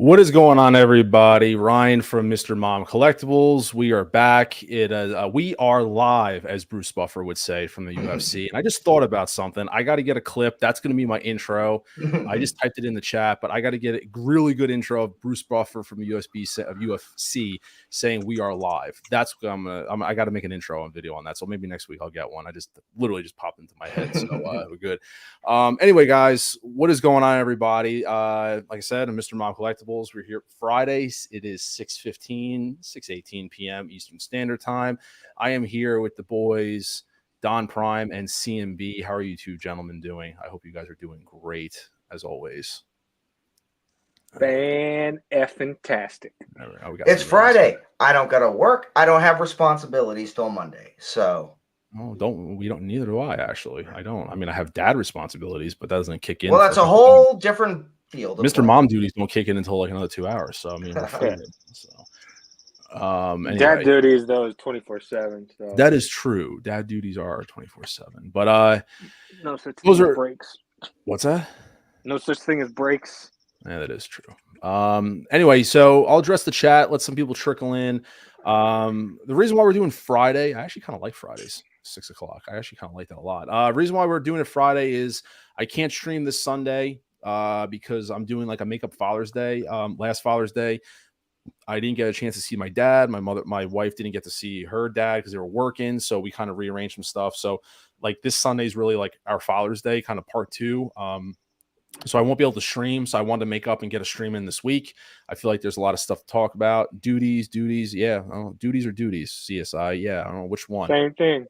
What is going on, everybody? Ryan from Mr. Mom Collectibles. We are back. We are live, as Bruce Buffer would say, from the UFC. And I just thought about something. I got to get a clip. That's going to be my intro. I just typed it in the chat, but I got to get a really good intro of Bruce Buffer from the UFC saying we are live. That's what I got to make an intro and video on that. So maybe next week I'll get one. I just literally just popped into my head. So we're good. Anyway, guys, what is going on, everybody? Like I said, I'm Mr. Mom Collectibles. We're here Fridays. It is 6:18 p.m. Eastern Standard Time. I am here with the boys, Don Prime and CMB. How are you two gentlemen doing? I hope you guys are doing great, as always. Fan-effing-tastic. It's Friday. I don't gotta work. I don't have responsibilities till Monday. So neither do I, actually. I don't. I mean, I have dad responsibilities, but that doesn't kick in. Well, that's a whole different field. Mr. Mom duties don't kick in until like another 2 hours. So I mean, anyway. Dad duties though is 24/7. So that is true. Dad duties are 24/7. But no such thing as breaks. What's that? No such thing as breaks. Yeah, that is true. Anyway, so I'll address the chat. Let some people trickle in. The reason why we're doing Friday, I actually kind of like Fridays. 6 o'clock. I actually kind of like that a lot. Reason why we're doing it Friday is I can't stream this Sunday because I'm doing like a makeup Father's Day. Last Father's Day, I didn't get a chance to see my dad. My wife didn't get to see her dad because they were working. So we kind of rearranged some stuff. So like this Sunday is really like our Father's Day, kind of part 2. So I won't be able to stream. So I wanted to make up and get a stream in this week. I feel like there's a lot of stuff to talk about. Duties. Yeah. Duties or duties. CSI. Yeah. I don't know which one. Same thing.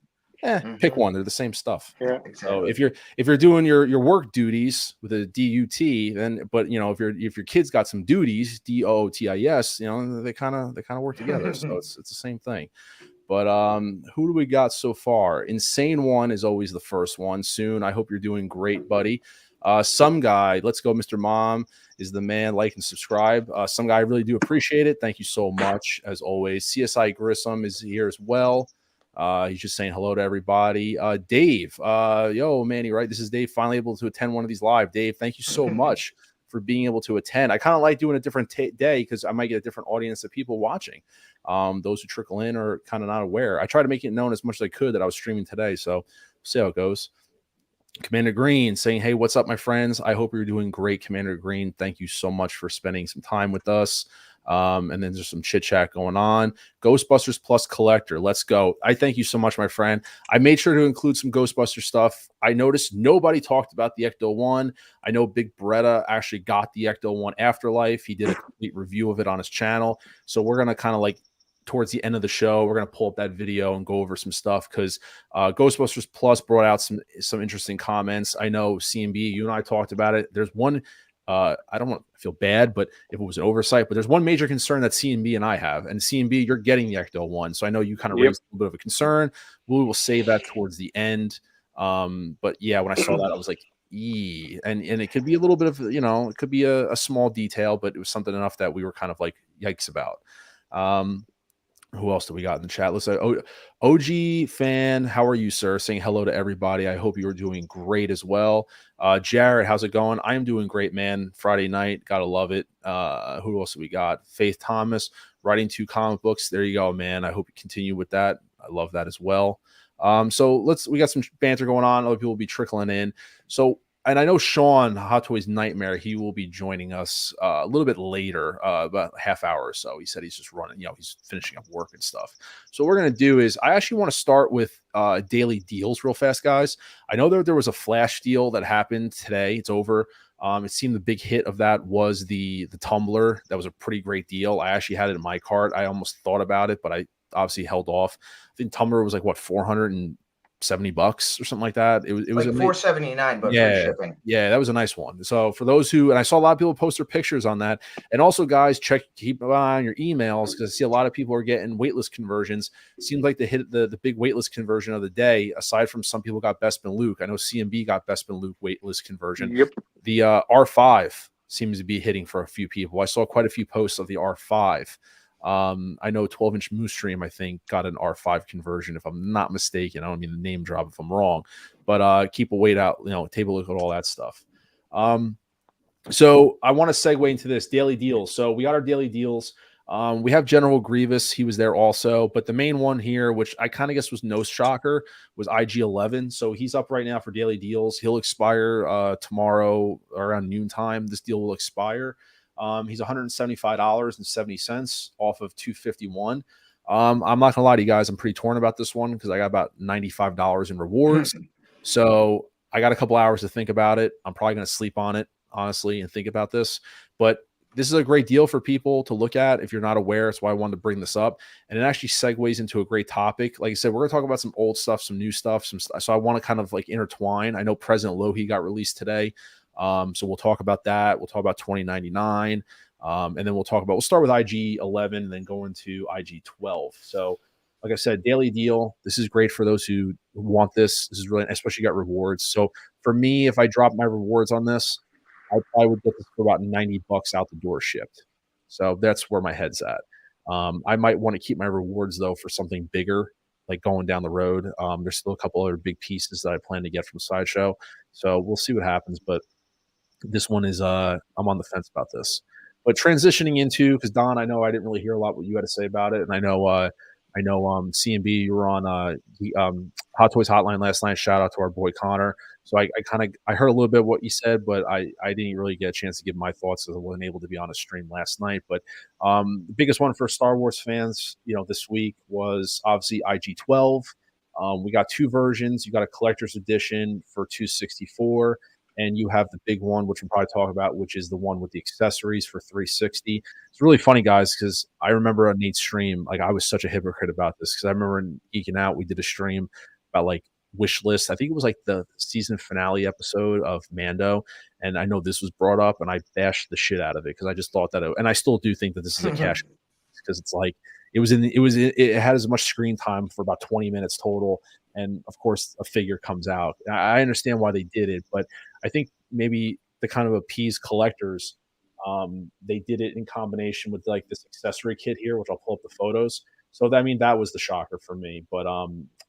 Pick one. They're the same stuff. Yeah. So if you're doing your work duties with a DUT, then if your kid's got some duties, DOTIS, they kind of work together. So it's the same thing. But who do we got so far? Insane One is always the first one. Soon. I hope you're doing great, buddy. Some guy, let's go, Mr. Mom is the man. Like and subscribe. Some guy, I really do appreciate it. Thank you so much, as always. CSI Grissom is here as well. He's just saying hello to everybody. Dave, yo, Manny, right? This is Dave, finally able to attend one of these live. Dave, thank you so much for being able to attend. I kind of like doing a different day because I might get a different audience of people watching. Those who trickle in are kind of not aware. I try to make it known as much as I could that I was streaming today, so we'll see how it goes. Commander Green saying, hey, what's up, my friends? I hope you're doing great, Commander Green. Thank you so much for spending some time with us. And then there's some chit chat going on. Ghostbusters Plus Collector. Let's go. I thank you so much, my friend. I made sure to include some Ghostbuster stuff. I noticed nobody talked about the Ecto 1. I know Big Bretta actually got the Ecto 1 Afterlife. He did a complete review of it on his channel. So we're going to kind of like towards the end of the show, we're going to pull up that video and go over some stuff because Ghostbusters Plus brought out some interesting comments. I know CMB, you and I talked about it. There's one, I don't want to feel bad, but if it was an oversight, but there's one major concern that CMB and I have. And CMB, you're getting the Ecto 1. So I know you kind of raised a little bit of a concern. We will save that towards the end. But yeah, when I saw that, I was like, and it could be a little bit of, it could be a small detail, but it was something enough that we were kind of like, yikes about. Who else do we got in the chat? Let's say OG fan. How are you, sir? Saying hello to everybody. I hope you are doing great as well. Jared, how's it going? I am doing great, man. Friday night. Gotta love it. Who else do we got? Faith Thomas writing 2 comic books. There you go, man. I hope you continue with that. I love that as well. So we got some banter going on. Other people will be trickling in. So, and I know Sean, Hot Toys Nightmare, he will be joining us a little bit later, about a half hour or so. He said he's just running, he's finishing up work and stuff. So what we're going to do is I actually want to start with daily deals real fast, guys. I know there was a flash deal that happened today. It's over. It seemed the big hit of that was the tumbler. That was a pretty great deal. I actually had it in my cart. I almost thought about it, but I obviously held off. I think tumbler was like, what, $470 or something like that. It was like $479, but free shipping. Yeah, that was a nice one. So for those who, and I saw a lot of people post their pictures on that. And also, guys, keep an eye on your emails because I see a lot of people are getting waitlist conversions. It seems like they hit the big waitlist conversion of the day. Aside from some people got Bespin Luke, I know CMB got Bespin Luke waitlist conversion. Yep. The R5 seems to be hitting for a few people. I saw quite a few posts of the R5. I know 12-inch Moose Stream, I think, got an R5 conversion, if I'm not mistaken. I don't mean the name drop if I'm wrong, but keep a wait out, take a look at all that stuff. So I want to segue into this daily deals. So we got our daily deals. We have General Grievous. He was there also, but the main one here, which I kind of guess was no shocker, was IG-11. So he's up right now for daily deals. He'll expire tomorrow around noontime. This deal will expire. He's $175.70 off of 251. I'm not gonna lie to you guys. I'm pretty torn about this one because I got about $95 in rewards. So I got a couple hours to think about it. I'm probably gonna sleep on it, honestly, and think about this. But this is a great deal for people to look at if you're not aware. That's why I wanted to bring this up. And it actually segues into a great topic. Like I said, we're going to talk about some old stuff, some new stuff, so I want to kind of like intertwine. I know President Loki got released today. So we'll talk about that. We'll talk about 2099. And then we'll start with IG-11 and then go into IG-12. So like I said, daily deal. This is great for those who want this. This is really, especially got rewards. So for me, if I drop my rewards on this, I would get this for about $90 out the door shipped. So that's where my head's at. I might want to keep my rewards though for something bigger, like going down the road. There's still a couple other big pieces that I plan to get from Sideshow. So we'll see what happens. But this one is I'm on the fence about this. But transitioning into, because Don, I know I didn't really hear a lot what you had to say about it, and I know CMB, you were on Hot Toys Hotline last night. Shout out to our boy Connor. So I heard a little bit of what you said, but I didn't really get a chance to give my thoughts because I wasn't able to be on a stream last night. But the biggest one for Star Wars fans, this week was obviously IG-12. We got two versions. You got a collector's edition for $264. And you have the big one, which we'll probably talk about, which is the one with the accessories for $360. It's really funny, guys, because I remember on Nate's stream, like I was such a hypocrite about this because I remember in Geeking Out, we did a stream about like wish list. I think it was like the season finale episode of Mando, and I know this was brought up, and I bashed the shit out of it because I just thought that, and I still do think that this is a cash because it's like it had as much screen time for about 20 minutes total. And of course, a figure comes out. I understand why they did it, but I think maybe to kind of appease collectors, they did it in combination with like this accessory kit here, which I'll pull up the photos. So that was the shocker for me. But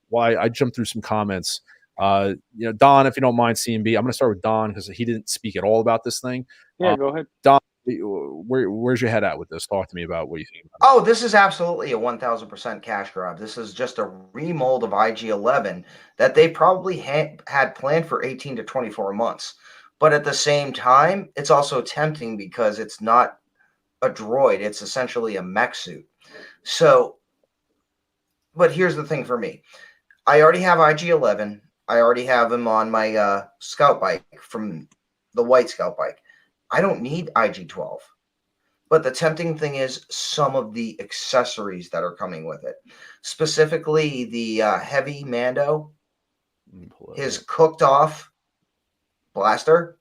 while I jumped through some comments, Don, if you don't mind, CMB, I'm going to start with Don because he didn't speak at all about this thing. Yeah, go ahead. Don, where's your head at with this? Talk to me about what you think about it. Oh, this is absolutely a 1000% cash grab. This is just a remold of IG-11 that they probably had planned for 18 to 24 months. But at the same time, it's also tempting because it's not a droid. It's essentially a mech suit. So, but here's the thing for me. I already have IG-11. I already have him on my scout bike from the white scout bike. I don't need IG-12. But the tempting thing is some of the accessories that are coming with it. Specifically, the heavy Mando, his cooked off blaster,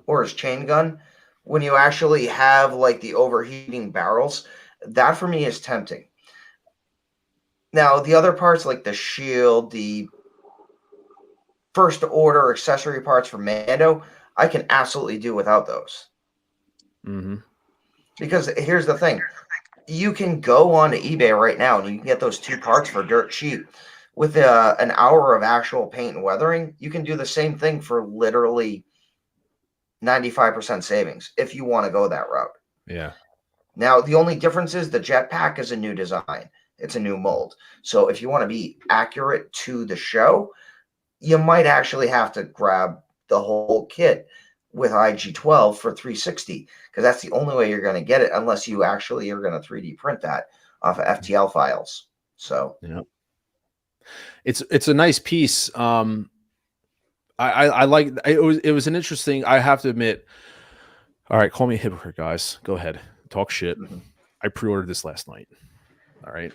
or his chain gun. When you actually have like the overheating barrels, that for me is tempting. Now, the other parts like the shield, the first order accessory parts for Mando, I can absolutely do without those. Mm-hmm. Because here's the thing. You can go on to eBay right now and you can get those two parts for dirt cheap. With an hour of actual paint and weathering, you can do the same thing for literally 95% savings if you want to go that route. Yeah. Now, the only difference is the jetpack is a new design. It's a new mold. So if you want to be accurate to the show, you might actually have to grab the whole kit with IG-12 for $360 because that's the only way you're going to get it unless you actually are going to 3D print that off of FTL files. So yeah, it's a nice piece. I like it. It was an interesting. I have to admit. All right, call me a hypocrite, guys. Go ahead, talk shit. I pre-ordered this last night. All right,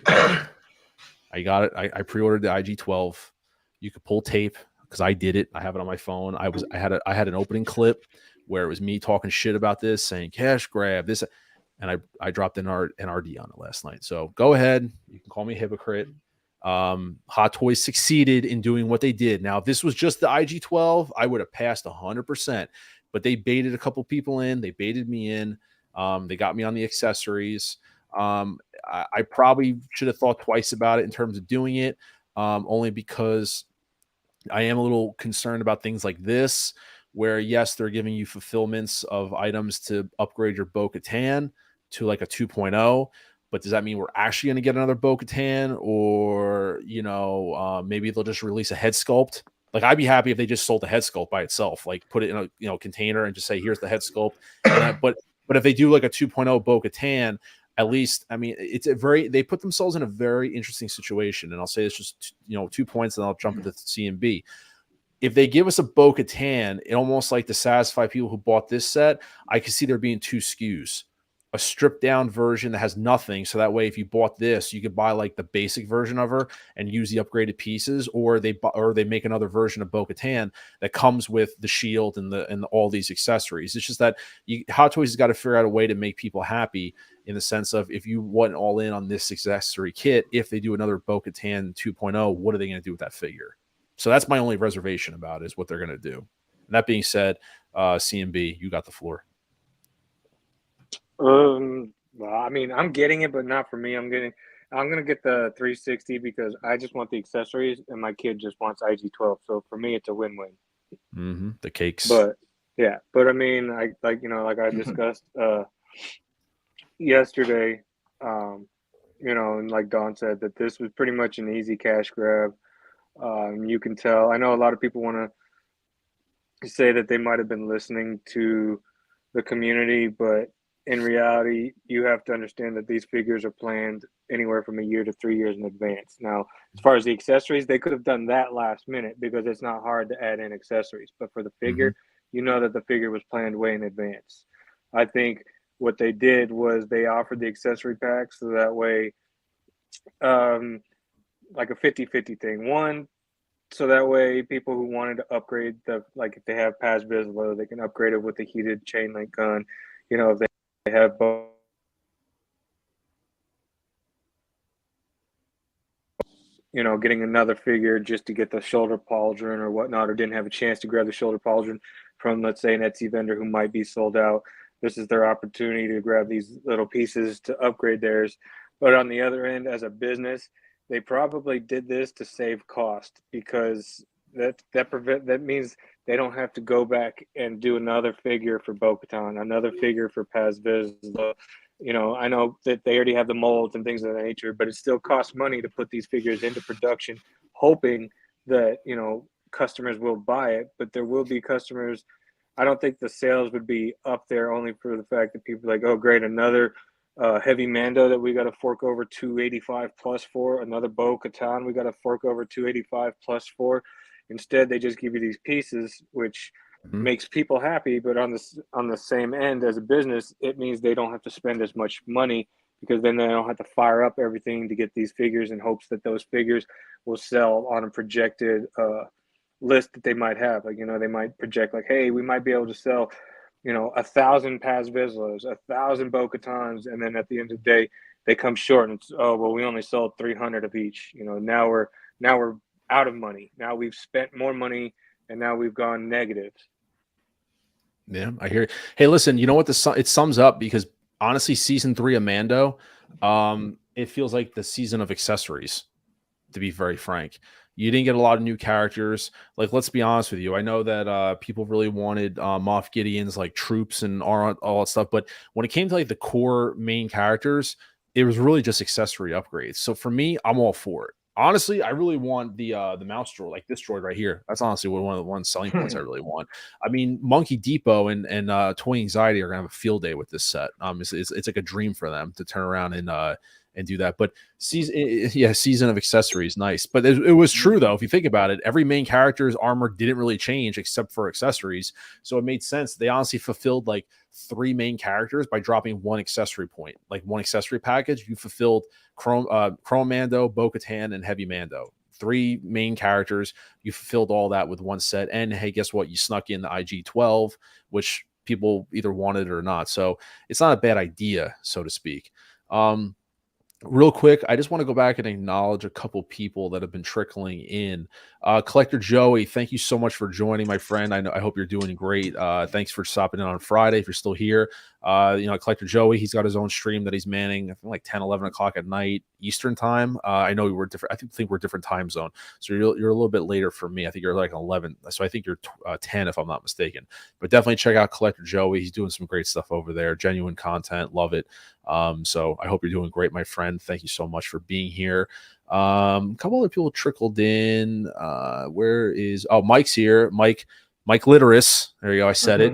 I got it. I pre-ordered the IG-12. You could pull tape because I did it. I have it on my phone. I had an opening clip where it was me talking shit about this, saying cash grab this, and I dropped an RD on it last night. So go ahead, you can call me a hypocrite. Hot Toys succeeded in doing what they did. Now, if this was just the IG-12, I would have passed 100%. But they baited a couple people in. They baited me in. They got me on the accessories. I probably should have thought twice about it in terms of doing it, only because I am a little concerned about things like this where yes, they're giving you fulfillments of items to upgrade your Bo-Katan to like a 2.0. But does that mean we're actually going to get another Bo-Katan, or maybe they'll just release a head sculpt? Like, I'd be happy if they just sold the head sculpt by itself, like put it in a container and just say, here's the head sculpt. But if they do like a 2.0 Bo-Katan, at least, I mean, they put themselves in a very interesting situation. And I'll say it's just 2 points, and I'll jump into C and B. If they give us a Bo-Katan, it almost like to satisfy people who bought this set, I could see there being 2 SKUs. A stripped down version that has nothing, so that way if you bought this, you could buy like the basic version of her and use the upgraded pieces, or they make another version of Bo-Katan that comes with the shield and all these accessories. It's just that Hot Toys has got to figure out a way to make people happy, in the sense of, if you went all in on this accessory kit, if they do another Bo-Katan 2.0, what are they going to do with that figure? So that's my only reservation about it, is what they're going to do. And that being said, CMB, you got the floor. Well, I mean, I'm getting it, but not for me. I'm gonna get the 360 because I just want the accessories, and my kid just wants IG-12. So for me, it's a win-win. Mm-hmm. The cakes. But yeah, but I mean, like I discussed yesterday, and like Don said, that this was pretty much an easy cash grab. You can tell. I know a lot of people want to say that they might have been listening to the community, but in reality, you have to understand that these figures are planned anywhere from a year to 3 years in advance. Now, as far as the accessories, they could have done that last minute because it's not hard to add in accessories. But for the figure, you know that the figure was planned way in advance. I think what they did was they offered the accessory pack so that way, like a 50-50 thing. One, so that way people who wanted to upgrade like if they have Paz Vizsla, they can upgrade it with the heated chain link gun. If they have both, getting another figure just to get the shoulder pauldron or whatnot, or didn't have a chance to grab the shoulder pauldron from, let's say, an Etsy vendor who might be sold out. This is their opportunity to grab these little pieces to upgrade theirs. But on the other end, as a business, they probably did this to save cost, because that means they don't have to go back and do another figure for Bo-Katan, another figure for Paz Vizsla. I know that they already have the molds and things of that nature, but it still costs money to put these figures into production, hoping that, customers will buy it. But there will be customers. I don't think the sales would be up there only for the fact that people are like, oh, great, another heavy Mando that we got to fork over $285 plus for, another Bo-Katan we got to fork over $285 plus for. Instead, they just give you these pieces, which makes people happy. But on the same end, as a business, it means they don't have to spend as much money, because then they don't have to fire up everything to get these figures in hopes that those figures will sell on a projected list that they might have. Like, they might project like, hey, we might be able to sell 1,000 Paz Vizslas, 1,000 Bo-Katans, and then at the end of the day, they come short, and it's, oh, well, we only sold 300 of each. Now we're out of money. Now we've spent more money, and now we've gone negative. Yeah, I hear it. Hey, listen, you know what? It sums up, because honestly, season 3 of Mando, it feels like the season of accessories, to be very frank. You didn't get a lot of new characters. Like, let's be honest with you. I know that people really wanted Moff Gideon's like troops and all that stuff, but when it came to like the core main characters, it was really just accessory upgrades. So for me, I'm all for it. Honestly, I really want the mouse droid, like this droid right here. That's honestly one of the one selling points I really want. I mean, Monkey Depot and Toy Anxiety are gonna have a field day with this set. It's like a dream for them to turn around and do that. But season of accessories, nice. But it was true though. If you think about it, every main character's armor didn't really change except for accessories. So it made sense. They honestly fulfilled like 3 main characters by dropping 1 accessory point, like 1 accessory package. You fulfilled Chrome Mando, Bo-Katan, and Heavy Mando. 3 main characters. You fulfilled all that with 1 set. And hey, guess what? You snuck in the IG-12, which people either wanted or not. So it's not a bad idea, so to speak. Real quick, I just want to go back and acknowledge a couple people that have been trickling in. Collector Joey, thank you so much for joining, my friend. I hope you're doing great. Thanks for stopping in on Friday if you're still here. Collector Joey, he's got his own stream that he's manning, I think like 10, 11 o'clock at night Eastern time. I know we were different. I think we're different time zone. So you're a little bit later for me. I think you're like 11. So I think you're 10 if I'm not mistaken. But definitely check out Collector Joey. He's doing some great stuff over there. Genuine content. Love it. So I hope you're doing great, my friend. Thank you so much for being here. A couple other people trickled in. Mike's here. Mike Litteris. There you go. I said it.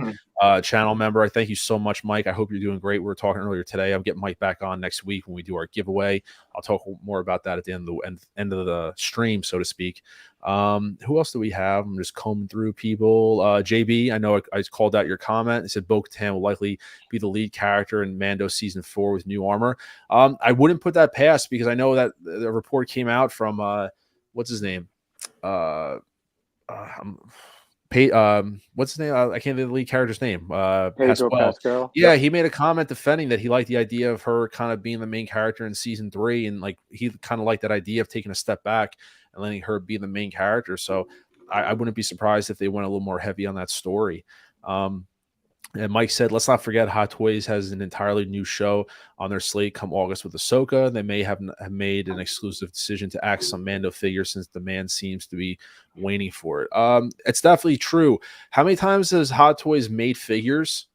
Channel member. I thank you so much, Mike. I hope you're doing great. We were talking earlier today. I'm getting Mike back on next week when we do our giveaway. I'll talk more about that at the end of the stream, so to speak. Who else do we have? I'm just combing through people. JB, I know I called out your comment. It said Bo-Katan will likely be the lead character in Mando season 4 with new armor. I wouldn't put that past because I know that the report came out from what's his name? What's his name? I can't think of the lead character's name. Pascal. Yeah, he made a comment defending that he liked the idea of her kind of being the main character in season 3, and like he kind of liked that idea of taking a step back and letting her be the main character. So I wouldn't be surprised if they went a little more heavy on that story. And Mike said, let's not forget Hot Toys has an entirely new show on their slate come August with Ahsoka. They may have made an exclusive decision to axe some Mando figure since demand seems to be waning for it. It's definitely true. How many times has Hot Toys made figures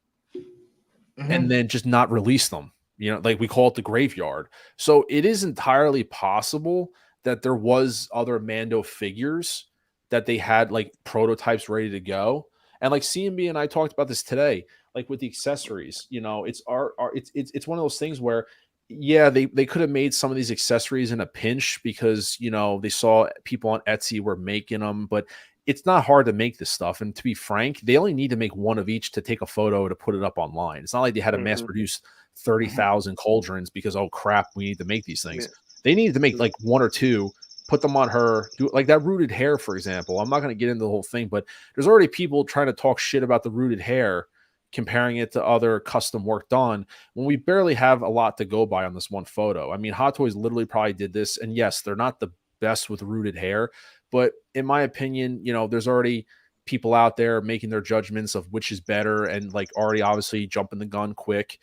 and then just not released them? Like we call it the graveyard. So it is entirely possible that there was other Mando figures that they had like prototypes ready to go. And like CMB and I talked about this today, like with the accessories, it's one of those things where, yeah, they could have made some of these accessories in a pinch because, they saw people on Etsy were making them, but it's not hard to make this stuff. And to be frank, they only need to make one of each to take a photo to put it up online. It's not like they had to mass produce 30,000 cauldrons because, oh crap, we need to make these things. They needed to make like one or two, put them on her, do like that rooted hair, for example. I'm not going to get into the whole thing, but there's already people trying to talk shit about the rooted hair, comparing it to other custom work done when we barely have a lot to go by on this one photo. I mean, Hot Toys literally probably did this, and yes, they're not the best with rooted hair, but in my opinion, there's already people out there making their judgments of which is better and like already obviously jumping the gun quick,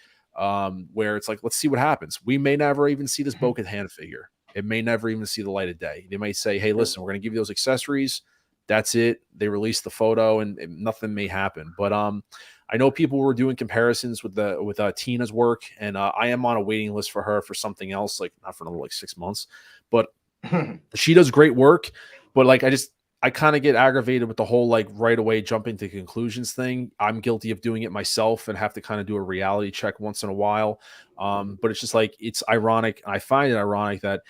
where it's like, let's see what happens. We may never even see this Bo-Katan figure. It may never even see the light of day. They may say, hey, listen, we're going to give you those accessories. That's it. They release the photo and nothing may happen. But I know people were doing comparisons with Tina's work, and I am on a waiting list for her for something else, like not for another like 6 months. But she does great work. But like I kind of get aggravated with the whole like right away jumping to conclusions thing. I'm guilty of doing it myself and have to kind of do a reality check once in a while. But it's just like, it's ironic. I find it ironic that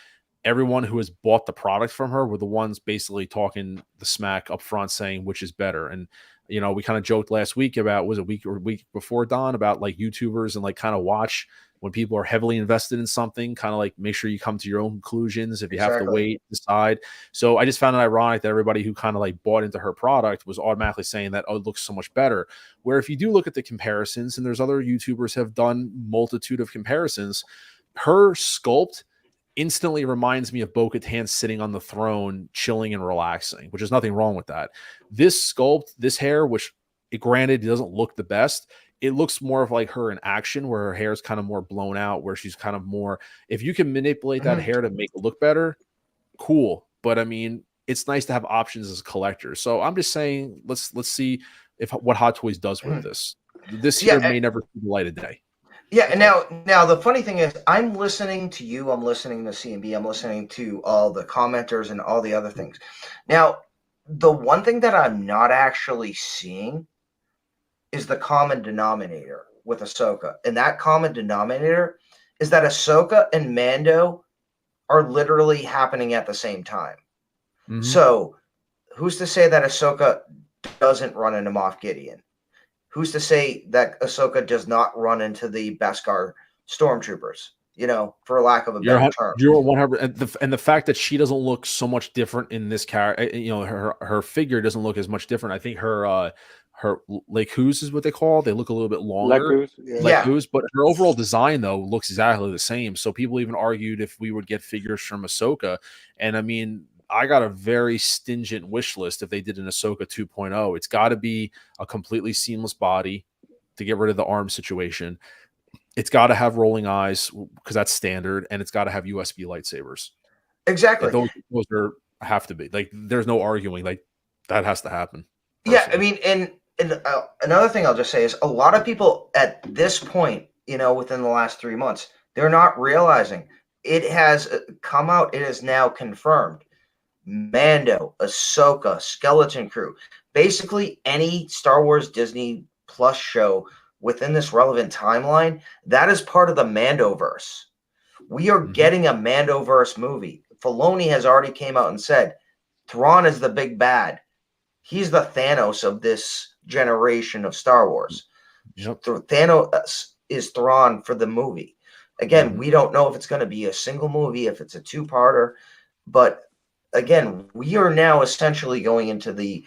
everyone who has bought the product from her were the ones basically talking the smack up front saying which is better. And, we kind of joked last week about, was it week before, Don, about like YouTubers and like kind of watch when people are heavily invested in something, kind of like make sure you come to your own conclusions. If you have to wait, decide. So I just found it ironic that everybody who kind of like bought into her product was automatically saying that, oh, it looks so much better. Where if you do look at the comparisons, and there's other YouTubers have done multitude of comparisons, her sculpt instantly reminds me of Bo-Katan sitting on the throne, chilling and relaxing, which is nothing wrong with that. This sculpt, this hair, which granted doesn't look the best, it looks more of like her in action, where her hair is kind of more blown out, where she's kind of more, if you can manipulate that hair to make it look better, cool. But I mean, it's nice to have options as collectors. So I'm just saying, let's see what Hot Toys does with this. This year may never see the light of day. Yeah, and now the funny thing is, I'm listening to you, I'm listening to CMB, I'm listening to all the commenters and all the other things. Now, the one thing that I'm not actually seeing is the common denominator with Ahsoka. And that common denominator is that Ahsoka and Mando are literally happening at the same time. So who's to say that Ahsoka doesn't run into Moff Gideon? Who's to say that Ahsoka does not run into the Beskar stormtroopers? For lack of a better term. You're 100, and the fact that she doesn't look so much different in this character, her figure doesn't look as much different. I think her Lekhoos is what they call. They look a little bit longer. Lekhoos, but her overall design though looks exactly the same. So people even argued if we would get figures from Ahsoka, and I mean, I got a very stingent wish list if they did an Ahsoka 2.0. It's got to be a completely seamless body to get rid of the arm situation. it's got to have rolling eyes because that's standard, and it's got to have USB lightsabers. Exactly. Those have to be, like, there's no arguing, like that has to happen. Yeah, I Personally. mean, and another thing I'll just say is a lot of people at this point, within the last 3 months, they're not realizing it has come out. It is now confirmed. Mando, Ahsoka, Skeleton Crew, basically any Star Wars Disney Plus show within this relevant timeline, that is part of the Mandoverse. We are getting a Mandoverse movie. Filoni has already came out and said Thrawn is the big bad. He's the Thanos of this generation of Star Wars. Yep. Thanos is Thrawn for the movie. Again, we don't know if it's going to be a single movie, if it's a two-parter, but again, we are now essentially going into the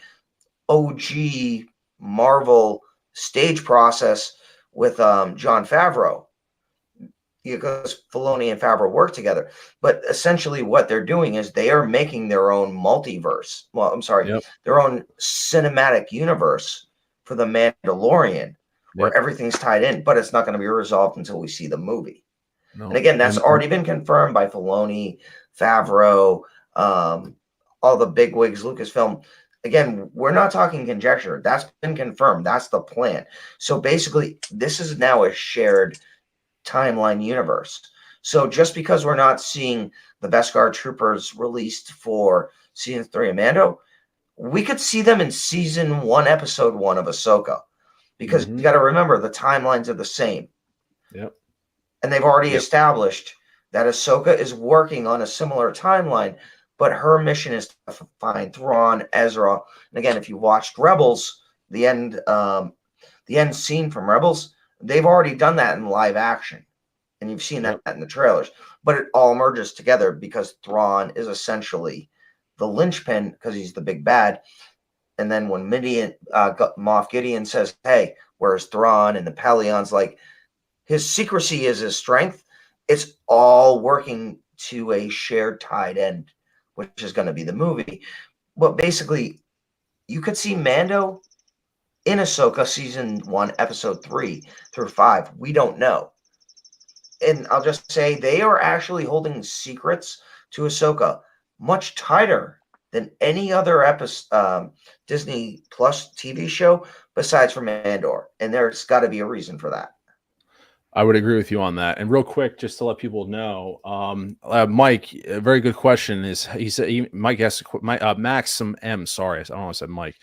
OG Marvel stage process with Jon Favreau, because Filoni and Favreau work together. But essentially what they're doing is they are making their own multiverse. Well, I'm sorry, their own cinematic universe for the Mandalorian, where everything's tied in, but it's not going to be resolved until we see the movie. No. And again, that's already been confirmed by Filoni, Favreau, all the bigwigs, Lucasfilm. Again, we're not talking conjecture. That's been confirmed. That's the plan. So basically, this is now a shared timeline universe. So just because we're not seeing the Beskar troopers released for season 3 of Mando, we could see them in season 1, episode 1 of Ahsoka, because you got to remember the timelines are the same. Yep. And they've already established that Ahsoka is working on a similar timeline, but her mission is to find Thrawn, Ezra. And again, if you watched Rebels, the end scene from Rebels, they've already done that in live action, and you've seen that in the trailers. But it all merges together because Thrawn is essentially the linchpin because he's the big bad. And then when Moff Gideon says, "Hey, where's Thrawn?" and the Pelions, like, his secrecy is his strength. It's all working to a shared tied end, which is going to be the movie. But basically, you could see Mando in Ahsoka season 1, episode 3 through 5. We don't know. And I'll just say they are actually holding secrets to Ahsoka much tighter than any other Disney Plus TV show besides from Andor. And there's got to be a reason for that. I would agree with you on that. And real quick, just to let people know, Mike, a very good question is, Mike asked, Maxim M, sorry, I don't know if I said Mike.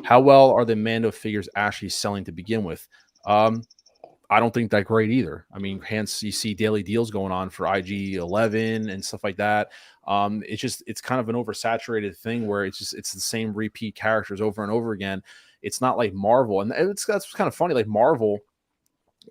How well are the Mando figures actually selling to begin with? I don't think that great either. I mean, hence you see daily deals going on for IG-11 and stuff like that. It's kind of an oversaturated thing where it's the same repeat characters over and over again. It's not like Marvel, and that's kind of funny. Like Marvel,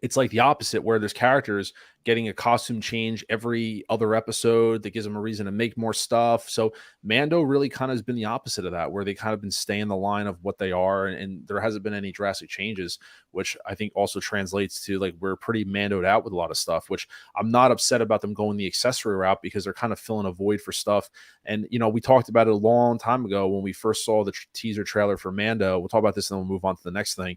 it's like the opposite, where there's characters getting a costume change every other episode that gives them a reason to make more stuff. So Mando really kind of has been the opposite of that, where they kind of been staying the line of what they are, and there hasn't been any drastic changes, which I think also translates to, like, we're pretty Mandoed out with a lot of stuff, which I'm not upset about them going the accessory route, because they're kind of filling a void for stuff. And, we talked about it a long time ago when we first saw the teaser trailer for Mando. We'll talk about this and then we'll move on to the next thing.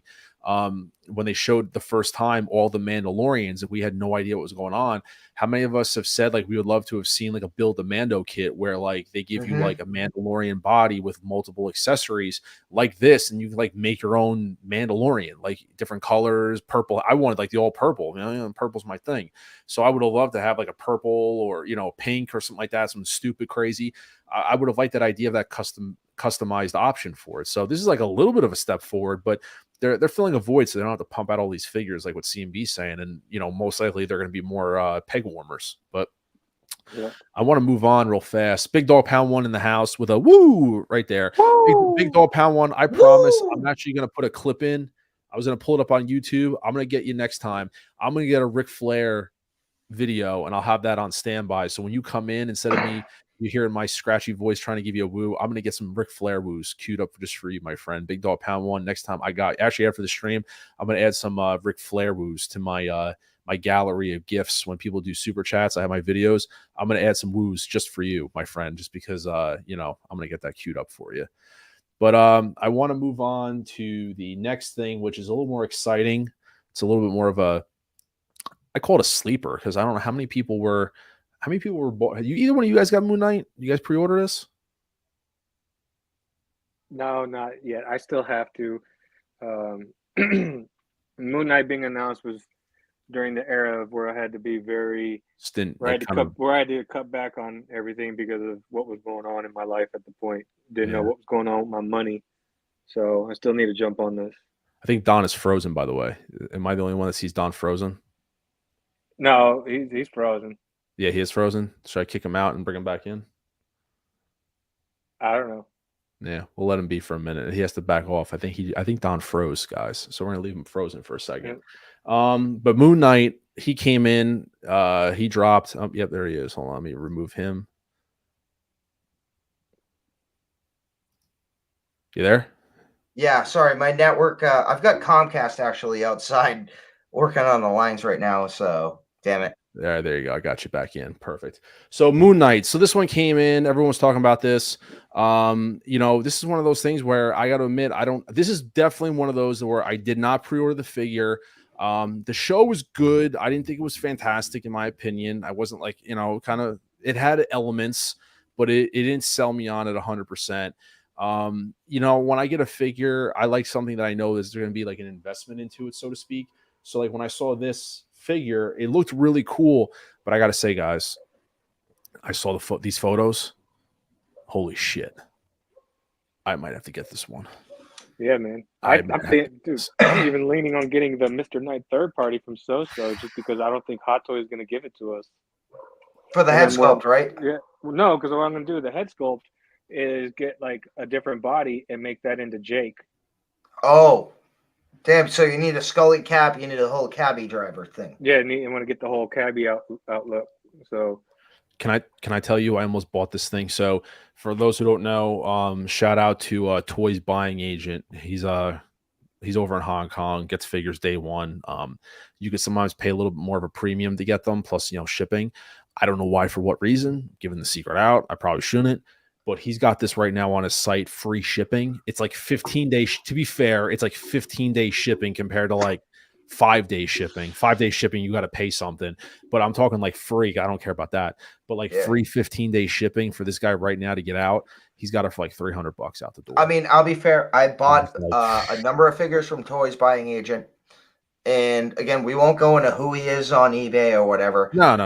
When they showed the first time all the Mandalorians, and we had no idea what was going on, how many of us have said, like, we would love to have seen like a build a Mando kit where, like, they give you like a Mandalorian body with multiple accessories like this, and you can like make your own Mandalorian, like different colors, purple. I wanted like the all purple, purple's my thing. So I would have loved to have like a purple or, pink or something like that, some stupid crazy. I would have liked that idea of that customized option for it. So this is like a little bit of a step forward, but they're filling a void, so they don't have to pump out all these figures like what CMB's saying. And most likely they're going to be more peg warmers. But I want to move on real fast. Big Dog Pound 1 in the house with a woo right there. Big Dog Pound 1. I promise I'm actually going to put a clip in. I was going to pull it up on YouTube. I'm going to get you next time. I'm going to get a Ric Flair video, and I'll have that on standby. So when you come in, instead of me, you hear my scratchy voice trying to give you a woo, I'm going to get some Ric Flair woos queued up just for you, my friend. Big Dog Pound 1. Next time actually after the stream, I'm going to add some Ric Flair woos to my my gallery of gifts. When people do super chats, I have my videos. I'm going to add some woos just for you, my friend, just because, I'm going to get that queued up for you. But I want to move on to the next thing, which is a little more exciting. It's a little bit more of a, I call it a sleeper because I don't know how many people were bought. Either one of you guys got Moon Knight? You guys pre-order this? No, not yet. I still have to. Moon Knight being announced was during the era of where I had to be very where I had to cut back on everything because of what was going on in my life at the point. Didn't know what was going on with my money, so I still need to jump on this. I think Don is frozen. By the way, am I the only one that sees Don frozen? No, he's frozen. Yeah, he is frozen. Should I kick him out and bring him back in? I don't know. Yeah, we'll let him be for a minute. He has to back off. I think Don froze, guys. So we're gonna leave him frozen for a second. But Moon Knight, he came in, he dropped. Oh, yep, there he is. Hold on, let me remove him. You there? Yeah, sorry, my network. I've got Comcast actually outside working on the lines right now. So damn it. There you go. I got you back in. Perfect. So Moon Knight. So this one came in. Everyone was talking about this. This is one of those things where I got to admit, this is definitely one of those where I did not pre-order the figure. The show was good. I didn't think it was fantastic in my opinion. I wasn't like, it had elements, but it didn't sell me on it 100%. When I get a figure, I like something that I know there's going to be like an investment into it, so to speak. So like when I saw this figure, it looked really cool, but I gotta say, guys, I saw these photos. Holy shit! I might have to get this one. Yeah, man. I'm even leaning on getting the Mr. Knight third party from So-So just because I don't think Hot Toy is going to give it to us for the head sculpt, right? Yeah, no, because what I'm going to do with the head sculpt is get like a different body and make that into Jake. Oh. Damn, so you need a Scully cap, you need a whole cabbie driver thing. Yeah, I want to get the whole cabbie outlook. So can I tell you I almost bought this thing. So for those who don't know, shout out to Toys Buying Agent. He's over in Hong Kong, gets figures day one. You can sometimes pay a little bit more of a premium to get them, plus shipping. I don't know why, for what reason, given the secret out. I probably shouldn't. But he's got this right now on his site, free shipping. It's like 15 days. To be fair, it's like 15-day shipping compared to like 5-day shipping. 5-day shipping, you got to pay something. But I'm talking like free. I don't care about that. But like free 15-day shipping for this guy right now to get out. He's got it for like $300 out the door. I mean, I'll be fair. I bought a number of figures from Toys Buying Agent. And again, we won't go into who he is on eBay or whatever. No.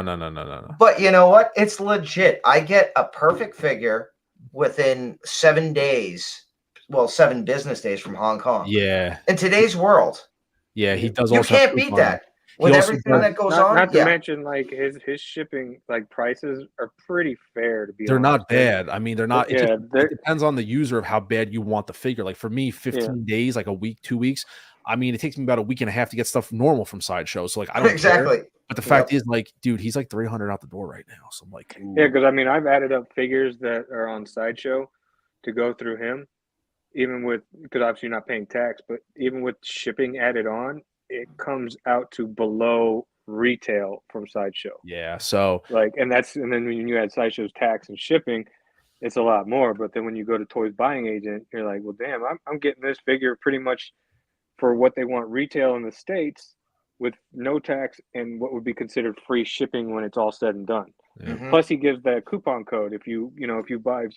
But you know what? It's legit. I get a perfect figure within 7 days, 7 business days from Hong Kong. Yeah. In today's world. Yeah, he does. You can't beat that with everything that goes on. Not to mention, like his shipping, like prices are pretty fair. To be they're honest. Not bad. I mean, they're not. Yeah, it depends on the user of how bad you want the figure. Like for me, 15 days, like a week, 2 weeks. I mean, it takes me about a week and a half to get stuff normal from Sideshow. So like, I don't care. But the fact is, like, dude, he's like 300 out the door right now. So I'm like, ooh. Yeah, because I mean, I've added up figures that are on Sideshow to go through him, even with, because obviously you're not paying tax, but even with shipping added on, it comes out to below retail from Sideshow. Yeah. So like, and then when you add Sideshow's tax and shipping, it's a lot more. But then when you go to Toys Buying Agent, you're like, well, damn, I'm getting this figure pretty much for what they want retail in the States, with no tax and what would be considered free shipping when it's all said and done. Yeah. Mm-hmm. Plus, he gives that coupon code if you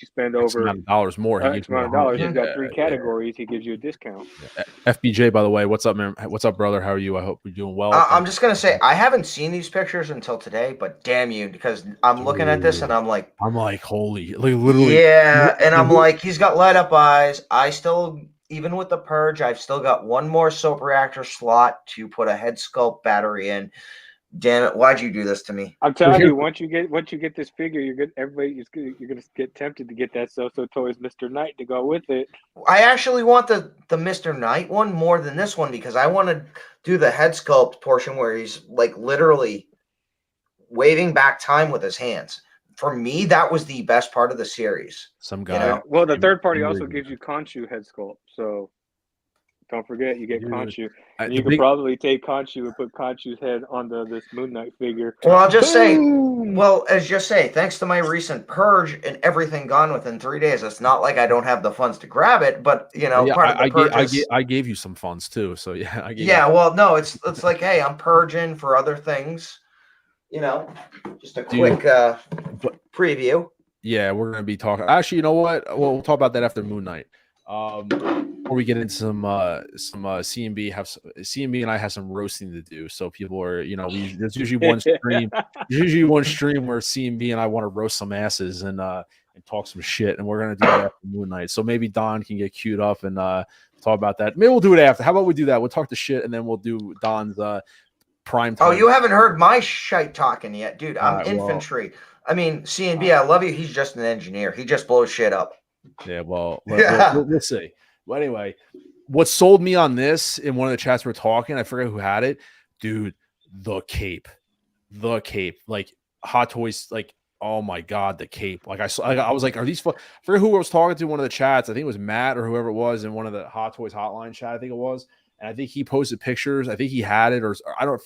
spend over $dollars more, he gives $100. He's got 3 categories. He gives you a discount. Yeah. FBJ, by the way, what's up, man? What's up, brother? How are you? I hope you're doing well. I'm just gonna say I haven't seen these pictures until today, but damn you, because I'm looking at this and I'm like, holy, like literally, yeah, and I'm like, he's got light up eyes. I still. Even with the purge, I've still got one more soap reactor slot to put a head sculpt battery in. Damn it! Why'd you do this to me? I'm telling you, once you get this figure, you're gonna get tempted to get that So-So Toys Mr. Knight to go with it. I actually want the Mr. Knight one more than this one because I want to do the head sculpt portion where he's like literally waving back time with his hands. For me, that was the best part of the series. Some guy. Well, the third party also gives you Khonshu head sculpt, so Don't forget, you get Dude, Khonshu. I- And the you could big- probably take Khonshu and put Khonshu's head onto this Moon Knight figure. Well, I'll just say, Boom! well, as just say, thanks to my recent purge and everything gone within 3 days, it's not like I don't have the funds to grab it, but you know, yeah, part of the purchase. I gave you some funds too. So yeah, I gave Yeah, you, well, no, it's like, hey, I'm purging for other things. You know, just a Dude, quick but- preview. yeah, we're gonna be talking. Actually, you know what? We'll talk about that after Moon Knight. Before we get into some CMB, CMB and I have some roasting to do. So people are, there's usually one stream. There's usually one stream where CMB and I want to roast some asses and talk some shit, and we're gonna do that after Moon Knight. So maybe Don can get queued up and talk about that. Maybe we'll do it after. How about we do that? We'll talk the shit, and then we'll do Don's prime time. Oh, you haven't heard my shite talking yet, dude. I'm Well, infantry. I mean, CNB, I love you. He's just an engineer. He just blows shit up. yeah, well, we'll see. Well, anyway, what sold me on this in one of the chats we're talking, I forget who had it, dude. The cape, like Hot Toys, like, oh my god, the cape. Like I was like, are these? I forget who I was talking to in one of the chats. I think it was Matt or whoever it was in one of the Hot Toys hotline chat. I think it was. And I think he posted pictures. I think he had it, or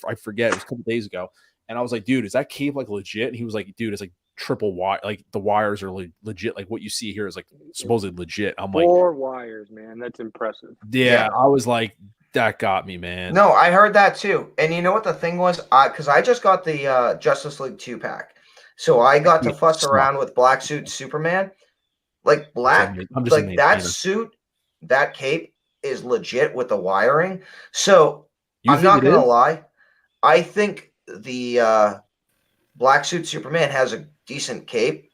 I forget. It was a couple days ago. And I was like, dude, is that cape like legit? And he was like, dude, it's like triple wire. Like the wires are legit. Like what you see here is like supposedly legit. I'm like, 4 wires, man. That's impressive. yeah. I was like, that got me, man. No, I heard that too. And you know what the thing was? Because I just got the Justice League 2-pack. So I got to fuss around with Black Suit Superman. Like that suit, that cape is legit with the wiring. So I'm not gonna lie, I think the Black Suit Superman has a decent cape,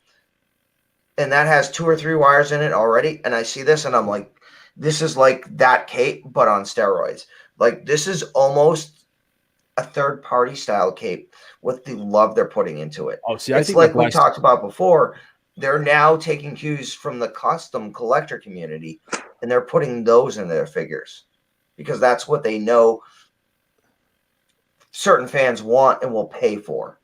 and that has 2 or 3 wires in it already. And I see this and I'm like, this is like that cape but on steroids. Like this is almost a third-party style cape with the love they're putting into it. Oh, see, it's like we talked about before. They're now taking cues from the custom collector community, and they're putting those in their figures because that's what they know certain fans want and will pay for.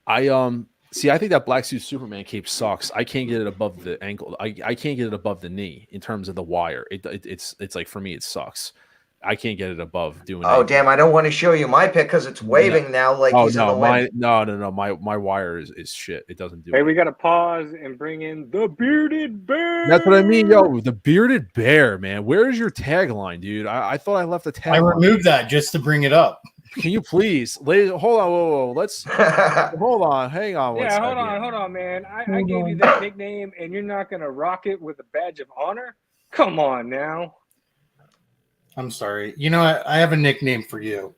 I think that Black Suit Superman cape sucks. I can't get it above the ankle. I can't get it above the knee in terms of the wire. It's like, for me, it sucks. I can't get it above doing. Oh, damn! I don't want to show you my pick because it's waving now. Like he's in the wind. No. My wire is shit. It doesn't do. Hey, we got to pause and bring in the bearded bear. That's what I mean, yo. The bearded bear, man. Where is your tagline, dude? I thought I left the tagline. I removed that just to bring it up. Can you please, ladies? Hold on, whoa. Let's hold on. Hang on. Yeah, hold on, man. I gave you that nickname, and you're not gonna rock it with a badge of honor? Come on now. I'm sorry. You know what? I have a nickname for you.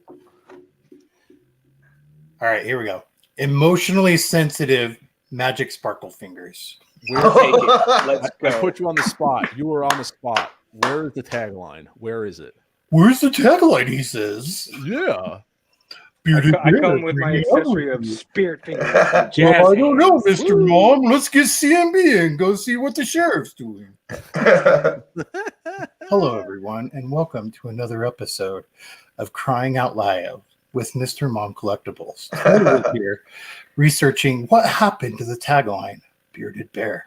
All right, here we go. Emotionally sensitive magic sparkle fingers. We'll take it. Let's go. I put you on the spot. You were on the spot. Where is the tagline? Where is it? Where's the tagline? He says. Yeah. I come with my accessory of spirit fingers. Well, I don't know, Mr. Mom. Let's get CMB and go see what the sheriff's doing. Hello, everyone, and welcome to another episode of Crying Out Loud with Mr. Mom Collectibles. Totally here, researching what happened to the tagline, Bearded Bear.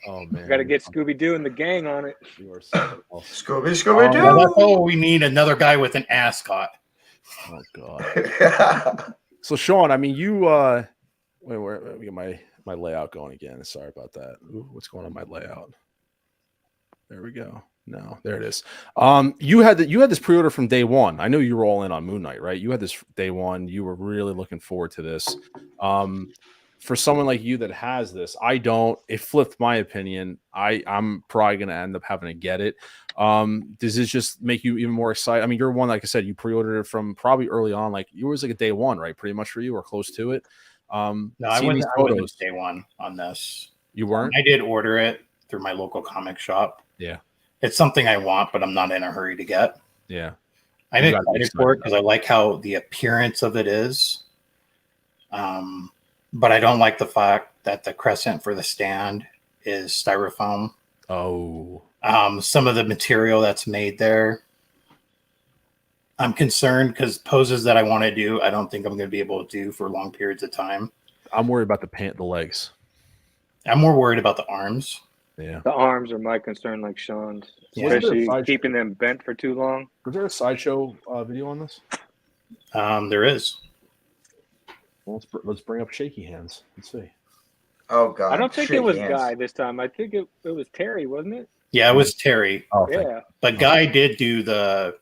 Oh man, got to get Scooby-Doo and the gang on it. You are so Scooby-Doo. Well, that's all we need. Another guy with an ascot. Oh god. So Sean, I mean, you wait, let me get my layout going again. Sorry about that. Ooh, what's going on my layout? There we go. No, there it is. You had this pre-order from day one. I know you were all in on Moon Knight, right? You had this day one. You were really looking forward to this. For someone like you that has this, I don't. It flipped my opinion. I'm probably gonna end up having to get it. Does this just make you even more excited? I mean, you're one, like I said, you pre-ordered it from probably early on, like it was like a day one, right? Pretty much for you, or close to it. No, I wasn't day one on this. You weren't? I did order it through my local comic shop. Yeah. It's something I want, but I'm not in a hurry to get. Yeah. I'm excited for it because I like how the appearance of it is. But I don't like the fact that the crescent for the stand is styrofoam. Oh. Some of the material that's made there, I'm concerned because poses that I want to do, I don't think I'm going to be able to do for long periods of time. I'm worried about the legs. I'm more worried about the arms. Yeah. The arms are my concern, like Sean's, Yeah. especially Sideshow. keeping them bent for too long. Was there a sideshow video on this? There is. Well, let's bring up shaky hands. Let's see. Oh God! I don't think it shake was hands. Guy this time. I think it was Terry, wasn't it? Yeah, it was Terry. Oh, Yeah. But Guy did do the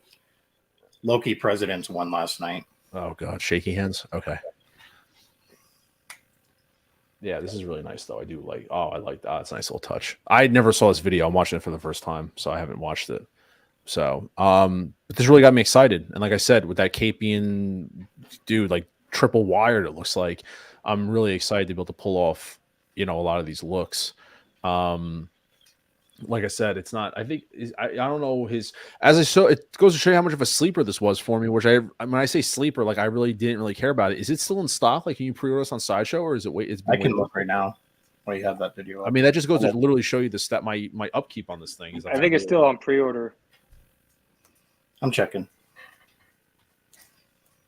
Loki President's one last night. Oh God, shaky hands. Okay. Yeah, this is really nice though. I do like. Oh, I like that. It's a nice little touch. I never saw this video. I'm watching it for the first time, so I haven't watched it. So, but this really got me excited. And like I said, with that cape being, dude, like triple wired, it looks like. I'm really excited to be able to pull off, a lot of these looks. Like I said, it's not. I think I don't know his. As I saw, it goes to show you how much of a sleeper this was for me. Which when I say sleeper, like I really didn't really care about it. Is it still in stock? Like, can you pre-order this on Sideshow, or is it wait? I can look right now. While you have that video up. I mean, that just goes to literally show you the step. My upkeep on this thing is. I think it's still on pre-order. I'm checking.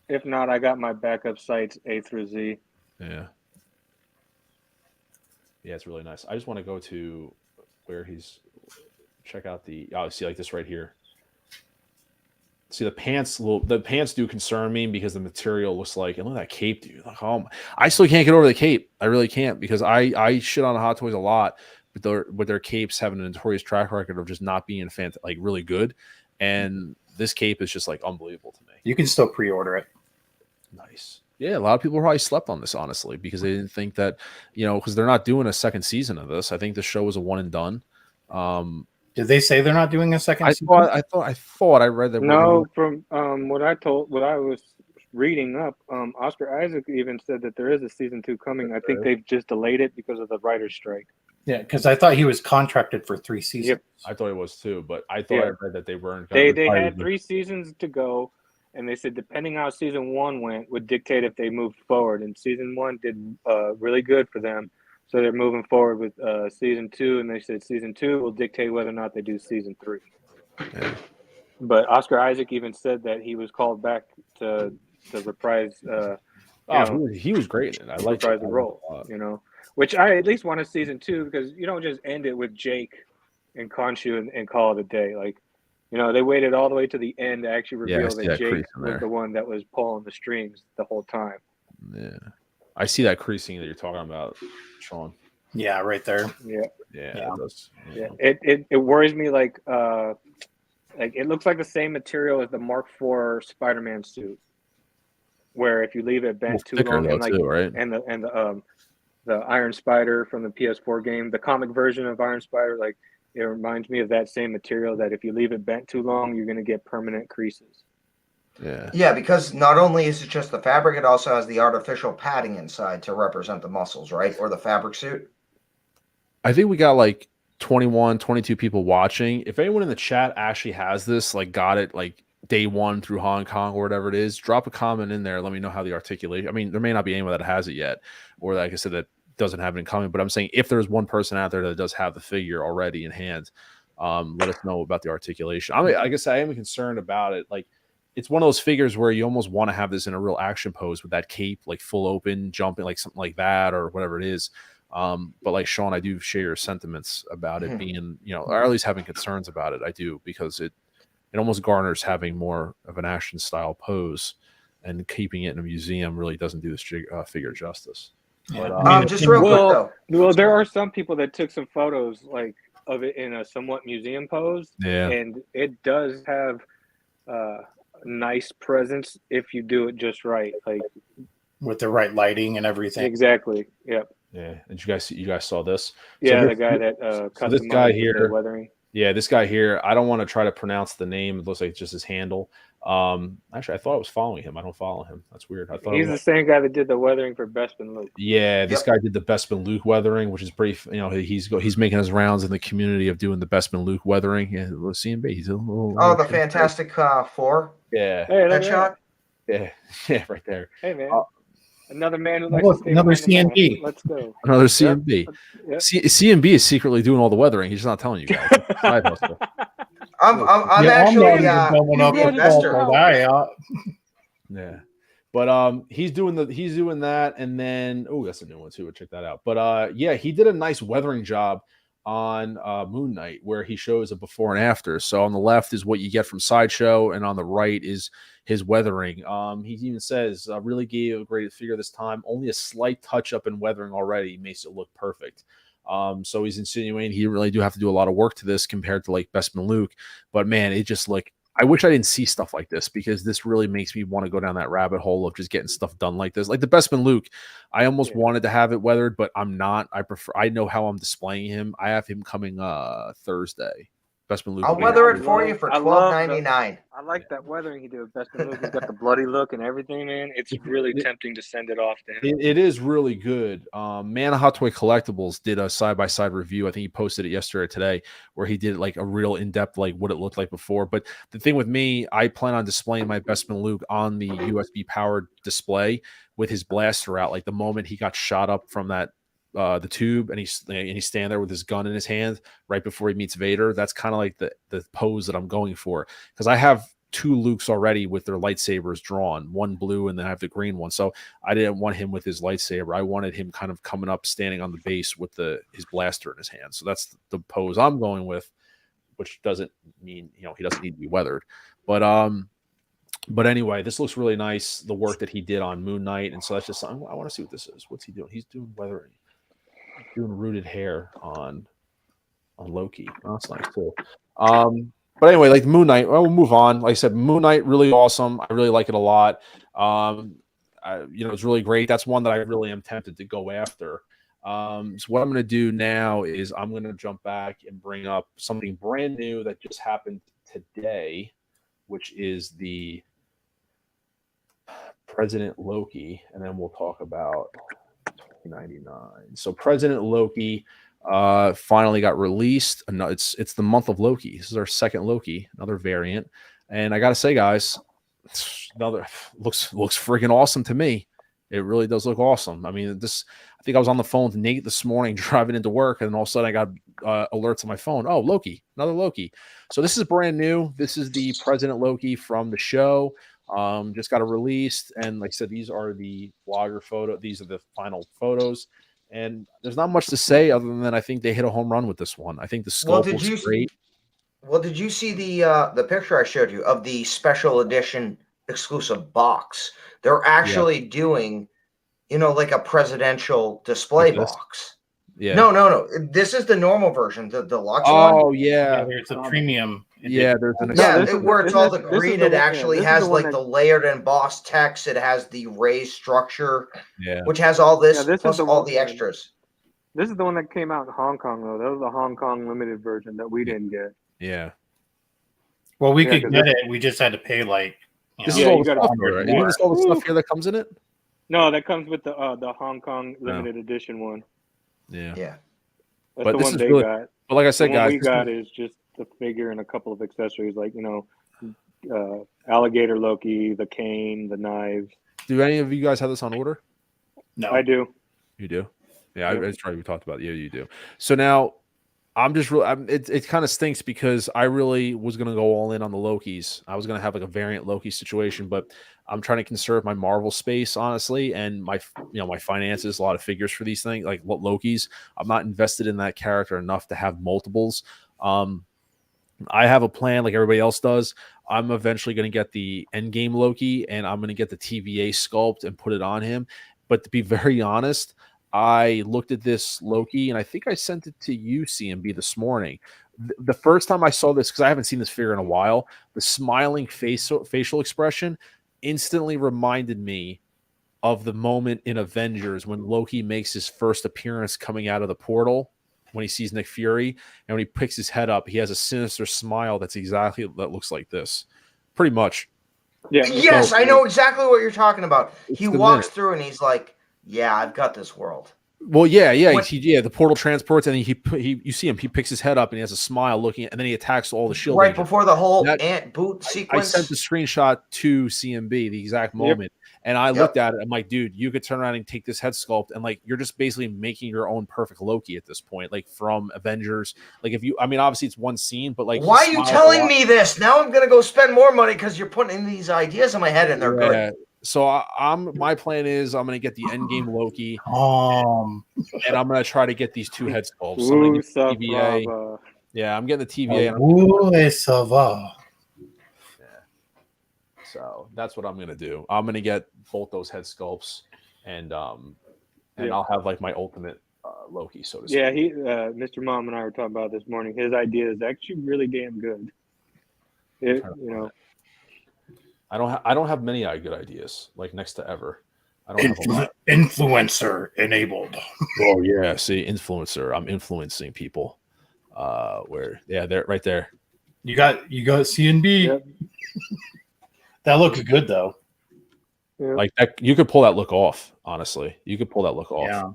If not, I got my backup sites A through Z. Yeah. Yeah, it's really nice. I just want to go to where he's check out the see like this right here. See the pants the pants do concern me because the material looks like, and look at that cape, dude. Like, I still can't get over the cape. I really can't, because I shit on Hot Toys a lot, but their capes having a notorious track record of just not being like really good. And this cape is just like unbelievable to me. You can still pre-order it. Nice. Yeah, a lot of people probably slept on this, honestly, because they didn't think that, because they're not doing a second season of this. I think the show was a one and done. Did they say they're not doing a second season? I thought I read that. No, from what I was reading up, Oscar Isaac even said that there is a season 2 coming. I think they've just delayed it because of the writer's strike. Yeah, because I thought he was contracted for 3 seasons. Yep. I thought it was too, but I thought I read that they weren't. They had 3 seasons to go, and they said depending how season 1 went would dictate if they moved forward. And season 1 did really good for them, so they're moving forward with season 2. And they said season 2 will dictate whether or not they do season 3. Yeah. But Oscar Isaac even said that he was called back to reprise. He was great in it. I liked reprise the role. Which I at least wanted season 2, because you don't just end it with Jake and Khonshu and call it a day. Like, they waited all the way to the end to actually reveal that Jake was the one that was pulling the strings the whole time. Yeah, I see that creasing that you're talking about, Sean. Yeah, right there. Yeah. It does. Yeah. It worries me like it looks like the same material as the Mark IV Spider-Man suit, where if you leave it bent too long, and right? and the Iron Spider from the PS4 game, the comic version of Iron Spider, like it reminds me of that same material, that if you leave it bent too long, you're going to get permanent creases. Yeah. Yeah, because not only is it just the fabric, it also has the artificial padding inside to represent the muscles, right? Or the fabric suit. I think we got like 21, 22 people watching. If anyone in the chat actually has this, like got it like day one through Hong Kong or whatever it is, drop a comment in there. Let me know how the articulation. I mean, there may not be anyone that has it yet, or like I said, that doesn't have it in coming. But I'm saying if there's one person out there that does have the figure already in hand, let us know about the articulation. I guess I am concerned about it. Like, it's one of those figures where you almost want to have this in a real action pose with that cape, like full open, jumping, like something like that, or whatever it is. But like Sean, I do share your sentiments about it being, or at least having concerns about it. I do, because it almost garners having more of an action style pose, and keeping it in a museum really doesn't do this figure justice. Yeah. But, Just real quick though. Well, there are some people that took some photos like of it in a somewhat museum pose. Yeah. And it does have nice presence if you do it just right, like with the right lighting and everything. Exactly. Yep. Yeah. And you guys saw this? Yeah, So the guy that so this guy here, weathering. Yeah, this guy here, I don't want to try to pronounce the name. It looks like it's just his handle. Actually, I thought I was following him. I don't follow him. That's weird. I thought he's the same guy that did the weathering for Bespin Luke. Yeah, this guy did the Bespin Luke weathering, which is pretty. He's making his rounds in the community of doing the Bespin Luke weathering. Yeah, CMB. He's a little. Oh, the Fantastic Four. Yeah. Hey, headshot. Yeah, right there. Hey, man. Another man who likes to stay another behind the CMB. ball. Let's go. Another CMB. Yep. CMB is secretly doing all the weathering. He's just not telling you guys. Side hustle. I'm actually the investor. Yeah, but he's doing that, and then that's a new one too. We'll check that out. But yeah, he did a nice weathering job on Moon Knight, where he shows a before and after. So on the left is what you get from Sideshow, and on the right is his weathering. He even says, really gave a great figure this time. Only a slight touch up in weathering already makes it look perfect. So he's insinuating he really do have to do a lot of work to this compared to like Bestman Luke. But man, it just like, I wish I didn't see stuff like this, because this really makes me want to go down that rabbit hole of just getting stuff done like this. Like the Bestman Luke, I almost wanted to have it weathered, but I'm not. I know how I'm displaying him. I have him coming Thursday. Bestman Luke. I'll weather it for you for $12.99. I like that weathering he did with Bestman Luke. He's got the bloody look and everything, man. It's really tempting to send it off to him. It is really good. Man of Hot Toy Collectibles did a side-by-side review. I think he posted it yesterday or today, where he did like a real in-depth, like what it looked like before. But the thing with me, I plan on displaying my Bestman Luke on the USB powered display with his blaster out. Like the moment he got shot up from that the tube, and he's standing there with his gun in his hand right before he meets Vader. That's kind of like the pose that I'm going for, because I have 2 Lukes already with their lightsabers drawn, one blue and then I have the green one. So I didn't want him with his lightsaber. I wanted him kind of coming up, standing on the base with his blaster in his hand. So that's the pose I'm going with, which doesn't mean, he doesn't need to be weathered. But anyway, this looks really nice, the work that he did on Moon Knight. And so that's just something I want to see what this is. What's he doing? He's doing weathering. Doing rooted hair on Loki. Oh, that's nice too. But anyway, like Moon Knight, we'll move on. Like I said, Moon Knight, really awesome. I really like it a lot. It's really great. That's one that I really am tempted to go after. So what I'm going to do now is I'm going to jump back and bring up something brand new that just happened today, which is the President Loki, and then we'll talk about 99. So President Loki finally got released. It's the month of Loki. This is our second Loki, another variant. And I gotta say, guys, another looks freaking awesome to me. It really does look awesome. I mean, I think I was on the phone with Nate this morning driving into work, and all of a sudden I got alerts on my phone. Oh, Loki, another Loki. So this is brand new. This is the President Loki from the show. Just got it released, and like I said, these are the blogger photo. These are the final photos, and there's not much to say other than I think they hit a home run with this one. I think the sculpt looks great. Well, did you see the picture I showed you of the special edition exclusive box? They're actually doing, like a presidential display box. Yeah. No. This is the normal version, the deluxe one. Oh, yeah. There's a premium. Yeah, there's where it's all the green. It actually has like the layered embossed text. It has the raised structure, which has all this plus all the extras. This is the one that came out in Hong Kong, though. That was the Hong Kong limited version that we didn't get. Yeah. Well, we could get it. We just had to pay like. This is all the stuff, right? Isn't this all the stuff here that comes in it? No, that comes with the Hong Kong limited edition one. Yeah. Yeah. That's the one they got. But like I said, guys, we got is just the figure and a couple of accessories, like alligator Loki, the cane, the knives. Do any of you guys have this on order? No, I do. You do? Yeah, that's right. We talked about it. Yeah, you do. So now I'm just it kind of stinks because I really was going to go all in on the Lokis. I was going to have like a variant Loki situation, but I'm trying to conserve my Marvel space, honestly, and my finances, a lot of figures for these things, like Lokis. I'm not invested in that character enough to have multiples. I have a plan like everybody else does. I'm eventually going to get the Endgame Loki, and I'm going to get the TVA sculpt and put it on him. But to be very honest, I looked at this Loki, and I think I sent it to you, CMB, this morning. The first time I saw this, because I haven't seen this figure in a while, the smiling facial expression instantly reminded me of the moment in Avengers when Loki makes his first appearance coming out of the portal, when he sees Nick Fury, and when he picks his head up, he has a sinister smile that looks like this. Pretty much. Yeah. Yes, I know exactly what you're talking about. He walks through and he's like, yeah, I've got this world. Well, yeah. The portal transports, and you see him. He picks his head up, and he has a smile looking, and then he attacks all the shield. Right agents. before the whole ant boot sequence. I sent the screenshot to CMB, the exact moment, and I looked at it. I'm like, dude, you could turn around and take this head sculpt, and like you're just basically making your own perfect Loki at this point, like from Avengers. Like obviously it's one scene, but like, why are you telling me this? Now I'm gonna go spend more money because you're putting these ideas in my head, and they're good. So my plan is I'm gonna get the end game Loki, and I'm gonna try to get these 2 head sculpts. So I'm gonna get the TVA. Yeah, I'm getting the TVA. Yeah. So that's what I'm gonna do. I'm gonna get both those head sculpts, and I'll have like my ultimate Loki, so to speak. Yeah, Mr. Mom and I were talking about this morning. His idea is actually really damn good. I don't have many good ideas, like next to ever. I don't have a lot. Influencer enabled. Oh yeah, see, influencer. I'm influencing people. They're right there. You got CNB. Yep. That looks good though. Yeah. Like that, you could pull that look off. Honestly, you could pull that look off. Yeah.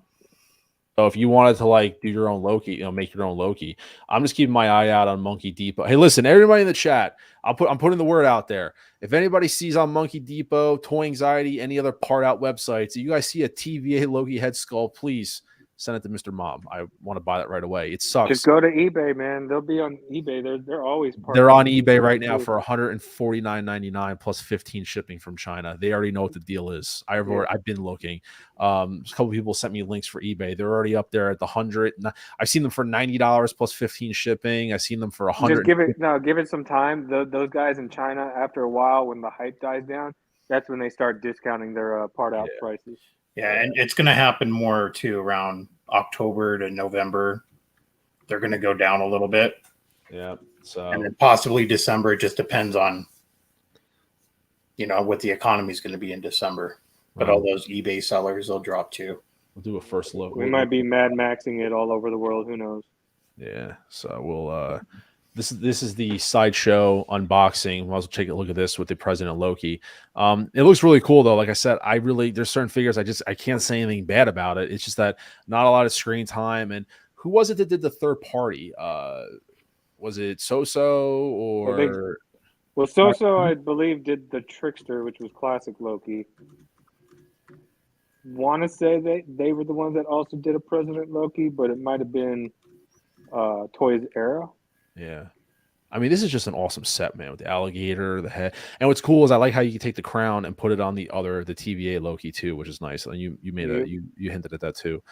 So if you wanted to like do your own Loki, make your own Loki. I'm just keeping my eye out on Monkey Depot. Hey, listen, everybody in the chat, I'm putting the word out there. If anybody sees on Monkey Depot, Toy Anxiety, any other part out websites, if you guys see a TVA Loki head sculpt, please send it to Mr. Mom. I want to buy that right away. It sucks. Just go to eBay, man. They'll be on eBay. They're always they're on eBay right now for $149.99 plus 15 shipping from China. They already know what the deal is. I've been looking. A couple people sent me links for eBay. They're already up there at the 100. I've seen them for $90 plus 15 shipping. I've seen them for 100. Just give it some time. Those guys in China, after a while, when the hype dies down, that's when they start discounting their part out prices. Yeah, and it's going to happen more too around October to November. They're going to go down a little bit. Yeah. So and then possibly December. It just depends on, what the economy is going to be in December. But all those eBay sellers, they'll drop too. We'll do a first look. We might be Mad Maxing it all over the world. Who knows? Yeah. So we'll. This is the sideshow unboxing. We'll also take a look at this with the President Loki. It looks really cool though. Like I said, there's certain figures I can't say anything bad about it. It's just that not a lot of screen time. And who was it that did the third party? Was it Soso or? Soso, I believe, did the Trickster, which was classic Loki. Want to say they were the ones that also did a President Loki, but it might have been Toys Era. Yeah. I mean, this is just an awesome set, man, with the alligator, the head. And what's cool is I like how you can take the crown and put it on the TVA Loki too, which is nice. And you hinted at that too.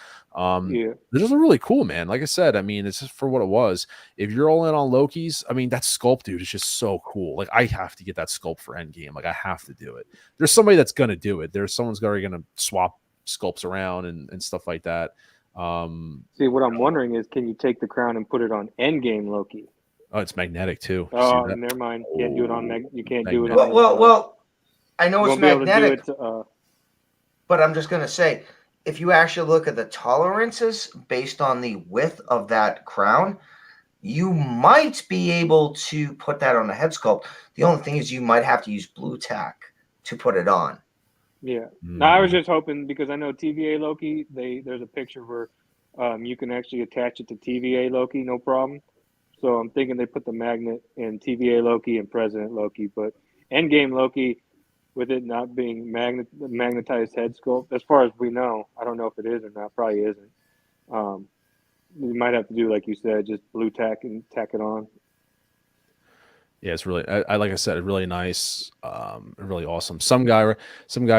This is really cool, man. Like I said, I mean, it's just for what it was. If you're all in on Loki's, I mean, that sculpt, dude, is just so cool. Like, I have to get that sculpt for Endgame. Like, I have to do it. There's somebody that's gonna do it. Someone's gonna swap sculpts around and stuff like that. See, what I'm wondering is, can you take the crown and put it on Endgame Loki? Oh, it's magnetic too. Oh, never mind. You can't do it on you can't do it on. Well, I know it's magnetic, but I'm just gonna say, if you actually look at the tolerances based on the width of that crown, you might be able to put that on a head sculpt. The only thing is, you might have to use blue tack to put it on. Yeah. No, I was just hoping, because I know TVA Loki, there's a picture where you can actually attach it to TVA Loki, no problem. So I'm thinking they put the magnet in TVA Loki and President Loki, but Endgame Loki, with it not being magnetized head sculpt, as far as we know, I don't know if it is or not, probably isn't. You might have to do, like you said, just blue tack and tack it on. Yeah, it's really, I like I said, really nice, really awesome. Some guy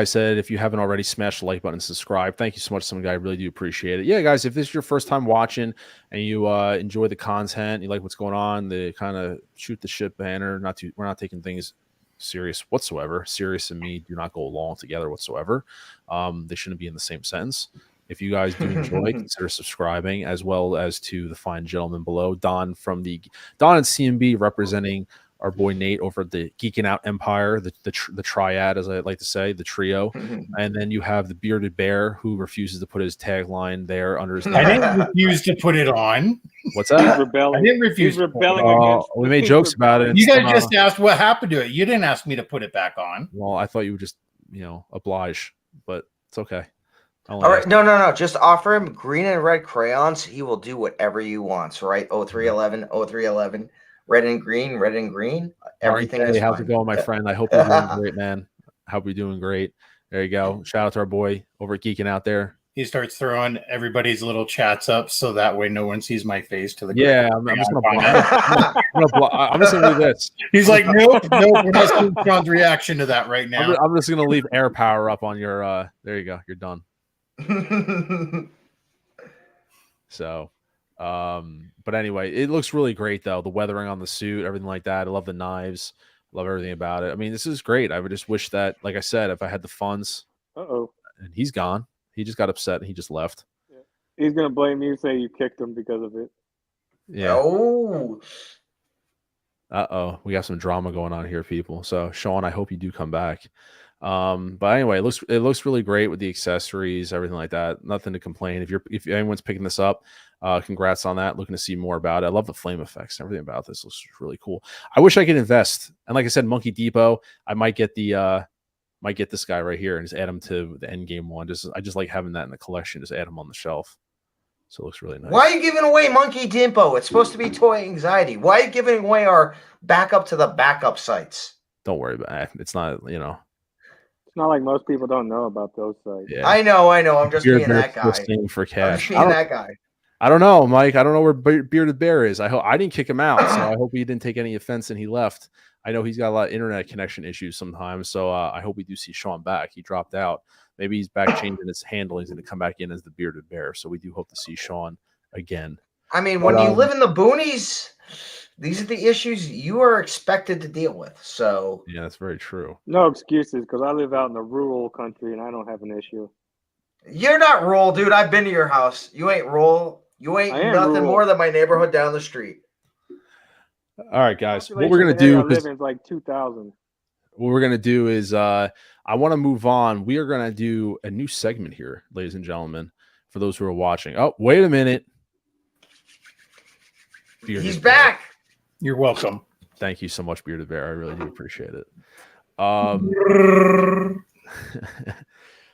said, if you haven't already, smash the like button and subscribe. Thank you so much. Some guy, I really do appreciate it. Yeah, guys, if this is your first time watching and you enjoy the content, you like what's going on, the kind of shoot the shit banner. We're not taking things serious whatsoever. Serious and me do not go along together whatsoever. They shouldn't be in the same sentence. If you guys do enjoy, consider subscribing, as well as to the fine gentleman below, Don and CMB, representing our boy Nate over at the Geeking Out Empire, the triad, as I like to say, the trio. And then you have the Bearded Bear, who refuses to put his tagline there under his name. I didn't refuse to put it on. What's that? He's rebelling. I didn't refuse. He's rebelling against. We made jokes about it. You guys just asked what happened to it. You didn't ask me to put it back on. Well, I thought you would just, oblige, but it's okay. All right, no. Just offer him green and red crayons. He will do whatever you want. Right? 0311. Red and green. Everything is fine. How's it going, my friend? I hope you're doing great, man. I hope you're doing great. There you go. Shout out to our boy over at Geeking Out there. He starts throwing everybody's little chats up so that way no one sees my face to the Yeah, I'm just gonna I'm just gonna do this. He's like, nope, we're not seeing Sean's reaction to that right now. I'm just gonna leave air power up on your. There you go. You're done. So, but anyway, it looks really great though. The weathering on the suit, everything like that. I love the knives. Love everything about it. I mean, this is great. I would just wish that, like I said, if I had the funds. And he's gone. He just got upset and he just left. Yeah. He's gonna blame you, say you kicked him because of it. Yeah. Oh. We got some drama going on here, people. So Sean, I hope you do come back. But anyway, it looks really great with the accessories, everything like that. Nothing to complain. If anyone's picking this up, congrats on that. Looking to see more about it. I love the flame effects. Everything about this looks really cool. I wish I could invest. And like I said, Monkey Depot, I might get this guy right here and just add him to the end game one. I just like having that in the collection. Just add him on the shelf. So it looks really nice. Why are you giving away Monkey Depot? It's supposed to be Toy Anxiety. Why are you giving away our backup to the backup sites? Don't worry about it. It's not, It's not like most people don't know about those sites. Yeah. I know. I'm just being that guy. For cash. I don't know, Mike. I don't know where Bearded Bear is. I didn't kick him out, so I hope he didn't take any offense and he left. I know he's got a lot of internet connection issues sometimes, so I hope we do see Sean back. He dropped out. Maybe he's back changing his handle. He's going to come back in as the Bearded Bear, so we do hope to see Sean again. I mean, when you live in the boonies, these are the issues you are expected to deal with. So yeah, that's very true. No excuses, because I live out in the rural country and I don't have an issue. You're not rural, dude. I've been to your house. You ain't rural. You ain't nothing more than my neighborhood down the street. All right, guys. What we're gonna do is like 2,000. What we're gonna do is I want to move on. We are gonna do a new segment here, ladies and gentlemen, for those who are watching. Oh, wait a minute. He's back. You're welcome. Thank you so much, Bearded Bear. I really do appreciate it.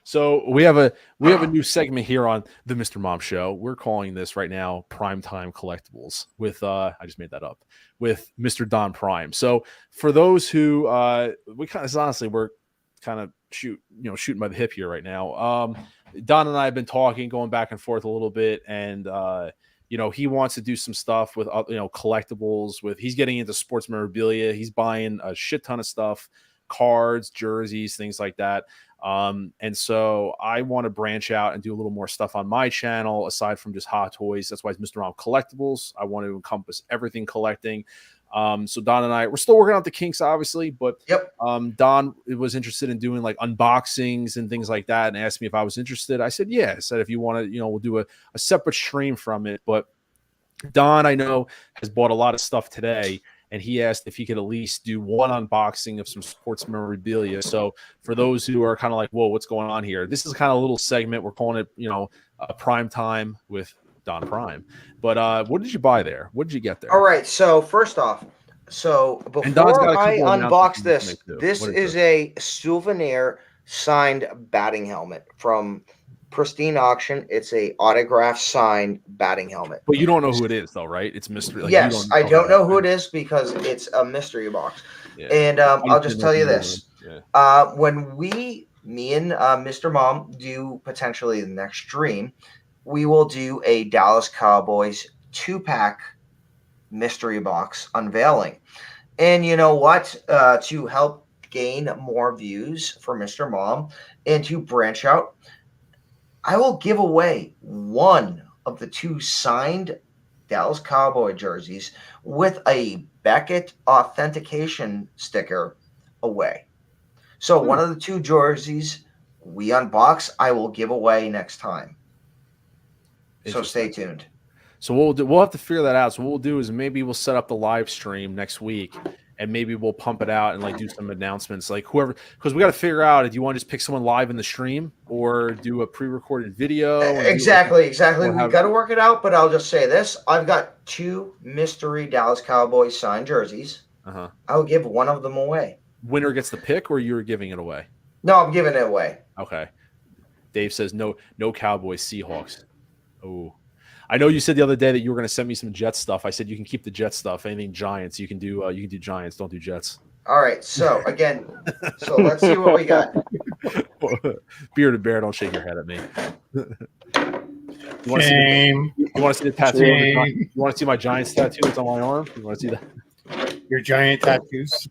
So we have a new segment here on the Mr. Mom Show. We're calling this right now Primetime Collectibles with I just made that up, with Mr. Don Prime. So for those who we're kind of shooting by the hip here right now. Don and I have been talking, going back and forth a little bit, and he wants to do some stuff with collectibles. He's getting into sports memorabilia. He's buying a shit ton of stuff, cards, jerseys, things like that. And so I want to branch out and do a little more stuff on my channel aside from just Hot Toys. That's why it's Mr. Mom Collectibles. I want to encompass everything collecting. So Don and I, we're still working out the kinks, obviously, but Don was interested in doing like unboxings and things like that and asked me if I was interested. I said, yeah. I said, if you want to, we'll do a separate stream from it. But Don, I know, has bought a lot of stuff today, and he asked if he could at least do one unboxing of some sports memorabilia. So for those who are kind of like, whoa, what's going on here? This is kind of a little segment. We're calling it, a Prime Time with Don Prime. But what did you buy there? What did you get there? All right. So first off, before I unbox this, this is a souvenir signed batting helmet from Pristine Auction. It's a autograph signed batting helmet. But you don't know who it is, though, right? It's mystery. Like, yes, I don't know who it is because it's a mystery box. Yeah. And I'll just tell you this: when me and Mr. Mom do potentially the next stream, we will do a Dallas Cowboys 2-pack mystery box unveiling. And you know what? To help gain more views for Mr. Mom and to branch out, I will give away one of the 2 signed Dallas Cowboy jerseys with a Beckett authentication sticker away. So one of the 2 jerseys we unbox, I will give away next time. So stay tuned. So we'll have to figure that out. So what we'll do is maybe we'll set up the live stream next week, and maybe we'll pump it out and like do some announcements, like whoever, because we got to figure out if you want to just pick someone live in the stream or do a pre-recorded video. Exactly. We got to work it out, but I'll just say this: I've got 2 mystery Dallas Cowboys signed jerseys. I'll give one of them away. Winner gets the pick, or you're giving it away? No, I'm giving it away. Okay. Dave says no Cowboys, Seahawks. Oh. I know you said the other day that you were going to send me some Jets stuff. I said you can keep the Jets stuff. Anything Giants, you can do Giants. Don't do Jets. All right. So again, let's see what we got. Bearded Bear, don't shake your head at me. You Shame. want to see the tattoo? Shame. You want to see my Giants tattoo? It's on my arm. You want to see that? Your giant tattoos.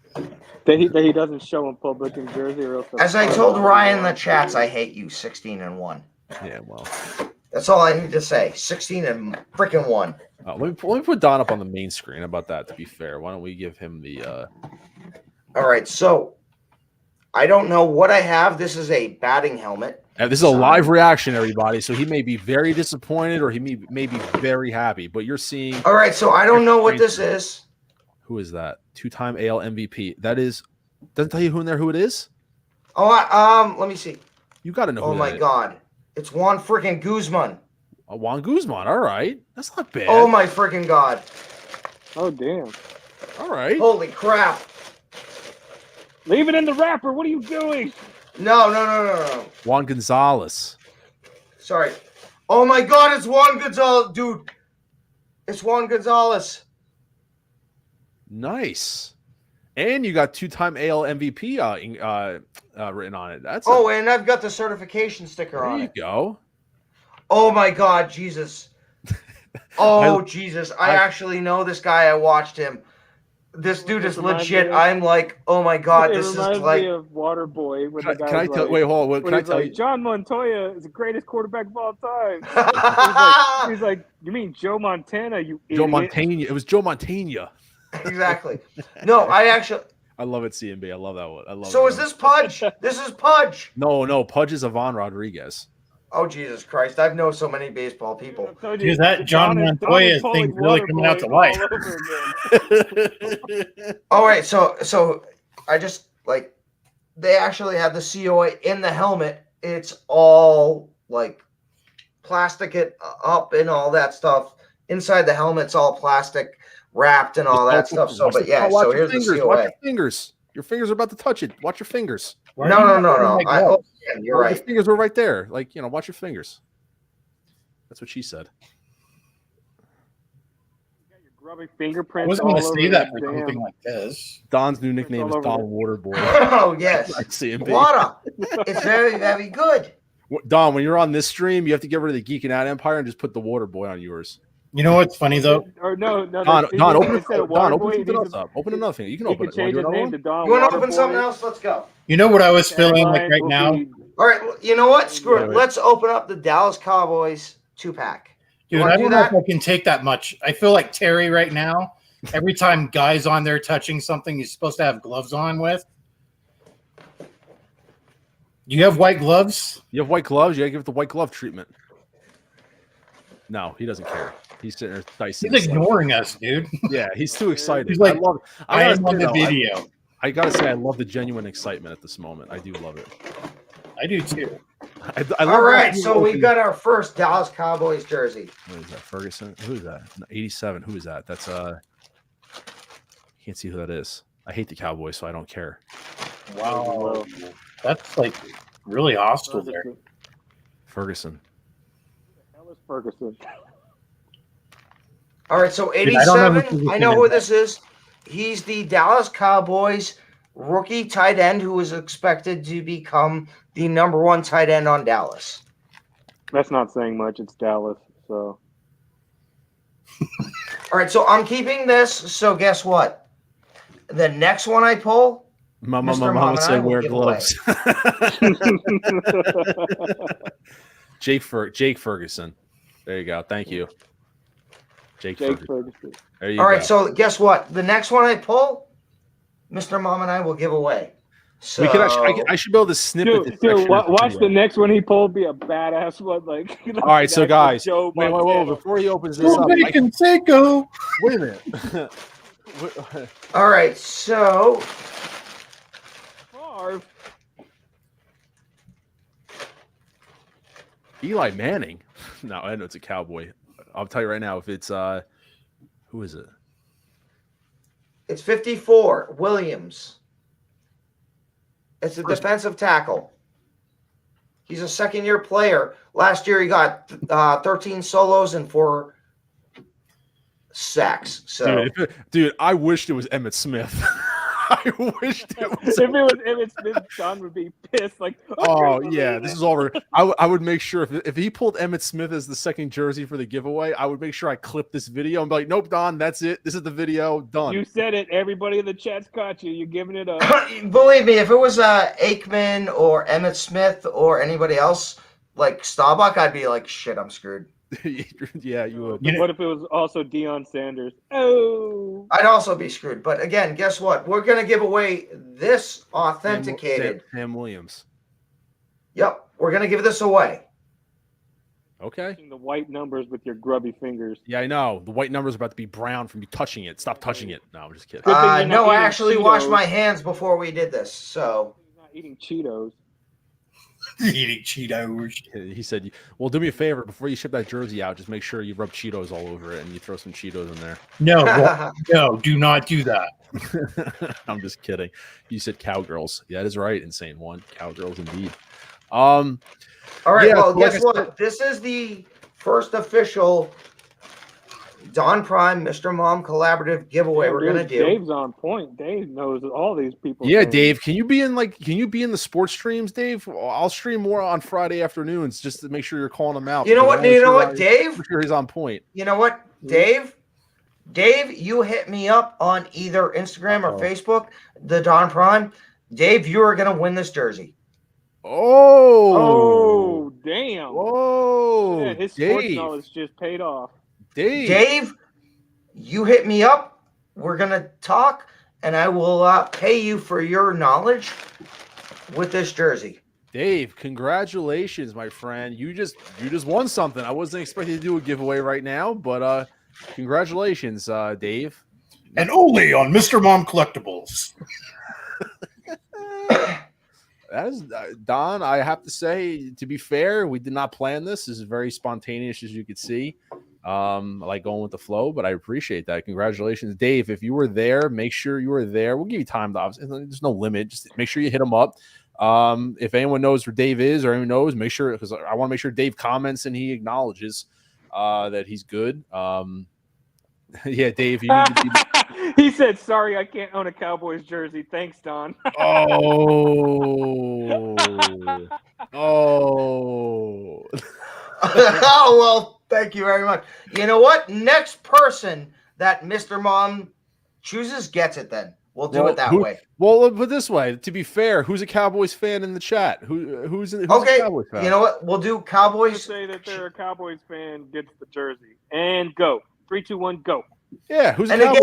That he doesn't show in public in Jersey, or else As I told Ryan in the chats, I hate you. 16-1. Yeah, well. That's all I need to say. 16-1. Let me put Don up on the main screen. How about that? To be fair, why don't we give him the? All right, so I don't know what I have. This is a batting helmet. And this is a live reaction, everybody. So he may be very disappointed, or he may be very happy. But you're seeing. All right, so I don't know what this is. Who is that? 2-time AL MVP. That is. Doesn't tell you who in there who it is. Oh, let me see. You got to know. Oh who my that is. God, it's Juan freaking Guzman. Juan Guzman. All right, that's not bad. Oh my freaking God. Oh damn! All right. Holy crap. Leave it in the wrapper. What are you doing? No. Juan Gonzalez. Sorry. Oh my God, it's Juan Gonzalez, dude. It's Juan Gonzalez. Nice. And you got 2-time AL MVP written on it. That's And I've got the certification sticker there on you it. go. Oh my God, Jesus. Oh, Jesus. I actually know this guy. I watched him. This dude is legit. I'm like, oh my God, this is reminds like. me of Waterboy. When the Can I tell? Wait, hold on. What, can I tell you? John Montoya is the greatest quarterback of all time. he's like, you mean Joe Montana? You Joe idiot. Montana. It was Joe Montana. Exactly. No, I actually. I love it, CMB. I love that one. I love. So it. is this Pudge? This is Pudge. No. Pudge is Ivan Rodriguez. Oh, Jesus Christ. I've known so many baseball people. Dude, that John Montoya thing's really coming out to life. All right, so I just like they actually have the COA in the helmet. It's all like plastic it up and all that stuff. Inside the helmet's all plastic wrapped and all that stuff. So, but yeah, so here's the COA. Watch your fingers. Your fingers are about to touch it. Watch your fingers. No. You're right. Your fingers were right there. Like, watch your fingers. That's what she said. Rubbing fingerprints. I wasn't going to say that for damn. something like this. Don's new nickname is Don Waterboy. Oh, yes. CMB. Water. It's very, very good. Don, when you're on this stream, you have to get rid of the Geeking Out Empire and just put the Waterboy on yours. You know what's funny though? Or no. Don, open Waterboy, something else up. Open another thing. You can open it. Change his name to Don. You want to Waterboy. open something else? Let's go. You know what I was feeling like right now? All right, you know what? Screw it. Let's open up the Dallas Cowboys 2-pack. Dude, I don't know if I can take that much. I feel like Terry right now. Every time Guy's on there touching something he's supposed to have gloves on with. Do you have white gloves? You have white gloves? You got to give it the white glove treatment. No, he doesn't care. He's sitting there dicing. He's ignoring us, dude. Yeah, he's too excited. He's like, I am on the video. I got to say, I love the genuine excitement at this moment. I do love it. I do too. I love all right, so we got our first Dallas Cowboys jersey. What is that? Ferguson? Who is that? 87. Who is that? That's can't see who that is. I hate the Cowboys, so I don't care. Wow. That's like really hostile there. Ferguson. That was Ferguson. All right, so 87. I know who this is. He's the Dallas Cowboys rookie tight end who is expected to become the #1 tight end on Dallas. That's not saying much. It's Dallas, so. All right, so I'm keeping this. So guess what? The next one I pull, Mama said wear gloves. Jake Ferguson. There you go. Thank you. Jake Ferguson. There you go. All right, so guess what? The next one I pull, Mr. Mom and I will give away. So we can actually, I should be able to snip it. Dude, watch the next one he pulled be a badass one. Like, all right, so guys, wait, before he opens this up, wait a minute. All right, so Eli Manning. No, I know it's a Cowboy. I'll tell you right now if it's who is it? It's 54, Williams. It's a defensive tackle. He's a second-year player. Last year he got 13 solos and 4 sacks. So, dude, I wished it was Emmitt Smith. I wished it was. If it was Emmett Smith, Don would be pissed. Like, Oh yeah, this is over. I would make sure if he pulled Emmett Smith as the second jersey for the giveaway, I would make sure I clip this video and be like, nope, Don, that's it. This is the video. Done. You said it. Everybody in the chat's caught you. You're giving it up. Believe me, if it was Aikman or Emmett Smith or anybody else like Staubach, I'd be like, shit, I'm screwed. Yeah, you would. What if it was also Deion Sanders? Oh, I'd also be screwed. But again, guess what? We're gonna give away this authenticated. Sam Williams. Yep, we're gonna give this away. Okay. the white numbers with your grubby fingers. Yeah, I know. The white number's about to be brown from you touching it. Stop touching it. No, I'm just kidding. Good thing you're not No, I eating actually Cheetos. washed my hands before we did this. So He's not eating Cheetos. Eating Cheetos. He said, well, do me a favor. Before you ship that jersey out, just make sure you rub Cheetos all over it and you throw some Cheetos in there. No, do not do that. I'm just kidding. You said cowgirls. Yeah, that is right. Insane one. Cowgirls indeed. All all right, yeah, well, so like guess I what? said- This is the first official Don Prime Mr. Mom collaborative giveaway we're gonna do. Dave's on point. Dave knows all these people. Yeah, Dave, can you be in the sports streams, Dave? I'll stream more on Friday afternoons just to make sure you're calling him out. You know because what? I You know wanna what, make Dave? sure he's on point. You know what, Dave? Dave, you hit me up on either Instagram or Facebook, the Don Prime. Dave, you are gonna win this jersey. Oh, damn. Whoa. Yeah, his sports Dave. knowledge just paid off. Dave, you hit me up. We're gonna talk, and I will pay you for your knowledge with this jersey. Dave, congratulations, my friend. You just won something. I wasn't expecting to do a giveaway right now, but congratulations, Dave. And only on Mr. Mom Collectibles. That is Don. I have to say, to be fair, we did not plan this. This is very spontaneous, as you could see. I like going with the flow, but I appreciate that. Congratulations, Dave. If you were there, make sure you were there. We'll give you time. There's no limit. Just make sure you hit him up. If anyone knows where Dave is or anyone knows, make sure, because I want to make sure Dave comments and he acknowledges that he's good. Yeah, Dave. You need to be. He said, sorry, I can't own a Cowboys jersey. Thanks, Don. Oh. Oh, well, thank you very much. You know what? Next person that Mr. Mom chooses gets it then. We'll do it that way. Well, put it this way. To be fair, who's a Cowboys fan in the chat? Who's Okay, a Cowboys fan? you know what? We'll do Just Cowboys. say that they're a Cowboys fan, gets the jersey. And go. 3, 2, 1, go. Yeah, who's a And Cowboys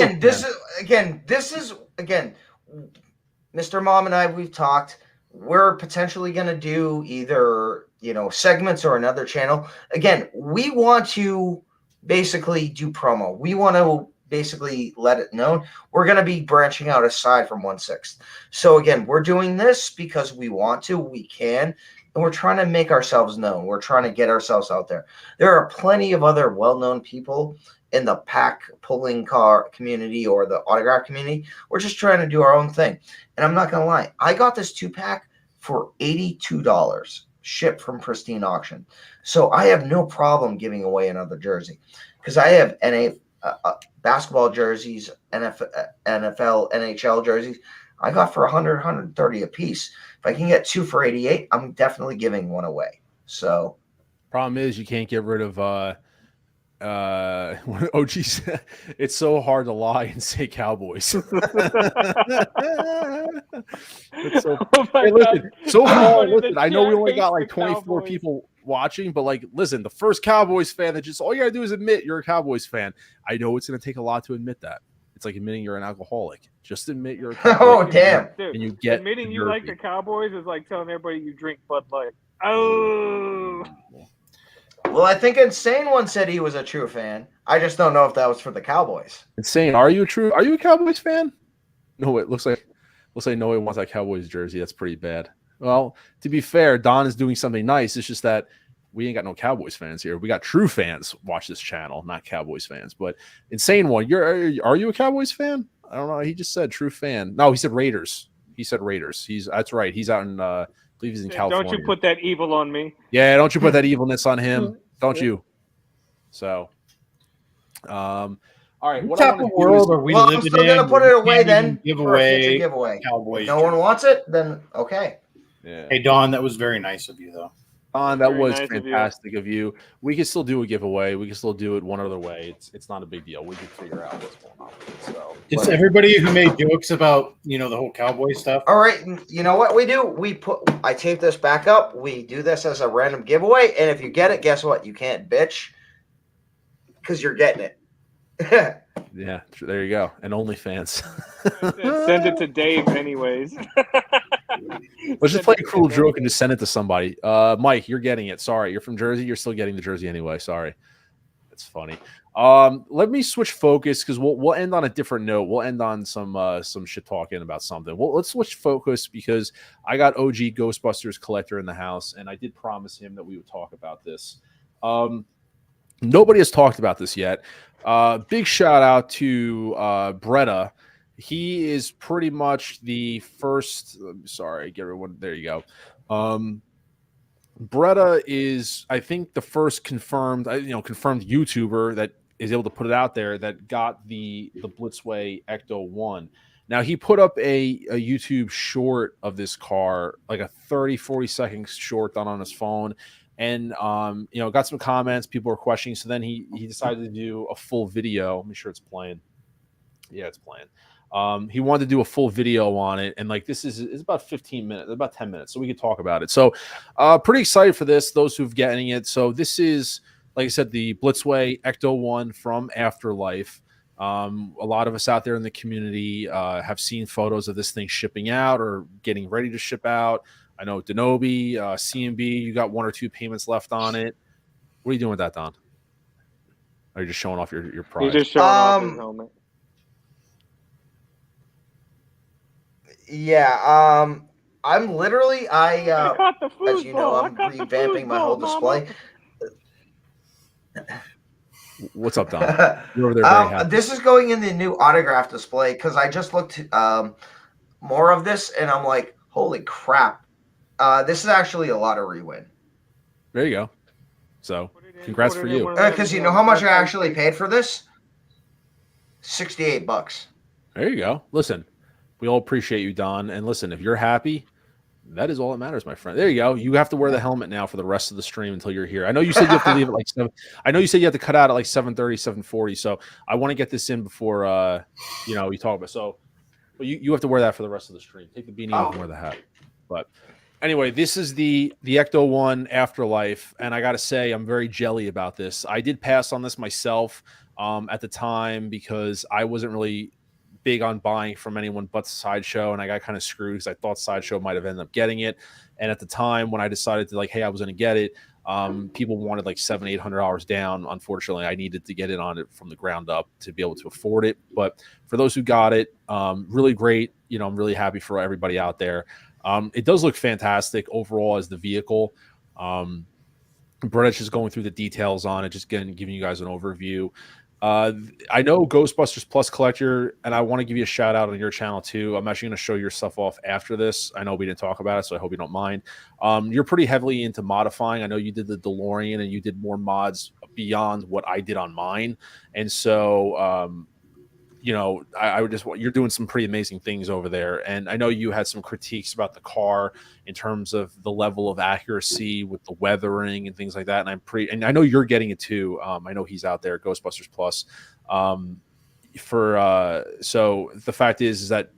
again, fan? this is Mr. Mom and I, we've talked. We're potentially going to do either, segments or another channel. Again, we want to basically do promo. We want to basically let it known we're going to be branching out aside from 1/6. So again, we're doing this because we want to, we can, and we're trying to make ourselves known. We're trying to get ourselves out there. There are plenty of other well-known people in the pack pulling car community or the autograph community. We're just trying to do our own thing. And I'm not going to lie. I got this 2-pack for $82 shipped from Pristine Auction. So I have no problem giving away another jersey because I have basketball jerseys, NFL, NHL jerseys. I got for 100, 130 a piece. If I can get 2 for 88, I'm definitely giving one away. So Problem is you can't get rid of OG said, it's so hard to lie and say Cowboys. It's so, Oh my hey, listen, God. so far, Everybody in listen, the I know we chat only hates got like the 24 Cowboys. people watching, but like, listen, the first Cowboys fan that just all you gotta do is admit you're a Cowboys fan. I know it's gonna take a lot to admit that. It's like admitting you're an alcoholic. Just admit you're a Cowboys Oh, fan, damn. Dude, and you get admitting the you like jersey. the Cowboys is like telling everybody you drink Bud Light. Oh. well, I think Insane One said he was a true fan. I just don't know if that was for the Cowboys. Insane. Are you a Cowboys fan? No, it looks like nobody wants that Cowboys jersey. That's pretty bad. Well, to be fair, Don is doing something nice. It's just that we ain't got no Cowboys fans here. We got true fans watch this channel, not Cowboys fans. But Insane One, are you a Cowboys fan? I don't know. He just said true fan. No, he said Raiders. That's right. He's out in I believe he's in California. Don't you put that evil on me. Yeah, don't you put that evilness on him. Don't you? So, all All right, What what I type want of to do world is are we Well, I'm living still gonna in? put where it we away can't then even give for a future away giveaway. Cowboys If no one jerseys? wants it, then okay. yeah. Hey, Don, that was very nice of you, though. That Very was nice of you. fantastic of you. We can still do a giveaway. We can still do it one other way. It's not a big deal. We can figure out what's going on with it. So It's everybody who made jokes about the whole cowboy stuff. All right, you know what we do? I tape this back up. We do this as a random giveaway, and if you get it, guess what? You can't bitch because you're getting it. yeah, there you go. And OnlyFans. Send it to Dave anyways. Let's just play a cruel joke and just send it to somebody. Mike, you're getting it. Sorry, you're from Jersey. You're still getting the jersey anyway. Sorry, that's funny. Let me switch focus because we'll end on a different note. We'll end on some shit talking about something. Well, let's switch focus because I got OG Ghostbusters collector in the house, and I did promise him that we would talk about this. Nobody has talked about this yet. Big shout out to Bretta. He is pretty much the first. Sorry, get everyone. There you go. Bretta is, I think, the first confirmed YouTuber that is able to put it out there that got the Blitzway Ecto 1. Now, he put up a YouTube short of this car, like a 30-40 second short done on his phone. And, got some comments. People were questioning. So then he decided to do a full video. Let me sure it's playing. Yeah, it's playing. He wanted to do a full video on it. And it's about 15 minutes, about 10 minutes. So we could talk about it. So pretty excited for this, those who've getting it. So this is, like I said, the Blitzway Ecto 1 from Afterlife. A lot of us out there in the community have seen photos of this thing shipping out or getting ready to ship out. I know Denobi, CMB, you got 1 or 2 payments left on it. What are you doing with that, Don? Are you just showing off your prize? He's just showing off his helmet. Yeah, I'm literally I caught the food as you know, I'm revamping my whole display. What's up, Don? You're over there very happy. This is going in the new autograph display because I just looked more of this and I'm like, holy crap. This is actually a lottery win. There you go. So, congrats for you. Because you know how much I actually paid for this? $68. There you go. Listen, we all appreciate you, Don. And listen, if you're happy, that is all that matters, my friend. There you go. You have to wear the helmet now for the rest of the stream until you're here. I know you said you have to leave at like 7. I know you said you have to cut out at like 7:30, 7:40. So I want to get this in before we talk about. So, but you have to wear that for the rest of the stream. Take the beanie off and wear the hat. But anyway, this is the Ecto 1 Afterlife, and I got to say, I'm very jelly about this. I did pass on this myself at the time because I wasn't really big on buying from anyone but Sideshow, and I got kind of screwed because I thought Sideshow might have ended up getting it. And at the time when I decided to hey, I was going to get it, people wanted like $700-800 down. Unfortunately, I needed to get it on it from the ground up to be able to afford it. But for those who got it, really great. I'm really happy for everybody out there. It does look fantastic overall as the vehicle. Brett's just going through the details on it, just giving you guys an overview. I know Ghostbusters Plus Collector, and I want to give you a shout out on your channel too. I'm actually going to show your stuff off after this. I know we didn't talk about it, so I hope you don't mind. You're pretty heavily into modifying. I know you did the DeLorean, and you did more mods beyond what I did on mine. And so, I would just want, you're doing some pretty amazing things over there. And I know you had some critiques about the car in terms of the level of accuracy with the weathering and things like that. And I know you're getting it too. I know he's out there, Ghostbusters Plus. So the fact is that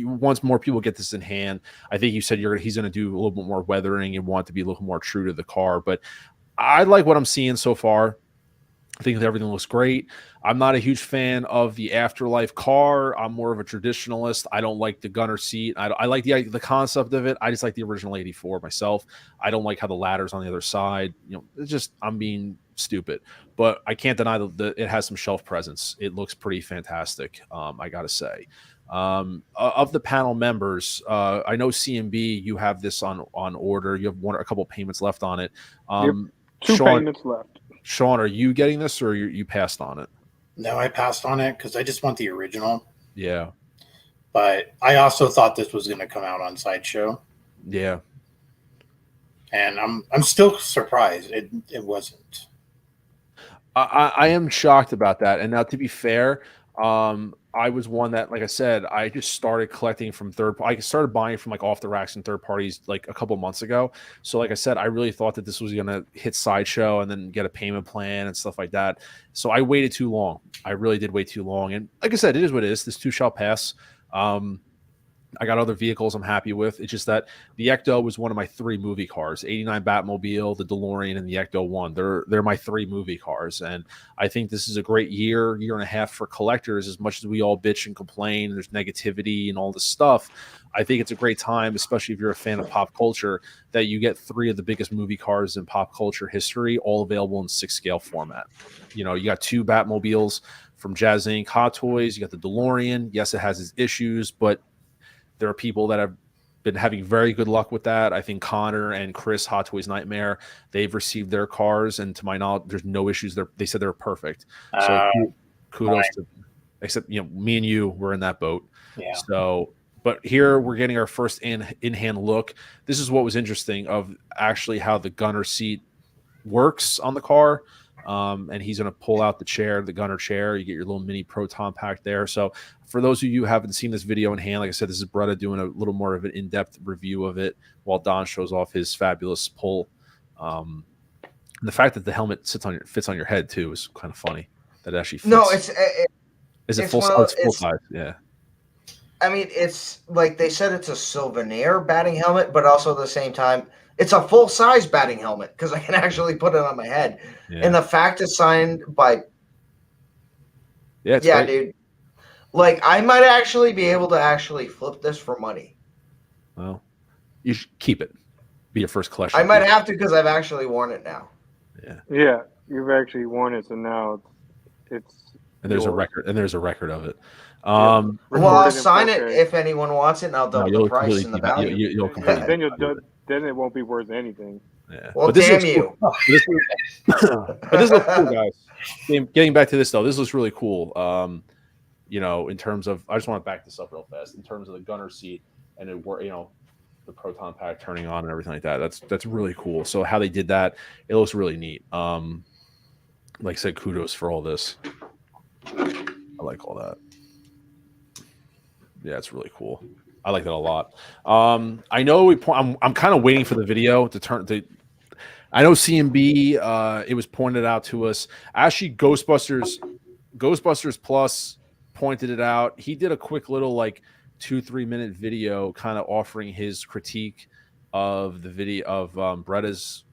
once more people get this in hand, I think you said he's going to do a little bit more weathering and want to be a little more true to the car. But I like what I'm seeing so far. I think that everything looks great. I'm not a huge fan of the Afterlife car. I'm more of a traditionalist. I don't like the gunner seat. I like the concept of it. I just like the original 84 myself. I don't like how the ladder's on the other side. It's just, I'm being stupid. But I can't deny that it has some shelf presence. It looks pretty fantastic, I got to say. Of the panel members, I know CMB, you have this on order. You have a couple payments left on it. Yep. Two payments left. Sean, are you getting this or you passed on it? No, I passed on it because I just want the original. Yeah. But I also thought this was going to come out on Sideshow. Yeah. And I'm still surprised it wasn't. I am shocked about that. And now, to be fair, I was one that, like I said, I just started collecting from I started buying from like off the racks and third parties like a couple months ago. So, like I said, I really thought that this was gonna hit Sideshow and then get a payment plan and stuff like that. So I waited too long. I really did wait too long. And like I said, it is what it is. This too shall pass. I got other vehicles I'm happy with. It's just that the Ecto was one of my 3 movie cars: 89 Batmobile, the DeLorean, and the Ecto 1. They're my 3 movie cars. And I think this is a great year and a half for collectors. As much as we all bitch and complain, there's negativity and all this stuff, I think it's a great time, especially if you're a fan of pop culture, that you get 3 of the biggest movie cars in pop culture history, all available in 6 scale format. You got 2 Batmobiles from Jazz Inc. Hot Toys. You got the DeLorean. Yes, it has its issues, but there are people that have been having very good luck with that. I think Connor and Chris, Hot Toys Nightmare, they've received their cars, and to my knowledge, there's no issues. They said they're perfect. So kudos to, except me and you were in that boat. Yeah. So, but here we're getting our first in-hand look. This is what was interesting of actually how the gunner seat works on the car. And he's going to pull out the gunner chair. You get your little mini proton pack there. So for those of you who haven't seen this video in hand, like I said, this is Bretta doing a little more of an in-depth review of it while Don shows off his fabulous pull. The fact that the helmet fits on your head too is kind of funny. That actually fits. No, is it full size? Full size, yeah. I mean, it's like they said it's a souvenir batting helmet, but also at the same time, it's a full-size batting helmet because I can actually put it on my head. Yeah. And the fact it's signed by... Yeah, dude. Like, I might actually be able to actually flip this for money. Well, you should keep it. Be your first collection. I might have to because I've actually worn it now. Yeah, you've actually worn it, so now it's and there's a record. And there's a record of it. Well, I'll sign it if anyone wants it, and I'll double the price and the value. You'll then it won't be worth anything. Yeah. Well, damn you. Cool. But this looks cool, guys. Getting back to this, though, this looks really cool. In terms of, I just want to back this up real fast. In terms of the gunner seat and the proton pack turning on and everything like that. That's really cool. So how they did that, it looks really neat. Like I said, kudos for all this. I like all that. Yeah, it's really cool. I like that a lot. I know I'm kind of waiting for the video to turn. I know CMB. It was pointed out to us. Actually, Ghostbusters Plus pointed it out. He did a quick little 2-3 minute video, kind of offering his critique of the video of Bretta's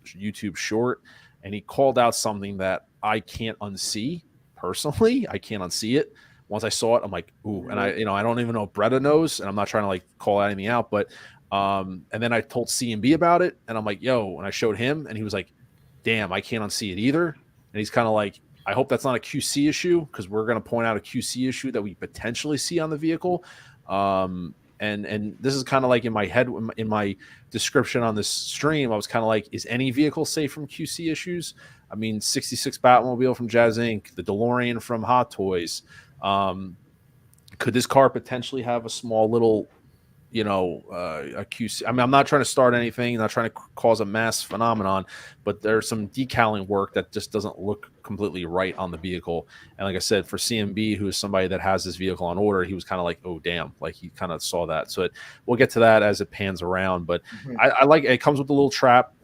YouTube short, and he called out something that I can't unsee personally. I can't unsee it. Once I saw it, I'm like, ooh, and I don't even know if Bretta knows, and I'm not trying to call anything out, but and then I told CMB about it, and I'm like, yo, and I showed him, and he was like, damn, I can't unsee it either. And he's kind of like, I hope that's not a QC issue, because we're going to point out a QC issue that we potentially see on the vehicle. And this is kind of like in my head, in my description on this stream, I was kind of like, is any vehicle safe from QC issues? I mean, 66 Batmobile from Jazz Inc., the DeLorean from Hot Toys. Could this car potentially have a small little, a QC? I mean, I'm not trying to start anything, not trying to cause a mass phenomenon, but there's some decaling work that just doesn't look completely right on the vehicle. And like I said, for CMB, who is somebody that has this vehicle on order, he was kind of like, oh, damn, he kind of saw that. So we'll get to that as it pans around. But I like it. It comes with a little trap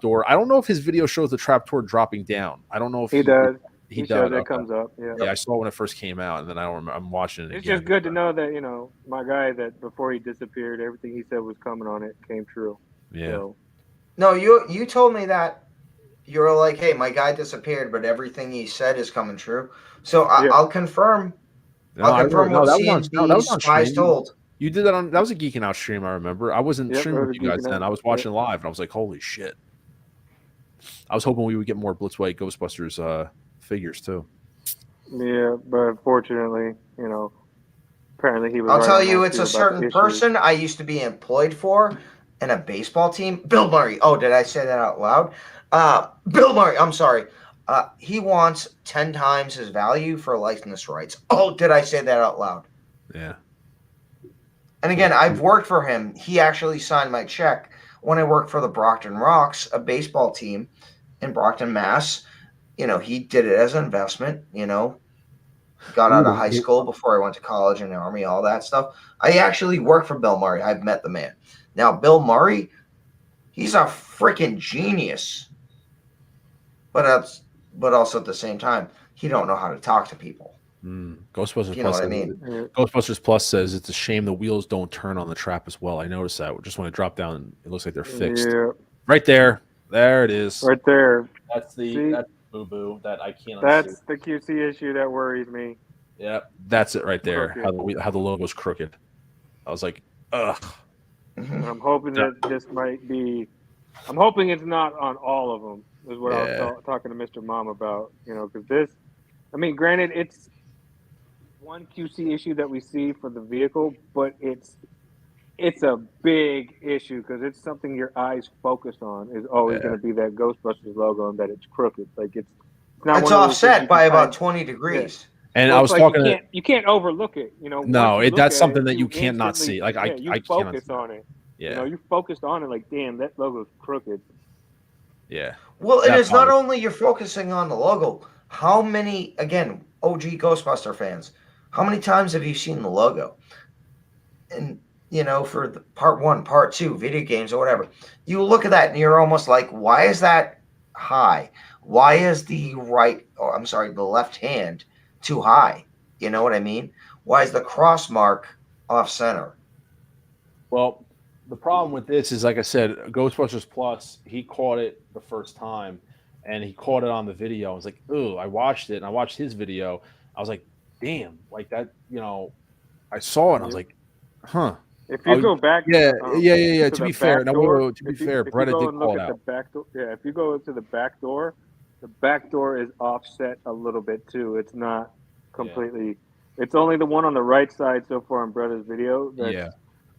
door. I don't know if his video shows the trap door dropping down. I don't know if he does. He does. It comes up. Yeah, I saw it when it first came out, and then I don't remember. I'm watching it. It's just good to know that my guy, that before he disappeared, everything he said was coming on it came true. Yeah. So. No, you told me that you were like, hey, my guy disappeared, but everything he said is coming true. So I'll confirm. I'll confirm what CNB's spies told. You did that that was a Geeking Out stream. I remember. I wasn't streaming with you guys then. I was watching live, and I was like, holy shit. I was hoping we would get more Blitzway Ghostbusters figures too. Yeah, but unfortunately, apparently he was. I'll tell you, it's a certain person I used to be employed for in a baseball team. Bill Murray. Oh, did I say that out loud? Bill Murray. I'm sorry. He wants 10 times his value for license rights. Oh, did I say that out loud? Yeah. And again, I've worked for him. He actually signed my check when I worked for the Brockton Rocks, a baseball team in Brockton, Mass. he did it as an investment, got out of high school before I went to college and the army, all that stuff. I actually worked for Bill Murray. I've met the man. Now, Bill Murray, he's a freaking genius. But also at the same time, he don't know how to talk to people. Ghostbusters You know Plus what I mean? Ghostbusters Plus says it's a shame the wheels don't turn on the trap as well. I noticed that. Just when it dropped down, it looks like they're fixed. Yeah. Right there. There it is. Right there. That's the boo-boo that I can't That's unsee. the QC issue that worries me. Yeah, that's it right there. Crooked. How the logo's crooked. I was like, ugh. I'm hoping that this might be. I'm hoping it's not on all of them. Is what I was talking to Mr. Mom about. Because this. I mean, granted, it's one QC issue that we see for the vehicle, but it's a big issue because it's something your eyes focus on. Is always going to be that Ghostbusters logo and that it's crooked. Like it's not. It's offset by about 20 degrees. Yeah. And I was talking you can't overlook it. No, that's something that you can't not see. Like I focus on it. Yeah. You focused on it. Like, damn, that logo's crooked. Yeah. Well, it is not only you're focusing on the logo. How many, again, OG Ghostbuster fans, how many times have you seen the logo? And, for the part 1, part 2, video games or whatever, you look at that and you're almost like, why is that high? Why is the left hand too high? You know what I mean? Why is the cross mark off center? Well, the problem with this is, like I said, Ghostbusters Plus, he caught it the first time, and he caught it on the video. I was like, ooh, I watched it, and I watched his video. I was like, damn, like that, I saw it, and I was like, huh. If you go back, yeah. To be fair, Bretta did call it out. If you go to the back door is offset a little bit too. It's not completely. Yeah. It's only the one on the right side so far in Bretta's video.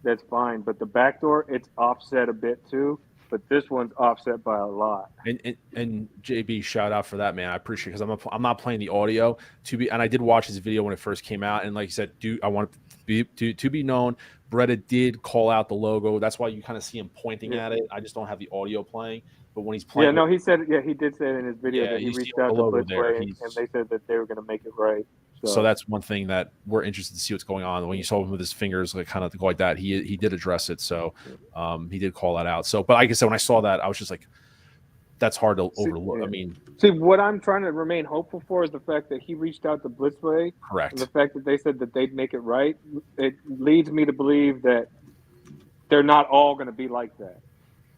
That's fine. But the back door, it's offset a bit too. But this one's offset by a lot. And JB, shout out for that, man. I appreciate it because I'm not playing the audio and I did watch his video when it first came out. And like you said, I want to be known. Bretta did call out the logo. That's why you kind of see him pointing at it. I just don't have the audio playing. But when he's playing, he did say it in his video that he reached out to Blitzway and they said that they were going to make it right. So that's one thing that we're interested to see what's going on. When you saw him with his fingers kind of go like that, he did address it. So he did call that out. So, but like I said, when I saw that, I was just like, that's hard to overlook. Yeah. I mean, what I'm trying to remain hopeful for is the fact that he reached out to Blitzway. Correct. And the fact that they said that they'd make it right. It leads me to believe that they're not all going to be like that.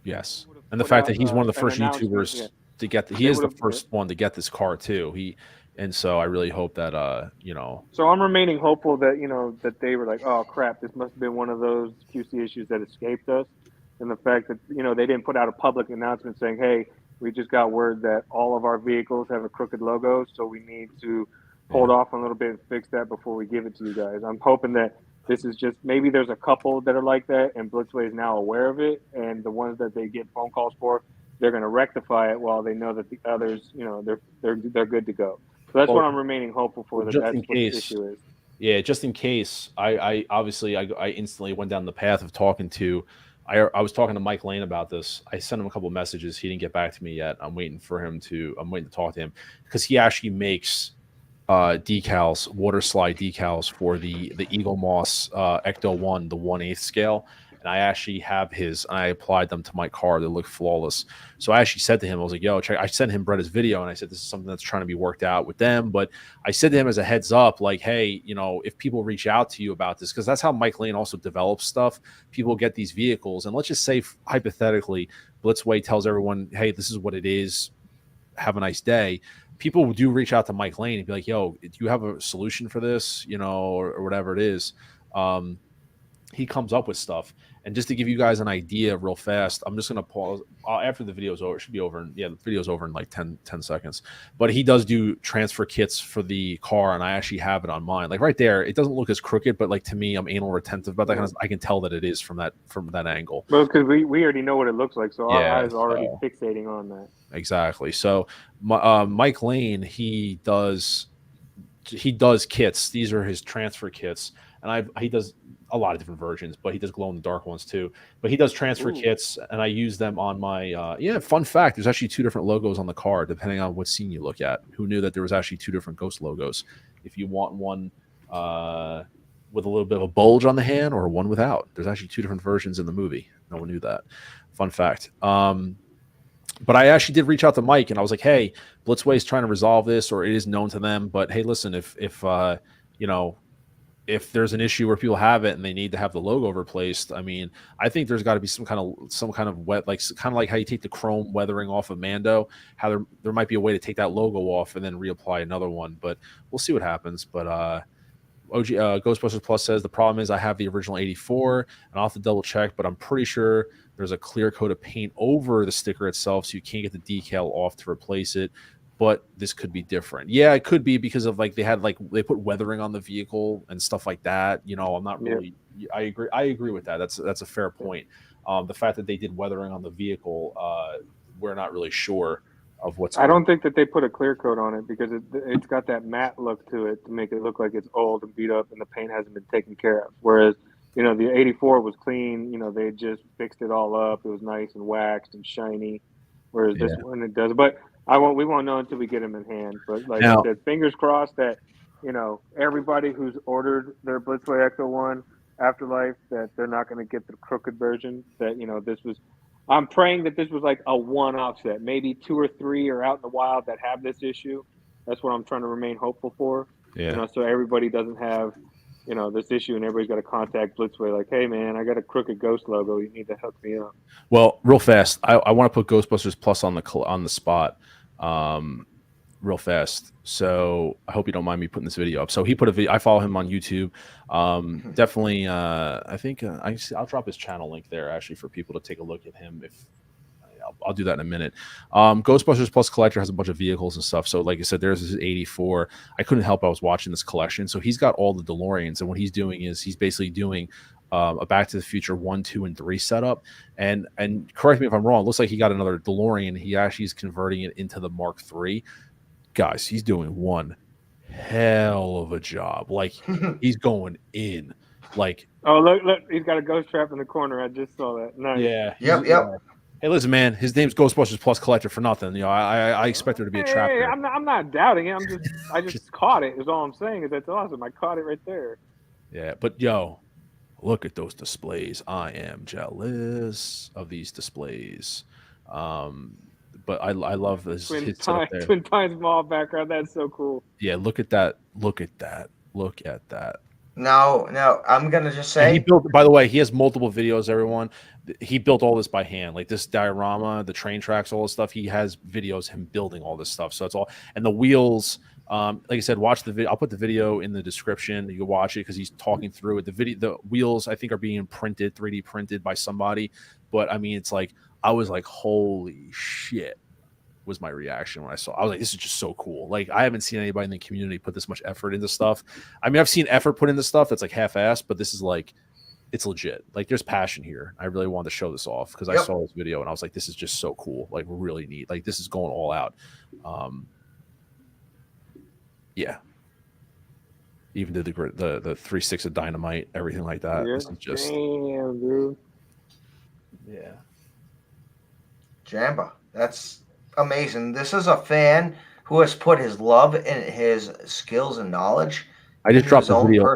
Yes. And the fact that he's one of the first YouTubers to get he is the first one to get this car too. And so I really hope that So I'm remaining hopeful that that they were like, oh crap, this must have been one of those QC issues that escaped us. And the fact that they didn't put out a public announcement saying, hey, we just got word that all of our vehicles have a crooked logo, so we need to hold off a little bit and fix that before we give it to you guys. I'm hoping that this is just maybe there's a couple that are like that, and Blitzway is now aware of it, and the ones that they get phone calls for, they're going to rectify it while they know that the others, they're good to go. So that's what I'm remaining hopeful for. That's what the issue is. Yeah, just in case. I obviously instantly went down the path of talking to. I was talking to Mike Lane about this. I sent him a couple of messages. He didn't get back to me yet. I'm waiting to talk to him because he actually makes decals, water slide decals for the Eagle Moss Ecto 1, the 1/8 scale. And I actually have his, and I applied them to my car. They look flawless. So I actually said to him, I was like, yo, check. I sent him Bretta's video, and I said, this is something that's trying to be worked out with them. But I said to him as a heads up, like, hey, if people reach out to you about this, because that's how Mike Lane also develops stuff. People get these vehicles, and let's just say, hypothetically, Blitzway tells everyone, hey, this is what it is. Have a nice day. People do reach out to Mike Lane and be like, yo, do you have a solution for this, or whatever it is. He comes up with stuff. And just to give you guys an idea real fast, I'm just going to pause after the video's over. It should be over. The video's over in like 10 seconds. But he does do transfer kits for the car, and I actually have it on mine. Like right there, it doesn't look as crooked, but like to me, I'm anal retentive about that kind of. I can tell that it is from that angle. Well, because we already know what it looks like, so our eyes are already fixating on that. Exactly. So Mike Lane, he does kits. These are his transfer kits, and he does a lot of different versions, but he does glow in the dark ones too. But he does transfer kits, and I use them on my. Fun fact: there's actually 2 different logos on the card, depending on what scene you look at. Who knew that there was actually 2 different Ghost logos? If you want one with a little bit of a bulge on the hand, or one without, there's actually 2 different versions in the movie. No one knew that. Fun fact. But I actually did reach out to Mike, and I was like, "Hey, Blitzway is trying to resolve this, or it is known to them. But hey, listen, if there's an issue where people have it and they need to have the logo replaced, I mean, I think there's got to be some kind of wet, like kind of like how you take the chrome weathering off of Mando. How there might be a way to take that logo off and then reapply another one. But we'll see what happens. But Ghostbusters Plus says the problem is I have the original 84, and I'll have to double check, but I'm pretty sure there's a clear coat of paint over the sticker itself, so you can't get the decal off to replace it. But this could be different. Yeah, it could be because of they put weathering on the vehicle and stuff like that. I'm not really. Yeah. I agree with that. That's a fair point. The fact that they did weathering on the vehicle, we're not really sure of what's. I don't think that they put a clear coat on it because it's got that matte look to it to make it look like it's old and beat up, and the paint hasn't been taken care of. Whereas the 84 was clean. They just fixed it all up. It was nice and waxed and shiny. Whereas this one, it does. But we won't know until we get them in hand. But like I said, fingers crossed that, everybody who's ordered their Blitzway Ecto 1 Afterlife, that they're not going to get the crooked version. That, this was, I'm praying that this was like a one-off set. Maybe 2 or 3 are out in the wild that have this issue. That's what I'm trying to remain hopeful for. Yeah. So everybody doesn't have this issue, and everybody's got to contact Blitzway like, hey man, I got a crooked Ghost logo, you need to hook me up. Well, real fast, I want to put Ghostbusters Plus on the spot real fast, so I hope you don't mind me putting this video up. So he put a video. I follow him on YouTube. Definitely, I think I'll drop his channel link there actually for people to take a look at him. If I'll do that in a minute. Ghostbusters Plus Collector has a bunch of vehicles and stuff. So like I said, there's this 84. I couldn't help. I was watching this collection. So he's got all the DeLoreans. And what he's doing is he's basically doing a Back to the Future 1, 2, and 3 setup. And correct me if I'm wrong. It looks like he got another DeLorean. He actually is converting it into the Mark III. Guys, he's doing one hell of a job. Like he's going in. Like, oh, look, he's got a ghost trap in the corner. I just saw that. Nice. Yeah. Yep. Hey, listen, man. His name's Ghostbusters Plus Collector for nothing. I expect there to be a trap. Hey, I'm not doubting it. I just caught it. Is all I'm saying. Is that's awesome. I caught it right there. Yeah, but look at those displays. I am jealous of these displays. But I love this. Twin Pines Mall background. That's so cool. Yeah, look at that. Look at that. No, I'm gonna just say. And he built. By the way, he has multiple videos. Everyone, he built all this by hand. Like this diorama, the train tracks, all this stuff. He has videos him building all this stuff. So it's all, and the wheels. Like I said, watch the video. I'll put the video in the description. You can watch it because he's talking through it. The wheels I think are being printed, 3D printed by somebody. But I mean, it's like I was like, holy shit. Was my reaction when I saw. I was like, this is just so cool. Like I haven't seen anybody in the community put this much effort into stuff. I mean, I've seen effort put into stuff that's like half-assed, but this is like, it's legit. Like there's passion here. I really wanted to show this off because I saw this video and I was like, this is just so cool. Like really neat. Like this is going all out. Yeah. Even did the 3.6 of dynamite, everything like that. Yeah, this is just. Damn, dude. Yeah. Jamba, that's amazing. This is a fan who has put his love and his skills and knowledge. I just dropped the video.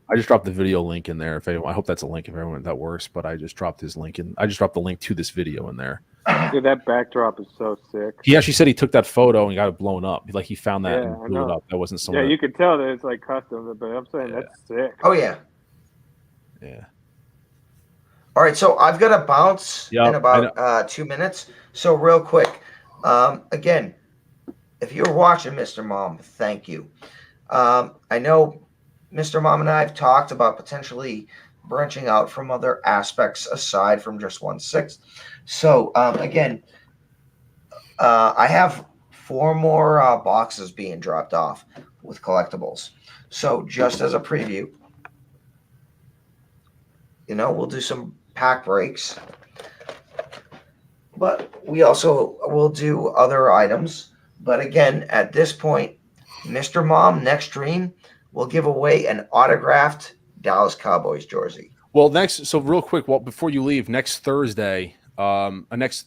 I just dropped the video link in there. If anyone, I hope that's a link if everyone that works. But I just dropped his link in. I just dropped the link to this video in there. Dude, that backdrop is so sick. He actually said he took that photo and got it blown up. Like he found that and blew it up. That wasn't someone. Yeah, you could tell that it's like custom, but I'm saying that's sick. Oh yeah. Yeah. All right, so I've got to bounce in about 2 minutes. So real quick, again, if you're watching, Mr. Mom, thank you. I know Mr. Mom and I have talked about potentially branching out from other aspects aside from just 1/6. So again, I have 4 more boxes being dropped off with collectibles. So just as a preview, we'll do some pack breaks, but we also will do other items. But again, at this point, Mr. Mom next stream will give away an autographed Dallas Cowboys jersey. Well, so real quick, before you leave, next Thursday, next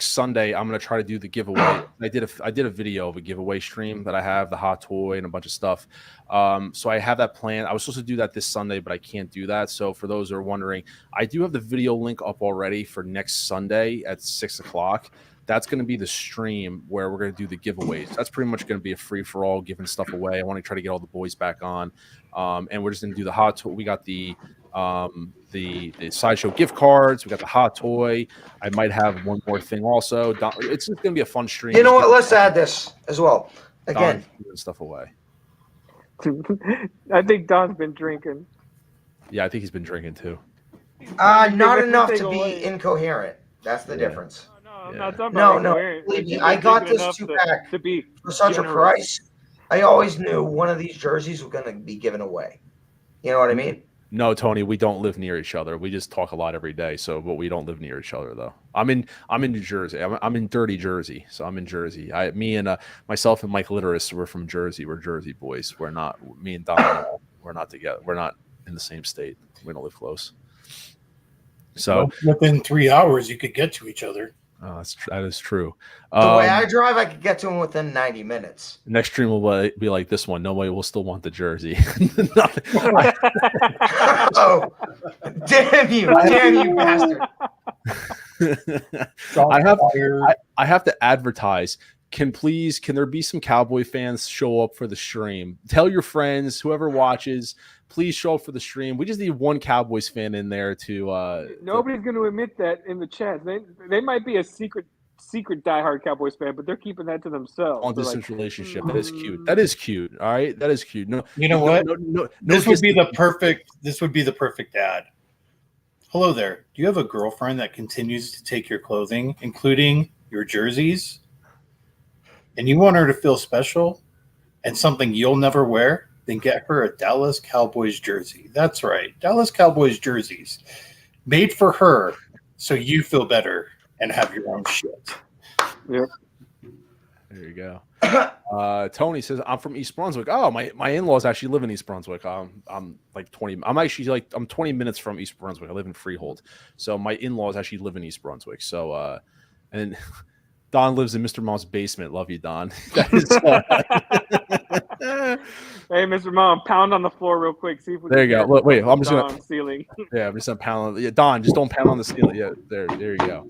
Sunday, I'm gonna try to do the giveaway. I did a video of a giveaway stream that I have, the hot toy and a bunch of stuff. So I have that planned. I was supposed to do that this Sunday, but I can't do that. So for those who are wondering, I do have the video link up already for next Sunday at 6:00. That's going to be the stream where we're going to do the giveaways. That's pretty much going to be a free for all, giving stuff away. I want to try to get all the boys back on, and we're just going to do the hot toy. We got the sideshow gift cards. We got the hot toy. I might have one more thing also. It's just going to be a fun stream. You know what? Let's add this as well. Again, giving stuff away. I think Don's been drinking. Yeah, I think he's been drinking too. Not enough to be incoherent. That's the difference. I'm not talking about no. I got this 2-pack for such a price. I always knew one of these jerseys was going to be given away. You know what I mean? No, Tony, we don't live near each other. We just talk a lot every day. So, but we don't live near each other though. I'm in New Jersey. I'm in dirty Jersey. So I'm in Jersey. Myself and Mike Litteris, we're from Jersey. We're Jersey boys. We're not. Me and Don, we're not together. We're not in the same state. We don't live close. So within 3 hours, you could get to each other. That is true. The way I drive, I could get to him within 90 minutes. Next stream will be like this one. Nobody will still want the jersey. Oh, damn you bastard. I have to advertise. Can there be some Cowboy fans show up for the stream? Tell your friends, whoever watches, please show up for the stream. We just need one Cowboys fan in there to. Nobody's going to admit that in the chat. They might be a secret diehard Cowboys fan, but they're keeping that to themselves. On distance relationship, that is cute. That is cute. All right, that is cute. No, you know what? This would be the perfect ad. Hello there. Do you have a girlfriend that continues to take your clothing, including your jerseys, and you want her to feel special and something you'll never wear? Then get her a Dallas Cowboys jersey. That's right. Dallas Cowboys jerseys made for her so you feel better and have your own shit. Yep. There you go. Tony says, I'm from East Brunswick. Oh, my in-laws actually live in East Brunswick. I'm like 20. I'm 20 minutes from East Brunswick. I live in Freehold. So my in-laws actually live in East Brunswick. So, and Don lives in Mr. Mom's basement. Love you, Don. That is, hey, Mr. Mom, pound on the floor real quick. See if we there you go. Look, wait, I'm just gonna ceiling. Yeah, I'm just gonna pound on. Yeah, Don, just don't pound on the ceiling. Yeah, there you go.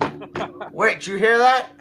Wait, did you hear that?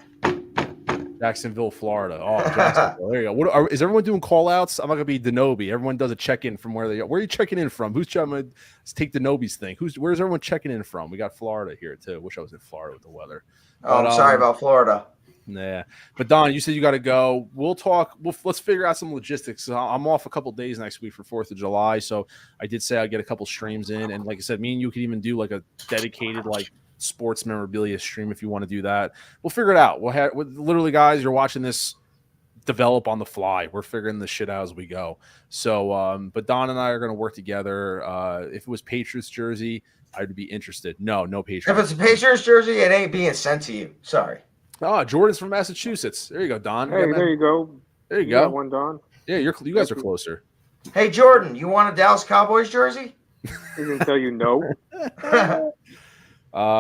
Jacksonville, Florida. Oh, Jacksonville. There you go. Is everyone doing call outs? I'm not gonna be Denobi. Everyone does a check-in from where they are. Where are you checking in from? Who's trying to take Denobi's thing? Where's everyone checking in from? We got Florida here too. Wish I was in Florida with the weather. Oh, I'm sorry about Florida. Nah, but Don, you said you got to go. We'll talk. Let's figure out some logistics. I'm off a couple days next week for 4th of July, so I did say I'd get a couple streams in, and like I said, me and you could even do like a dedicated like sports memorabilia stream if you want to do that. We'll figure it out. Literally, guys, you're watching this develop on the fly. We're figuring this shit out as we go. So, but Don and I are going to work together. If it was Patriots jersey, I'd be interested. No Patriots. If it's a Patriots jersey, it ain't being sent to you. Sorry. Oh, Jordan's from Massachusetts. There you go, Don. Hey, there you go. There you go. One, Don. Yeah, you guys are closer. Hey, Jordan, you want a Dallas Cowboys jersey? He's going to tell you no.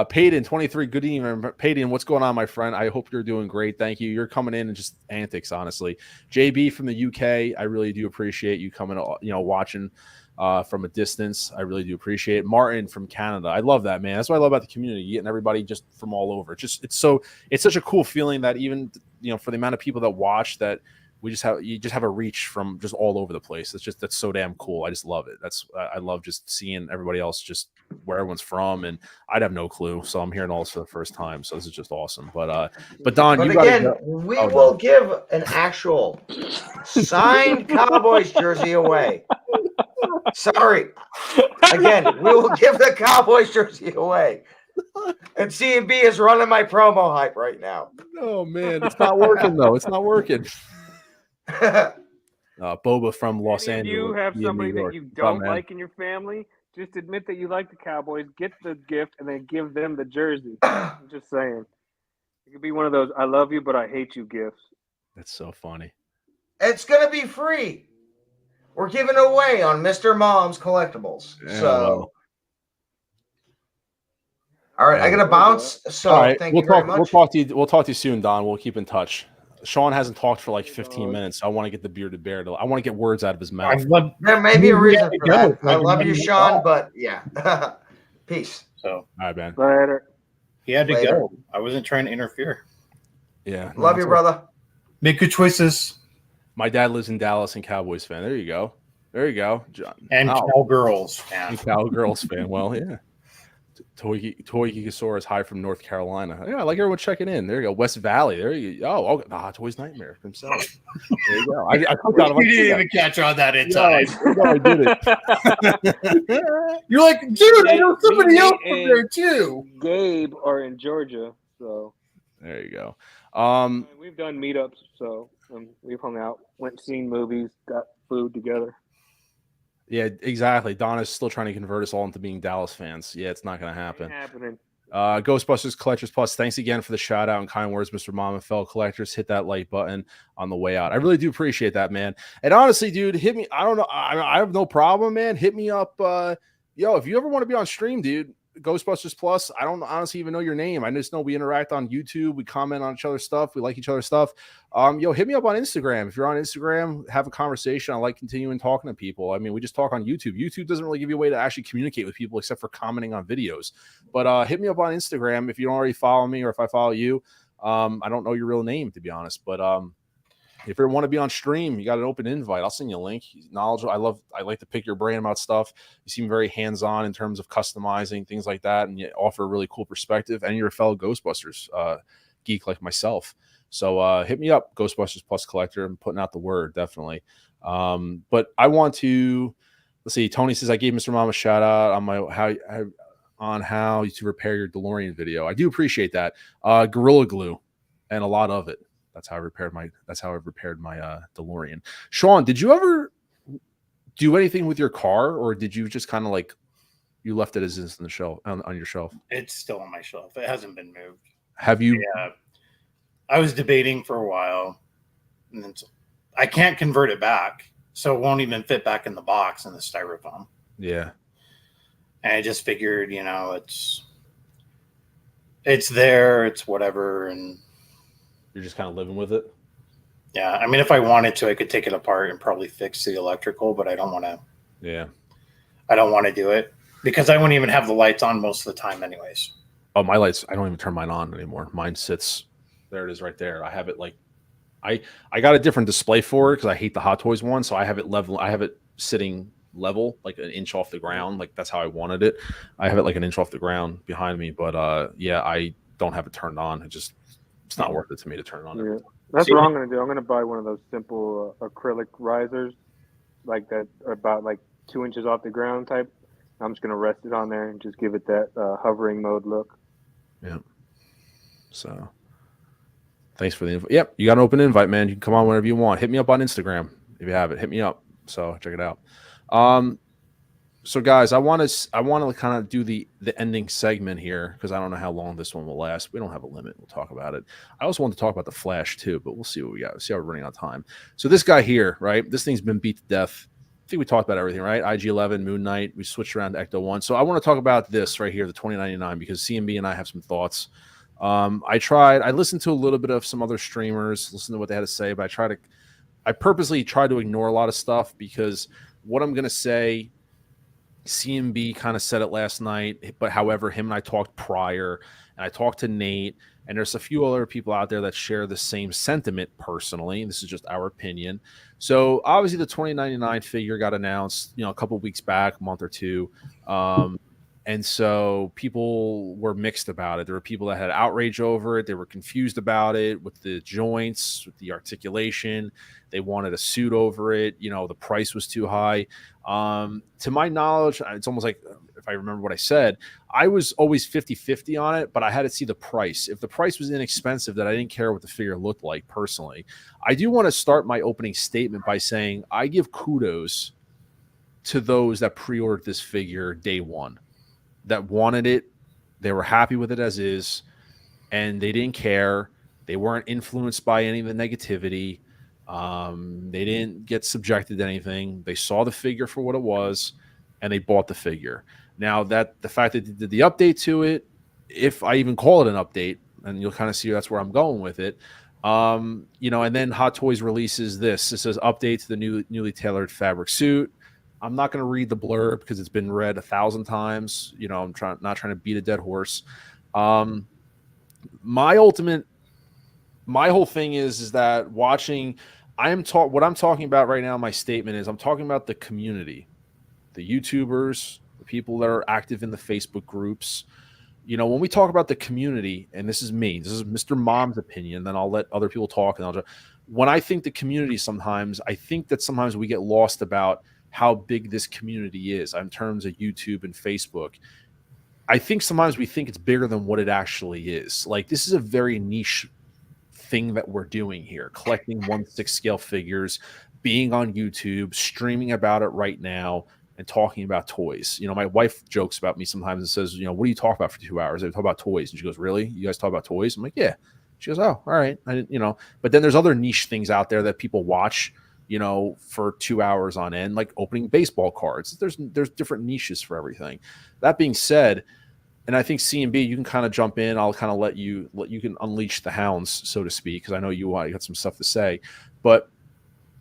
Peyton, 23. Good evening, Peyton. What's going on, my friend? I hope you're doing great. Thank you. You're coming in and just antics, honestly. JB from the UK, I really do appreciate you coming, watching from a distance. I really do appreciate it. Martin from Canada. I love that, man. That's what I love about the community, getting everybody just from all over. It's such a cool feeling that even, for the amount of people that watch, that you just have a reach from just all over the place. That's so damn cool. I just love it. I love just seeing everybody else, just where everyone's from, and I'd have no clue. So I'm hearing all this for the first time. So this is just awesome. But Don, we will give an actual signed Cowboys jersey away. Sorry. Again, we will give the Cowboys jersey away. And C&B is running my promo hype right now. Oh, man. It's not working, though. It's not working. Boba from Los Angeles. If you have somebody that you don't like in your family, just admit that you like the Cowboys, get the gift, and then give them the jersey. I'm just saying. It could be one of those I love you, but I hate you gifts. That's so funny. It's going to be free. we're giving away on Mr. Mom's Collectibles. Yeah, So, well. all right, Yeah. I got to bounce. So, All right, thank you very much. We'll talk to you soon, Don. We'll keep in touch. Sean hasn't talked for like 15 minutes. So I want to get the bearded bear. I want to get words out of his mouth. There may be a reason for that. I love you, Sean, but yeah. Peace. So, All right, man. Later. he had to Later. go. I wasn't trying to interfere. Yeah. Love you, brother. Make good choices. My dad lives in Dallas and Cowboys fan. There you go. There you go. And cowgirls. Yeah. Cowgirls fan. Well, yeah. Toy High from North Carolina. Yeah, I like everyone checking in. There you go. West Valley. There you go. Oh, Toy's Nightmare himself. There you go. I clicked on him. You didn't even catch on that in time. I did it. You're like, dude, I know somebody else from there too. Gabe are in Georgia, so There you go. we've done meetups, so we've hung out, went seen movies, got food together. Yeah, exactly. Donna's still trying to convert us all into being Dallas fans. Yeah, it's not going to happen. Ain't happening. Ghostbusters Collectors Plus, thanks again for the shout out and kind words, Mr. Mom and fellow collectors. Hit that like button on the way out. I really do appreciate that, man. And honestly, dude, hit me. I don't know. I have no problem, man. Hit me up. If you ever want to be on stream, dude, Ghostbusters Plus. I don't honestly even know your name. I just know we interact on YouTube. We comment on each other's stuff. We like each other's stuff. Hit me up on Instagram. If you're on Instagram, have a conversation. I like continuing talking to people. I mean, we just talk on YouTube. YouTube doesn't really give you a way to actually communicate with people except for commenting on videos. But hit me up on Instagram if you don't already follow me or if I follow you. I don't know your real name, to be honest. But if you want to be on stream, you got an open invite. I'll send you a link. Knowledgeable. I like to pick your brain about stuff. You seem very hands-on in terms of customizing, things like that, and you offer a really cool perspective. And you're a fellow Ghostbusters geek like myself. So hit me up, Ghostbusters Plus Collector. I'm putting out the word, definitely. But I want to, let's see, Tony says, I gave Mr. Mom a shout out on how to repair your DeLorean video. I do appreciate that. Gorilla Glue and a lot of it. That's how I repaired my DeLorean. Sean, did you ever do anything with your car, or did you just kind of like you left it as is on the shelf on your shelf? It's still on my shelf. It hasn't been moved. Have you? Yeah. I was debating for a while, and then I can't convert it back, so it won't even fit back in the box in the styrofoam. Yeah. And I just figured, it's there, it's whatever, and You're just kind of living with it. yeah. I mean, if I wanted to, I could take it apart and probably fix the electrical, but I don't want to. Yeah. I don't want to do it because I wouldn't even have the lights on most of the time, anyways. Oh, my lights! I don't even turn mine on anymore. Mine sits. There it is, right there. I have it like, I got a different display for it because I hate the Hot Toys one, so I have it level. I have it sitting level, like an inch off the ground. Like that's how I wanted it. I have it like an inch off the ground behind me, but yeah, I don't have it turned on. It's not worth it to me to turn it on. Yeah. That's what I'm going to do. I'm going to buy one of those simple acrylic risers, like that, about like 2 inches off the ground type. I'm just going to rest it on there and just give it that hovering mode look. Yeah. So, thanks for the invite. Yep, you got an open invite, man. You can come on whenever you want. Hit me up on Instagram if you have it. Hit me up. So check it out. So guys, I want to kind of do the ending segment here because I don't know how long this one will last. We don't have a limit. We'll talk about it. I also want to talk about the Flash too, but we'll see what we got. We'll see how we're running out of time. So this guy here, right? This thing's been beat to death. I think we talked about everything, right? IG-11, Moon Knight. We switched around to Ecto 1. So I want to talk about this right here, the 2099, because CMB and I have some thoughts. I listened to a little bit of some other streamers, listened to what they had to say, but I purposely tried to ignore a lot of stuff because what I'm going to say, CMB kind of said it last night, but however, him and I talked prior, and I talked to Nate, and there's a few other people out there that share the same sentiment personally. This is just our opinion. So obviously the 2099 figure got announced, a couple of weeks back, a month or two. And so people were mixed about it. There were people that had outrage over it. They were confused about it with the joints, with the articulation. They wanted a suit over it. The price was too high. To my knowledge, it's almost like, if I remember what I said, I was always 50-50 on it, but I had to see the price. If the price was inexpensive, that I didn't care what the figure looked like personally. I do want to start my opening statement by saying I give kudos to those that pre-ordered this figure day one, that wanted it. They were happy with it as is, and they didn't care. They weren't influenced by any of the negativity. They didn't get subjected to anything. They saw the figure for what it was, and they bought the figure. Now, that the fact that they did the update to it, if I even call it an update, and you'll kind of see that's where I'm going with it. And then Hot Toys releases this. It says update to the newly tailored fabric suit. I'm not going to read the blurb because it's been read 1,000 times. I'm not trying to beat a dead horse. My whole thing is that watching, what I'm talking about right now, my statement is I'm talking about the community, the YouTubers, the people that are active in the Facebook groups. When we talk about the community, and this is Mr. Mom's opinion, then I'll let other people talk. And when I think the community, I think that sometimes we get lost about how big this community is in terms of YouTube and Facebook. I think sometimes we think it's bigger than what it actually is. Like, this is a very niche thing that we're doing here, collecting 1/6 scale figures, being on YouTube, streaming about it right now, and talking about toys. My wife jokes about me sometimes and says, what do you talk about for 2 hours? I talk about toys. And she goes, really? You guys talk about toys? I'm like, yeah. She goes, oh, all right. I didn't, but then there's other niche things out there that people watch, for 2 hours on end, like opening baseball cards. There's different niches for everything. That being said, and I think C&B, you can kind of jump in. I'll kind of let you can unleash the hounds, so to speak, because I know you got some stuff to say. But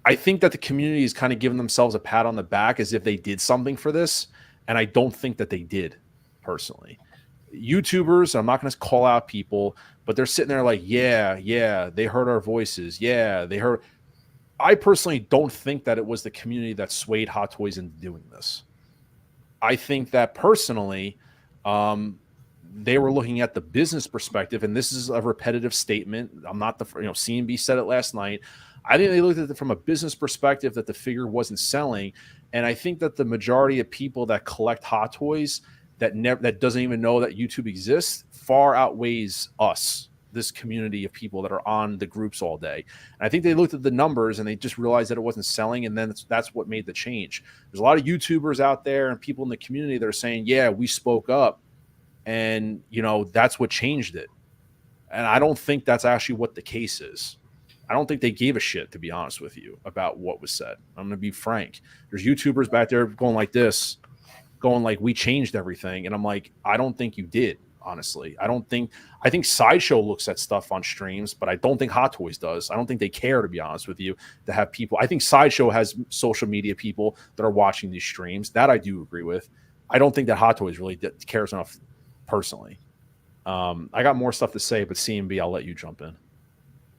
I think that the community is kind of giving themselves a pat on the back as if they did something for this, and I don't think that they did, personally. YouTubers, I'm not going to call out people, but they're sitting there like, yeah, they heard our voices. Yeah, they heard. I personally don't think that it was the community that swayed Hot Toys into doing this. I think that personally, they were looking at the business perspective, and this is a repetitive statement. I'm not C&B said it last night. I think they looked at it from a business perspective that the figure wasn't selling, and I think that the majority of people that collect Hot Toys that doesn't even know that YouTube exists far outweighs us, this community of people that are on the groups all day. And I think they looked at the numbers and they just realized that it wasn't selling, and then that's what made the change. There's a lot of YouTubers out there and people in the community that are saying, yeah, we spoke up, and that's what changed it. And I don't think that's actually what the case is. I don't think they gave a shit, to be honest with you, about what was said. I'm going to be frank. There's YouTubers back there going like this, going like, we changed everything. And I'm like, I don't think you did, honestly. I think Sideshow looks at stuff on streams, but I don't think Hot Toys does. I don't think they care, to be honest with you, to have people. I think Sideshow has social media people that are watching these streams. That I do agree with. I don't think that Hot Toys really cares enough personally. I got more stuff to say, but C&B, I'll let you jump in.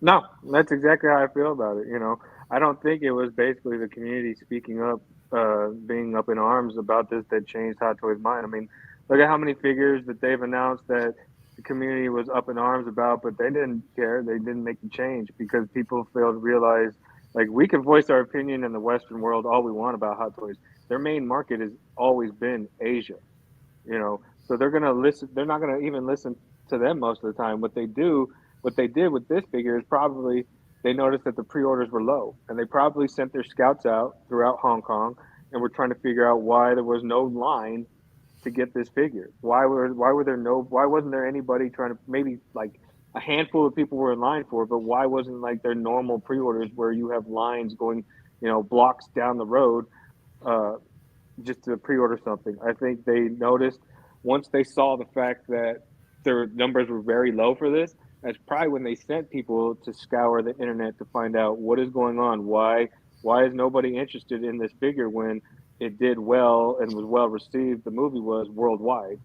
No, that's exactly how I feel about it. I don't think it was basically the community speaking up, being up in arms about this that changed Hot Toys' mind. I mean, look at how many figures that they've announced that the community was up in arms about, but they didn't care. They didn't make the change because people failed to realize, like, we can voice our opinion in the Western world all we want about Hot Toys. Their main market has always been Asia, so they're going to listen. They're not going to even listen to them most of the time. What they did with this figure is probably they noticed that the pre-orders were low, and they probably sent their scouts out throughout Hong Kong and were trying to figure out why there was no line to get this figure. Why wasn't there anybody trying to, maybe like a handful of people were in line for it, but why wasn't like their normal pre-orders where you have lines going, blocks down the road just to pre-order something? I think they noticed once they saw the fact that their numbers were very low for this. That's probably when they sent people to scour the internet to find out what is going on. Why is nobody interested in this figure when it did well and was well received? The movie was worldwide,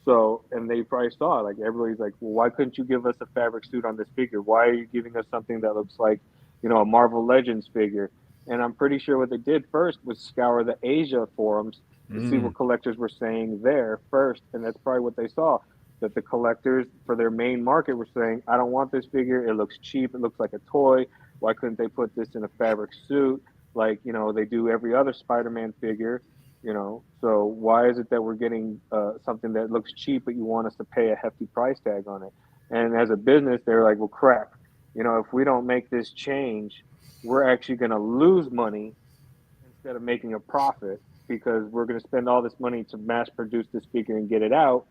So, and they probably saw it. Like, everybody's like, well, why couldn't you give us a fabric suit on this figure? Why are you giving us something that looks like, a Marvel Legends figure? And I'm pretty sure what they did first was scour the Asia forums to see what collectors were saying there first. And that's probably what they saw. That the collectors for their main market were saying, I don't want this figure. It looks cheap. It looks like a toy. Why couldn't they put this in a fabric suit like, they do every other Spider-Man figure, So why is it that we're getting something that looks cheap, but you want us to pay a hefty price tag on it? And as a business, they're like, well, crap. If we don't make this change, we're actually going to lose money instead of making a profit, because we're going to spend all this money to mass produce this figure and get it out,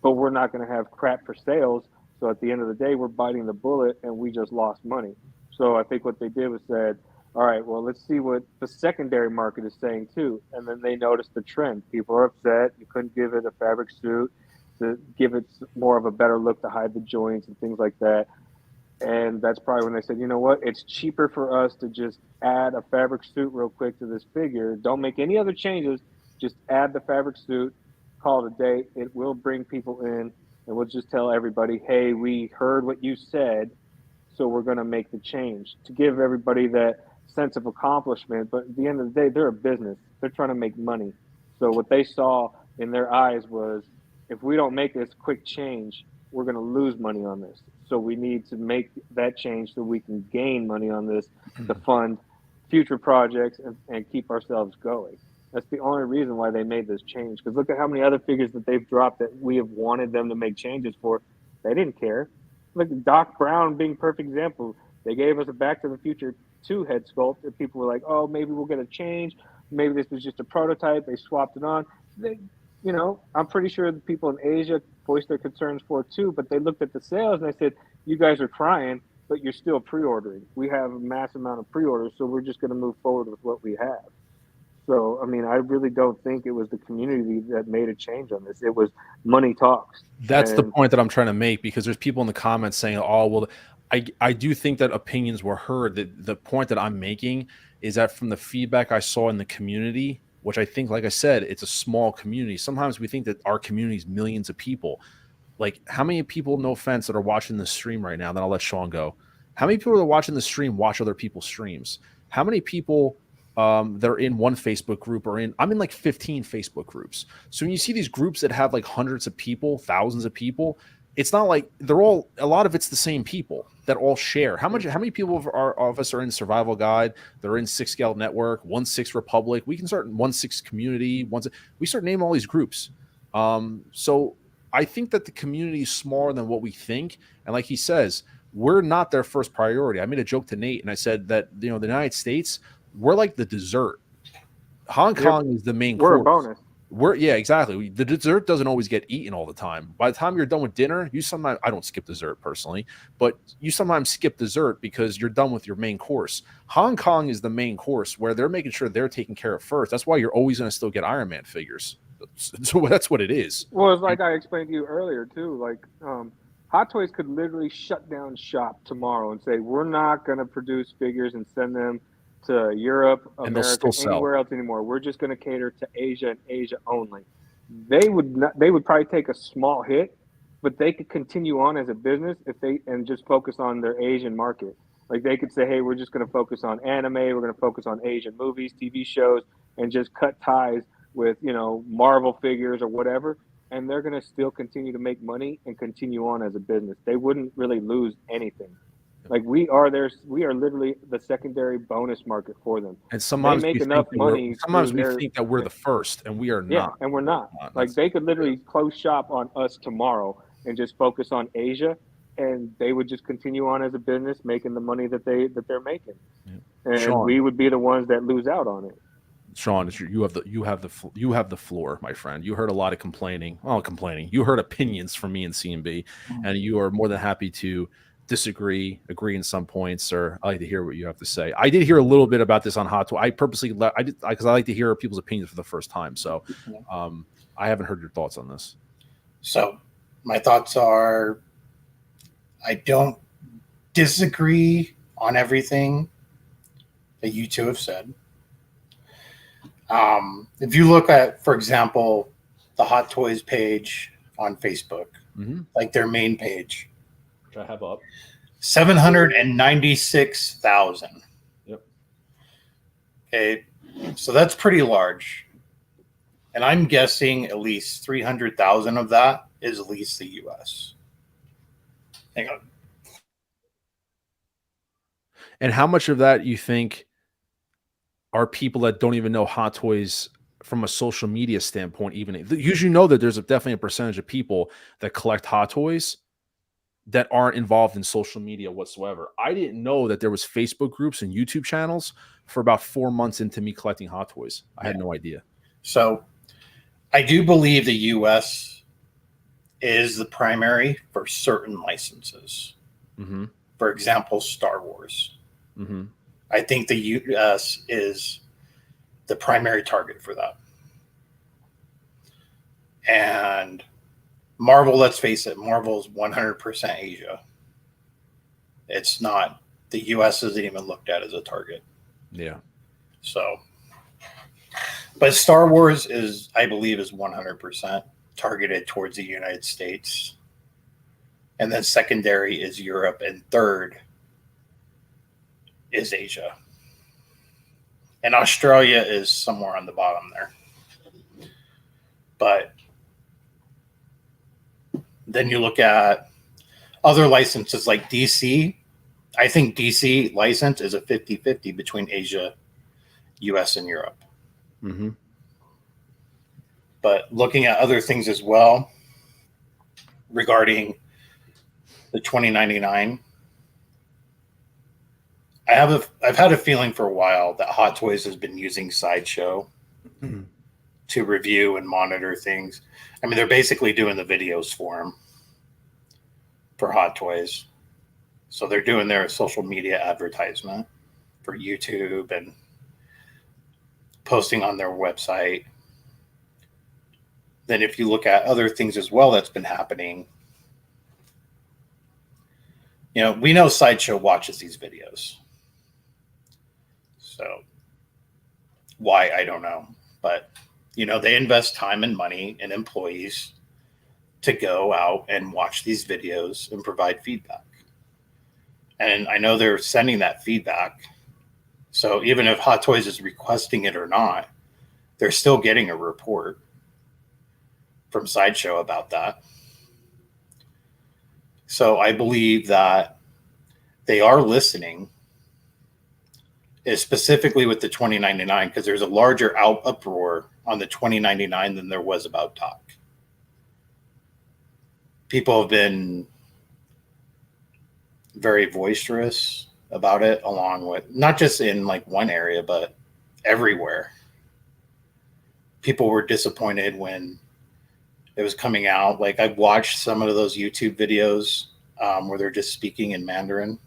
but we're not going to have crap for sales. So at the end of the day, we're biting the bullet and we just lost money. So I think what they did was said, all right, well, let's see what the secondary market is saying too. And then they noticed the trend. People are upset. You couldn't give it a fabric suit to give it more of a better look to hide the joints and things like that. And that's probably when they said, you know what, it's cheaper for us to just add a fabric suit real quick to this figure. Don't make any other changes. Just add the fabric suit, call it a day. It will bring people in, and we'll just tell everybody, hey, we heard what you said, so we're going to make the change to give everybody that sense of accomplishment. But at the end of the day, they're a business. They're trying to make money. So what they saw in their eyes was, if we don't make this quick change, we're going to lose money on this. So we need to make that change so we can gain money on this to fund future projects and keep ourselves going. That's the only reason why they made this change. Because look at how many other figures that they've dropped that we have wanted them to make changes for. They didn't care. Look at Doc Brown being a perfect example. They gave us a Back to the Future 2 head sculpt, and people were like, oh, maybe we'll get a change. Maybe this was just a prototype. They swapped it on. You know, I'm pretty sure the people in Asia voiced their concerns for it too, but they looked at the sales and they said, you guys are crying, but you're still pre-ordering. We have a mass amount of pre-orders, so we're just going to move forward with what we have. So, I mean, I really don't think it was the community that made a change on this. It was money talks. That's the point that I'm trying to make, because there's people in the comments saying, oh, well, I do think that opinions were heard. The point that I'm making is that from the feedback I saw in the community, which I think, like I said, it's a small community. Sometimes we think that our community is millions of people. Like, how many people, no offense, that are watching the stream right now, then I'll let Sean go. How many people that are watching the stream watch other people's streams? How many people that are in one Facebook group I'm in like 15 Facebook groups. So when you see these groups that have like hundreds of people, thousands of people, it's not like a lot of it's the same people that all share. How many people of us are in Survival Guide? They're in 6 Scale Network, 1-6 Republic. We can start in 1-6 Community. We start naming all these groups. So I think that the community is smaller than what we think. And like he says, we're not their first priority. I made a joke to Nate and I said that, the United States, we're like the dessert. Hong Kong is the main course. We're a bonus. Yeah, exactly. The dessert doesn't always get eaten all the time. By the time you're done with dinner, I don't skip dessert personally, but you sometimes skip dessert because you're done with your main course. Hong Kong is the main course where they're making sure they're taken care of first. That's why you're always going to still get Iron Man figures. So that's what it is. Well, it's like I explained to you earlier too. Like, Hot Toys could literally shut down shop tomorrow and say, we're not going to produce figures and send them to Europe, America, anywhere else anymore. We're just going to cater to Asia and Asia only. They would probably take a small hit, but they could continue on as a business and just focus on their Asian market. Like, they could say, hey, we're just going to focus on anime. We're going to focus on Asian movies, TV shows, and just cut ties with, Marvel figures or whatever. And they're going to still continue to make money and continue on as a business. They wouldn't really lose anything. Like, we are literally the secondary bonus market for them. And sometimes they make enough money. Sometimes we think that we're the first, and we are not. Yeah, and we're not. Like, they could literally close shop on us tomorrow and just focus on Asia, and they would just continue on as a business, making the money that they're making. Yeah. And Sean, we would be the ones that lose out on it. Sean, you have the floor, my friend. You heard a lot of complaining. Well, you heard opinions from me and CMB, and you are more than happy to disagree, agree in some points, or I like to hear what you have to say. I did hear a little bit about this on Hot Toys. I purposely because I like to hear people's opinions for the first time. So I haven't heard your thoughts on this. So my thoughts are, I don't disagree on everything that you two have said. If you look at, for example, the Hot Toys page on Facebook, like their main page, which I have up, 796,000. Yep. Okay, so that's pretty large, and I'm guessing at least 300,000 of that is at least the U.S. Hang on. And how much of that you think are people that don't even know Hot Toys from a social media standpoint? Even usually know that there's definitely a percentage of people that collect Hot Toys that aren't involved in social media whatsoever. I didn't know that there was Facebook groups and YouTube channels for about 4 months into me collecting Hot Toys. I had no idea. So I do believe the U.S. is the primary for certain licenses. For example, Star Wars. Mm-hmm. I think the U.S. is the primary target for that. And Marvel, let's face it, Marvel is 100% Asia. It's not, the U.S. isn't even looked at as a target. Yeah. So, but Star Wars is, I believe, is 100% targeted towards the United States. And then secondary is Europe, and third is Asia. And Australia is somewhere on the bottom there. But then you look at other licenses like DC. I think DC license is a 50-50 between Asia, US, and Europe. Mm-hmm. But looking at other things as well regarding the 2099, I've had a feeling for a while that Hot Toys has been using Sideshow to review and monitor things. I mean, they're basically doing the videos for them for Hot Toys. So they're doing their social media advertisement for YouTube and posting on their website. Then if you look at other things as well that's been happening, you know, we know Sideshow watches these videos. So why, I don't know. But, you know, they invest time and money and employees to go out and watch these videos and provide feedback. And I know they're sending that feedback. So even if Hot Toys is requesting it or not, they're still getting a report from Sideshow about that. So I believe that they are listening, specifically with the 2099, because there's a larger uproar on the 2099 than there was about Doc. People have been very boisterous about it, along with not just in like one area, but everywhere. People were disappointed when it was coming out. Like, I've watched some of those YouTube videos where they're just speaking in Mandarin,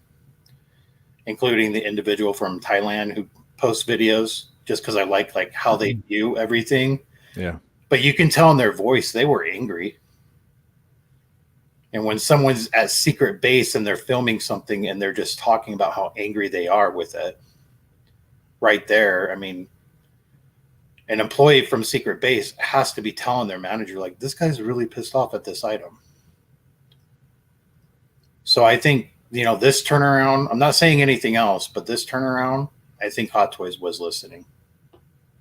including the individual from Thailand who posts videos just because I like how they view everything. Yeah. But you can tell in their voice they were angry. And when someone's at secret base and they're filming something and they're just talking about how angry they are with it, right there, I mean, an employee from secret base has to be telling their manager, like, this guy's really pissed off at this item. So I think, you know, this turnaround, I'm not saying anything else, but this turnaround, I think Hot Toys was listening.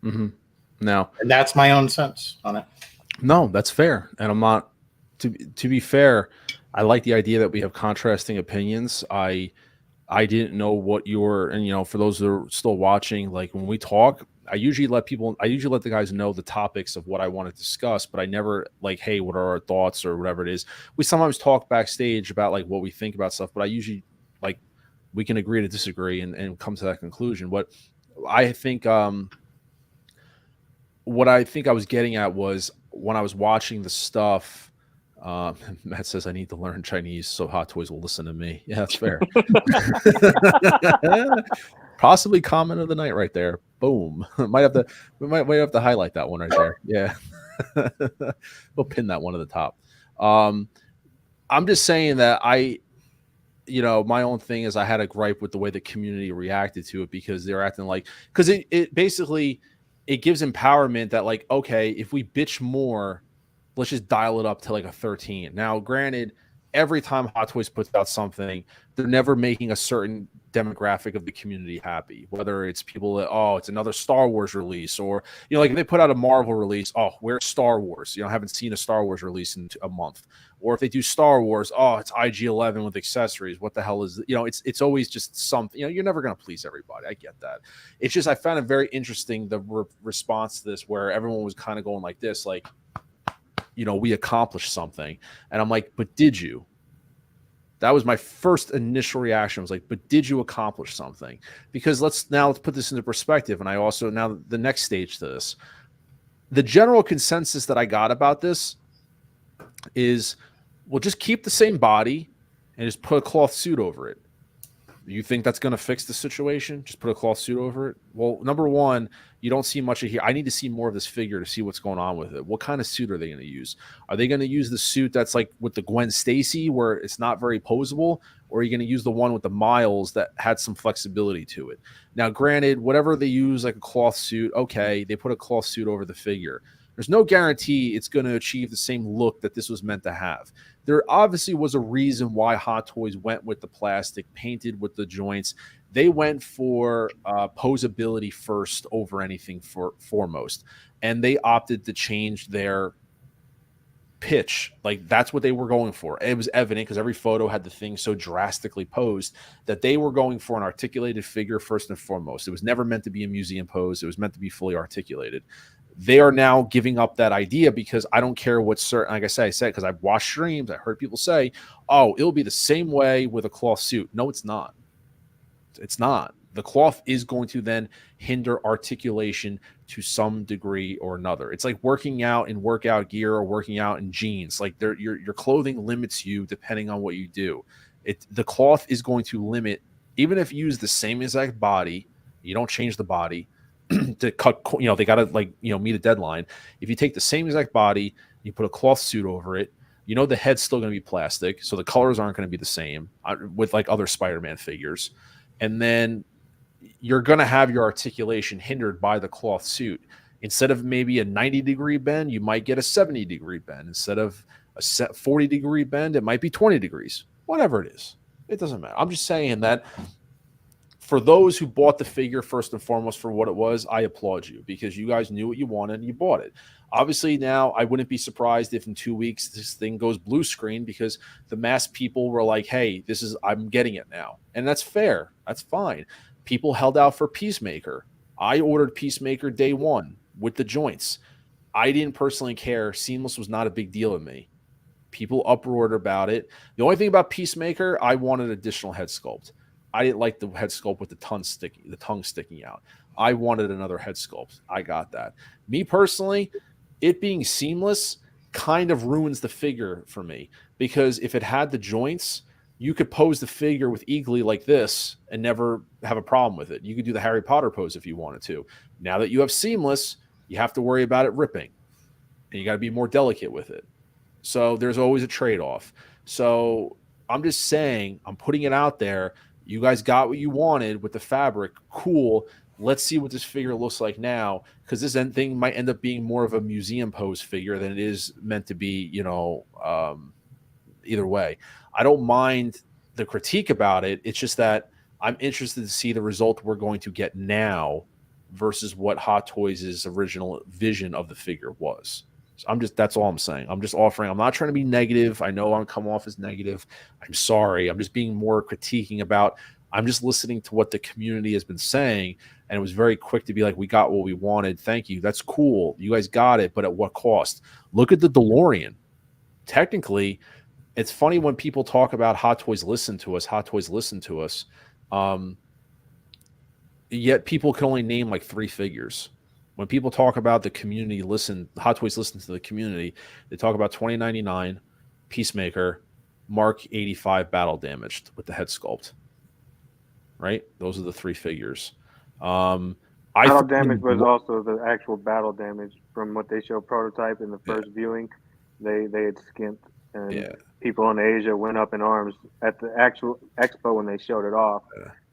Mm-hmm. Now, and that's my own sense on it. No, that's fair. And I'm not, to be fair, I like the idea that we have contrasting opinions. I didn't know what your, and, you know, for those that are still watching, like when we talk, I usually let the guys know the topics of what I want to discuss, but I never like, hey, what are our thoughts or whatever it is. We sometimes talk backstage about like what we think about stuff, but I usually like, we can agree to disagree and come to that conclusion. What I think I was getting at was when I was watching the stuff, Matt says I need to learn Chinese so Hot Toys will listen to me. Yeah, that's fair. Possibly comment of the night right there. Boom. We might have to highlight that one right there. Yeah. We'll pin that one at the top. I'm just saying that my own thing is I had a gripe with the way the community reacted to it, because they're acting like, because it basically, it gives empowerment that like, okay, if we bitch more, let's just dial it up to like a 13. Now, granted, every time Hot Toys puts out something, they're never making a certain demographic of the community happy, whether it's people that, oh, it's another Star Wars release, or, you know, like if they put out a Marvel release, oh, where's Star Wars? You know, I haven't seen a Star Wars release in a month. Or if they do Star Wars, oh, it's IG-11 with accessories. What the hell is, you know, it's always just something, you know, you're never going to please everybody. I get that. It's just, I found it very interesting, the response to this, where everyone was kind of going like this, like, you know, we accomplished something. And I'm like, but did you? That was my first initial reaction. I was like, but did you accomplish something? Because let's put this into perspective. And I also, now the next stage to this, the general consensus that I got about this is, we'll just keep the same body and just put a cloth suit over it. You think that's going to fix the situation? Just put a cloth suit over it? Well, number one, you don't see much of here. I need to see more of this figure to see what's going on with it. What kind of suit are they going to use? Are they going to use the suit that's like with the Gwen Stacy where it's not very posable? Or are you going to use the one with the Miles that had some flexibility to it? Now, granted, whatever they use, like a cloth suit, okay, they put a cloth suit over the figure. There's no guarantee it's going to achieve the same look that this was meant to have. There obviously was a reason why Hot Toys went with the plastic, painted with the joints. They went for posability first over anything foremost. And they opted to change their pitch. Like, that's what they were going for. It was evident because every photo had the thing so drastically posed that they were going for an articulated figure first and foremost. It was never meant to be a museum pose. It was meant to be fully articulated. They are now giving up that idea because I don't care what certain, like I said, because I've watched streams, I heard people say, oh, it'll be the same way with a cloth suit. No, it's not. It's not. The cloth is going to then hinder articulation to some degree or another. It's like working out in workout gear or working out in jeans. Like your clothing limits you depending on what you do. The cloth is going to limit, even if you use the same exact body, you don't change the body, to cut, they got to meet a deadline. If you take the same exact body, you put a cloth suit over it, the head's still going to be plastic, so the colors aren't going to be the same with like other Spider-Man figures. And then you're going to have your articulation hindered by the cloth suit. Instead of maybe a 90-degree bend, you might get a 70-degree bend. Instead of a 40-degree bend, it might be 20 degrees. Whatever it is, it doesn't matter. I'm just saying that for those who bought the figure first and foremost for what it was, I applaud you because you guys knew what you wanted and you bought it. Obviously, now I wouldn't be surprised if in 2 weeks this thing goes blue screen because the mass people were like, hey, I'm getting it now. And that's fair. That's fine. People held out for Peacemaker. I ordered Peacemaker day one with the joints. I didn't personally care. Seamless was not a big deal to me. People uproared about it. The only thing about Peacemaker, I wanted additional head sculpt. I didn't like the head sculpt with the tongue sticking out. I wanted another head sculpt. I got that. Me personally, it being seamless kind of ruins the figure for me because if it had the joints, you could pose the figure with Eagly like this and never have a problem with it. You could do the Harry Potter pose if you wanted to. Now that you have seamless, you have to worry about it ripping, and you got to be more delicate with it. So there's always a trade-off. So I'm just saying, I'm putting it out there. You guys got what you wanted with the fabric. Cool. Let's see what this figure looks like now, because this thing might end up being more of a museum pose figure than it is meant to be, either way. I don't mind the critique about it. It's just that I'm interested to see the result we're going to get now versus what Hot Toys' original vision of the figure was. So that's all I'm saying. I'm just offering. I'm not trying to be negative. I know I'm come off as negative. I'm sorry. I'm just being more critiquing about. I'm just listening to what the community has been saying, and it was very quick to be like, "We got what we wanted. Thank you. That's cool. You guys got it, but at what cost?" Look at the DeLorean. Technically, it's funny when people talk about Hot Toys listen to us. Hot Toys listen to us. Yet people can only name like 3 figures. When people talk about the community, Hot Toys listen to the community. They talk about 2099, Peacemaker, Mark 85 Battle Damaged with the head sculpt. Right? Those are the 3 figures. Battle Damage was also the actual Battle Damage from what they showed prototype in the first viewing. They had skimped, and people in Asia went up in arms at the actual expo when they showed it off,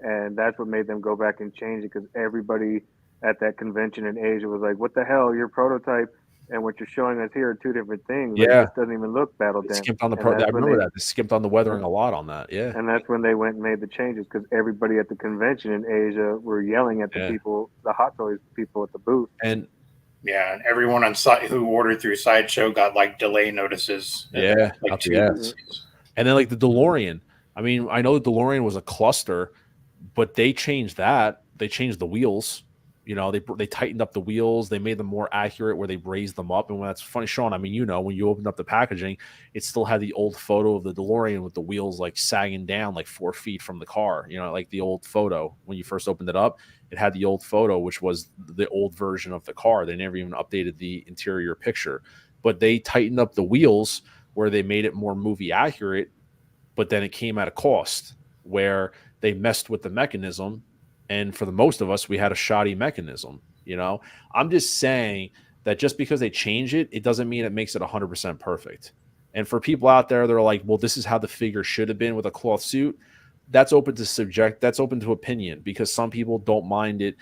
and that's what made them go back and change it because everybody at that convention in Asia was like, "What the hell? Your prototype and what you're showing us here are 2 different things. Yeah, like, this doesn't even look battle damage." Skipped on the I remember that. They skipped on the weathering a lot on that. Yeah, and that's when they went and made the changes because everybody at the convention in Asia were yelling at the people, the Hot Toys people at the booth. And everyone on site who ordered through Sideshow got like delay notices. And then like the DeLorean. I mean, I know the DeLorean was a cluster, but they changed that. They changed the wheels. They tightened up the wheels. They made them more accurate where they raised them up. And when that's funny, Sean, I mean, when you opened up the packaging, it still had the old photo of the DeLorean with the wheels like sagging down like 4 feet from the car. Like the old photo when you first opened it up, it had the old photo, which was the old version of the car. They never even updated the interior picture, but they tightened up the wheels where they made it more movie accurate. But then it came at a cost where they messed with the mechanism, and for the most of us, we had a shoddy mechanism. You know, I'm just saying that just because they change it, it doesn't mean it makes it 100% perfect. And for people out there that are like, well, this is how the figure should have been with a cloth suit, that's open to that's open to opinion, because some people don't mind it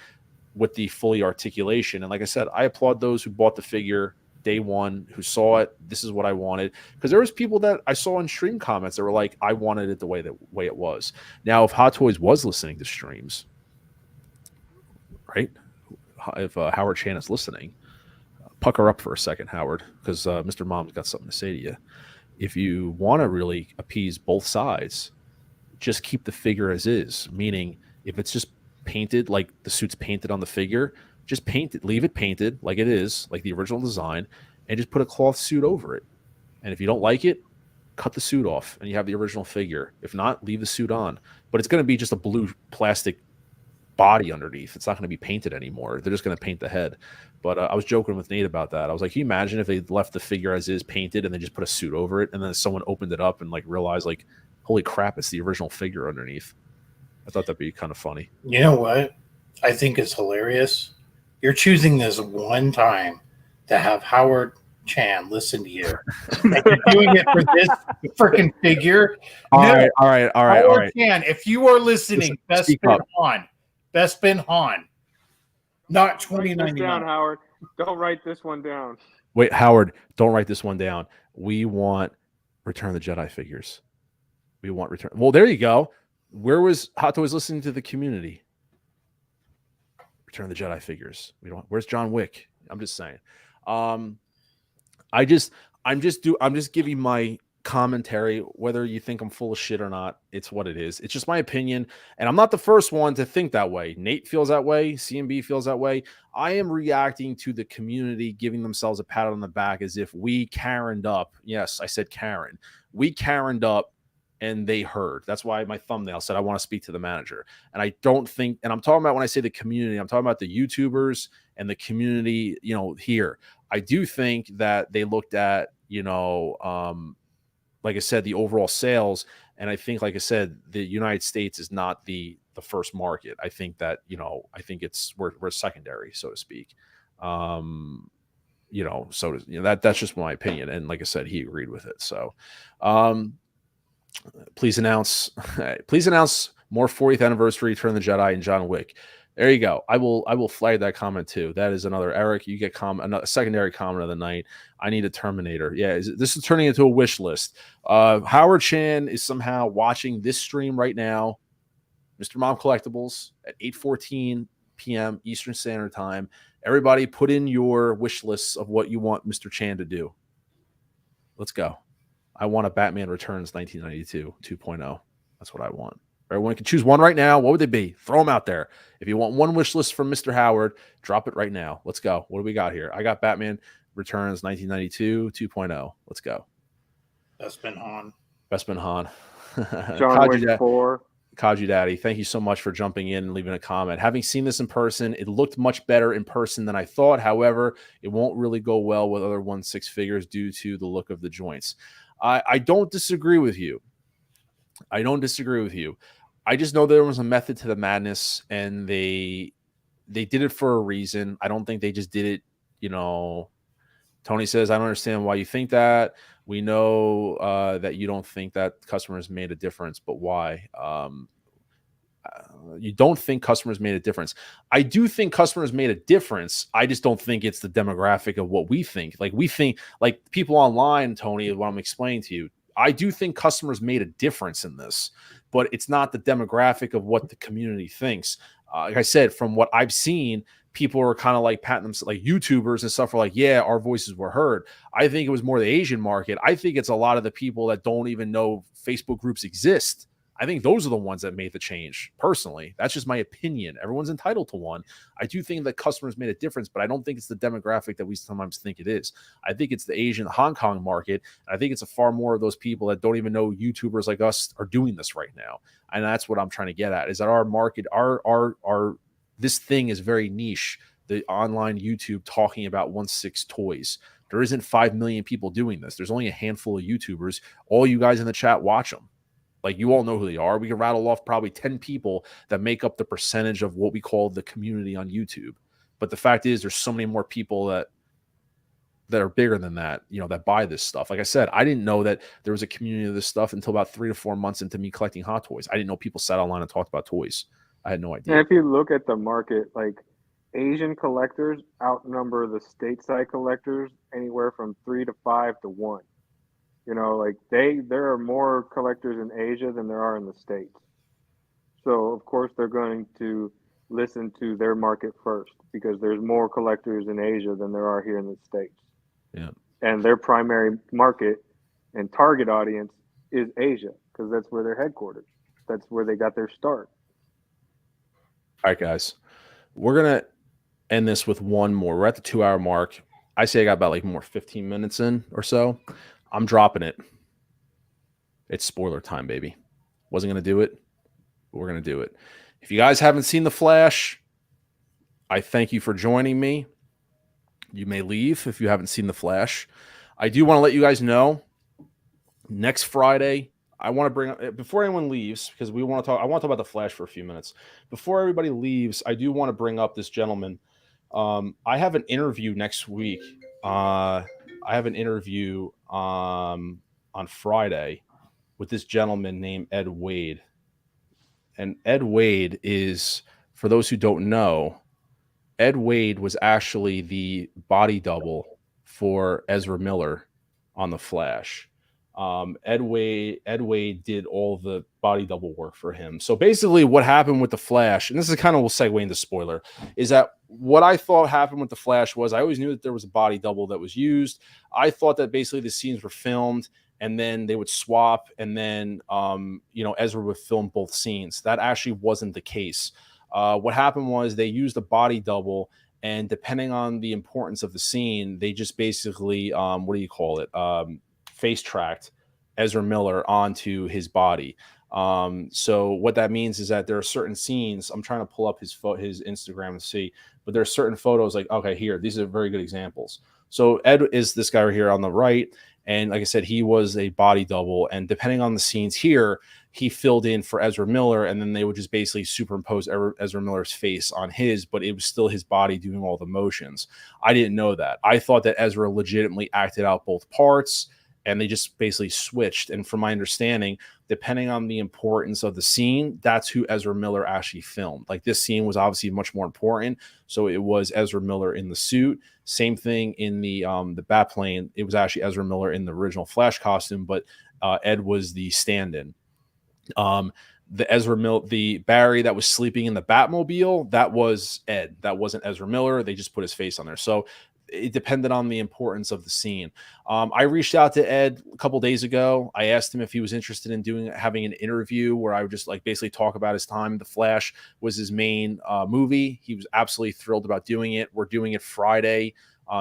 with the fully articulation. And like I said, I applaud those who bought the figure day one, who saw it. This is what I wanted, because there was people that I saw in stream comments that were like, I wanted it the way it was. Now, if Hot Toys was listening to streams, right? If Howard Chan is listening, pucker up for a second, Howard, because Mr. Mom's got something to say to you. If you want to really appease both sides, just keep the figure as is. Meaning, if it's just painted, like the suit's painted on the figure, just paint it, leave it painted like it is, like the original design, and just put a cloth suit over it. And if you don't like it, cut the suit off and you have the original figure. If not, leave the suit on. But it's going to be just a blue plastic body underneath. It's not going to be painted anymore. They're just going to paint the head. But I was joking with Nate about that. I was like, can you imagine if they left the figure as is painted and they just put a suit over it, and then someone opened it up and like realized, like, holy crap, it's the original figure underneath. I thought that'd be kind of funny. You know what I think is hilarious? You're choosing this one time to have Howard Chan listen to you. And you're doing it for this freaking figure. All right. Howard Chan, if you are listening, Listen, Best Spin Han. Not Write this down, 2099. Howard. Don't write this one down. Wait, Howard, don't write this one down. We want Return of the Jedi figures. We want Return. Well, there you go. Where was Hot Toys listening to the community? Return of the Jedi figures. Where's John Wick? I'm just saying. I'm just giving my commentary. Whether you think I'm full of shit or not, it's what it is. It's just my opinion, and I'm not the first one to think that way. Nate feels that way. CMB feels that way. I am reacting to the community giving themselves a pat on the back as if we Karened up. Yes, I said Karen. We Karened up, and they heard. That's why my thumbnail said I want to speak to the manager. And I don't think, and I'm talking about, when I say the community, I'm talking about the YouTubers and the community, you know, here. I do think that they looked at, you know, like I said, the overall sales. And I think, like I said, the United States is not the first market. I think that, you know, I think we're secondary, so to speak. You know, so, you know, that's just my opinion. And like I said, he agreed with it. So, please announce more 40th anniversary Return of the Jedi and John Wick. There you go. I will flag that comment too. That is another Eric. You get a secondary comment of the night. I need a Terminator. Yeah, this is turning into a wish list. Howard Chan is somehow watching this stream right now. Mr. Mom Collectibles at 8:14 p.m. Eastern Standard Time. Everybody, put in your wish lists of what you want Mr. Chan to do. Let's go. I want a Batman Returns 1992 2.0. That's what I want. Everyone can choose one right now. What would they be? Throw them out there. If you want one wish list from Mr. Howard, drop it right now. Let's go. What do we got here? I got Batman Returns 1992 2.0. Let's go. Bespin Han. Bespin Han. John Wick 4. Kaji Daddy, thank you so much for jumping in and leaving a comment. Having seen this in person, it looked much better in person than I thought. However, it won't really go well with other 1/6 figures due to the look of the joints. I don't disagree with you. I just know there was a method to the madness, and they did it for a reason. I don't think they just did it, you know. Tony says, I don't understand why you think that. We know that you don't think that customers made a difference, but why? You don't think customers made a difference. I do think customers made a difference. I just don't think it's the demographic of what we think. Like, we think, like people online, Tony, is what I'm explaining to you. I do think customers made a difference in this, but it's not the demographic of what the community thinks. Like I said, from what I've seen, people are kind of like patting themselves, like YouTubers and stuff are like, yeah, our voices were heard. I think it was more the Asian market. I think it's a lot of the people that don't even know Facebook groups exist. I think those are the ones that made the change. Personally, that's just my opinion. Everyone's entitled to one. I do think that customers made a difference, but I don't think it's the demographic that we sometimes think it is. I think it's the Asian, Hong Kong market. I think it's a far more of those people that don't even know YouTubers like us are doing this right now. And that's what I'm trying to get at, is that our market, our this thing is very niche. The online YouTube talking about 1/6 toys. There isn't 5 million people doing this. There's only a handful of YouTubers. All you guys in the chat watch them. Like, you all know who they are. We can rattle off probably 10 people that make up the percentage of what we call the community on YouTube. But the fact is, there's so many more people that are bigger than that, that buy this stuff. Like I said, I didn't know that there was a community of this stuff until about 3 to 4 months into me collecting Hot Toys. I didn't know people sat online and talked about toys. I had no idea. And if you look at the market, like, Asian collectors outnumber the stateside collectors anywhere from 3 to 5 to 1. Like, there are more collectors in Asia than there are in the States. So of course they're going to listen to their market first, because there's more collectors in Asia than there are here in the States. Yeah. And their primary market and target audience is Asia, because that's where they're headquartered. That's where they got their start. All right, guys, we're going to end this with one more. We're at the 2-hour mark. I say I got about 15 minutes in or so. I'm dropping it. It's spoiler time, baby. Wasn't going to do it, but we're going to do it. If you guys haven't seen The Flash, I thank you for joining me. You may leave if you haven't seen The Flash. I do want to let you guys know, next Friday, I want to bring up, before anyone leaves, because I want to talk about The Flash for a few minutes. Before everybody leaves, I do want to bring up this gentleman. I have an interview next week. I have an interview on Friday with this gentleman named Ed Wade. And Ed Wade is, for those who don't know, Ed Wade was actually the body double for Ezra Miller on The Flash. Ed Wade did all the body double work for him. So basically what happened with The Flash, and this is kind of, we'll segue into spoiler, is that what I thought happened with The Flash was, I always knew that there was a body double that was used. I thought that basically the scenes were filmed and then they would swap, and then Ezra would film both scenes. That actually wasn't the case. What happened was they used a body double, and depending on the importance of the scene, they just basically face tracked Ezra Miller onto his body. So what that means is that there are certain scenes. I'm trying to pull up his Instagram and see, but there are certain photos like, okay, here, these are very good examples. So Ed is this guy right here on the right. And like I said, he was a body double, and depending on the scenes here, he filled in for Ezra Miller, and then they would just basically superimpose Ezra Miller's face on his, but it was still his body doing all the motions. I didn't know that. I thought that Ezra legitimately acted out both parts, and they just basically switched. And from my understanding, depending on the importance of the scene, that's who Ezra Miller actually filmed. Like, this scene was obviously much more important, so it was Ezra Miller in the suit. Same thing in the Batplane. It was actually Ezra Miller in the original Flash costume, but Ed was the stand-in. The Barry that was sleeping in the Batmobile, that was Ed. That wasn't Ezra Miller. They just put his face on there. So it depended on the importance of the scene. I reached out to Ed a couple days ago. I asked him if he was interested in having an interview where I would just basically talk about his time. The Flash was his main movie. He was absolutely thrilled about doing it. We're doing it Friday,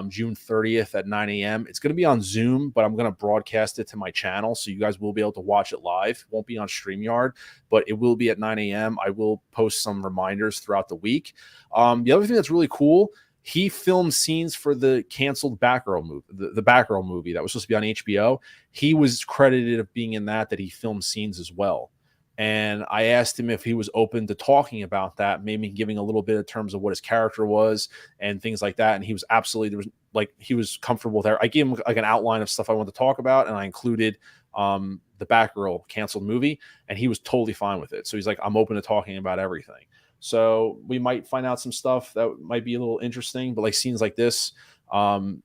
June 30th at 9 a.m. It's going to be on Zoom, but I'm going to broadcast it to my channel, so you guys will be able to watch it live. It won't be on StreamYard, but it will be at 9 a.m. I will post some reminders throughout the week. The other thing that's really cool, he filmed scenes for the canceled Batgirl movie, the Batgirl movie that was supposed to be on HBO. He was credited of being in that he filmed scenes as well. And I asked him if he was open to talking about that, maybe giving a little bit in terms of what his character was and things like that. And he was absolutely, he was comfortable there. I gave him an outline of stuff I wanted to talk about, and I included the Batgirl canceled movie, and he was totally fine with it. So he's like, I'm open to talking about everything. So we might find out some stuff that might be a little interesting, but scenes like this, I'm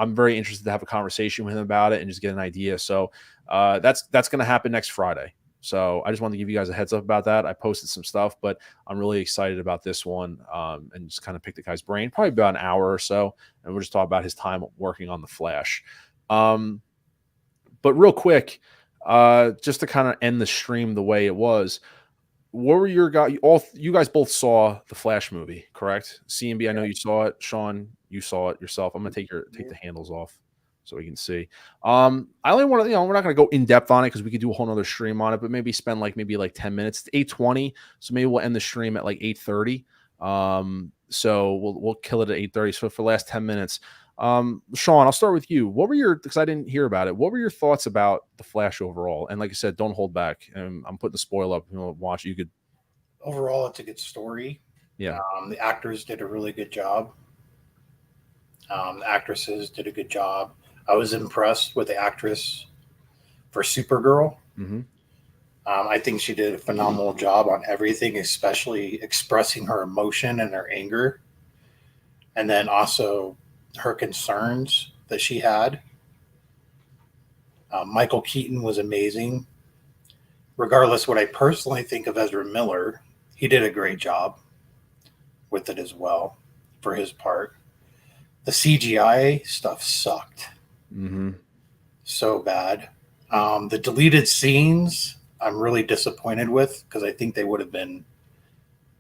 very interested to have a conversation with him about it and just get an idea. So that's going to happen next Friday. So I just wanted to give you guys a heads up about that. I posted some stuff, but I'm really excited about this one, and just kind of pick the guy's brain, probably about an hour or so. And we'll just talk about his time working on The Flash. But real quick, just to kind of end the stream the way it was, what were your guys? You guys both saw the Flash movie, correct? CMB, I know you saw it. Sean, you saw it yourself. I'm gonna take the handles off so we can see. I only want to, we're not gonna go in depth on it because we could do a whole nother stream on it, but maybe spend maybe 10 minutes. It's 8:20, so maybe we'll end the stream at 8:30. So we'll kill it at 8:30. So for the last 10 minutes, Sean, I'll start with you. What were your, because I didn't hear about it, what were your thoughts about the Flash overall? And like I said, don't hold back. I'm putting the spoil up. Watch it. You could. Overall, it's a good story. Yeah. The actors did a really good job. The actresses did a good job. I was impressed with the actress for Supergirl. Mm-hmm. I think she did a phenomenal job on everything, especially expressing her emotion and her anger. And then also her concerns that she had. Michael Keaton was amazing. Regardless what I personally think of Ezra Miller, he did a great job with it as well for his part. The CGI stuff sucked. Mm-hmm. So bad. The deleted scenes, I'm really disappointed with because I think they would have been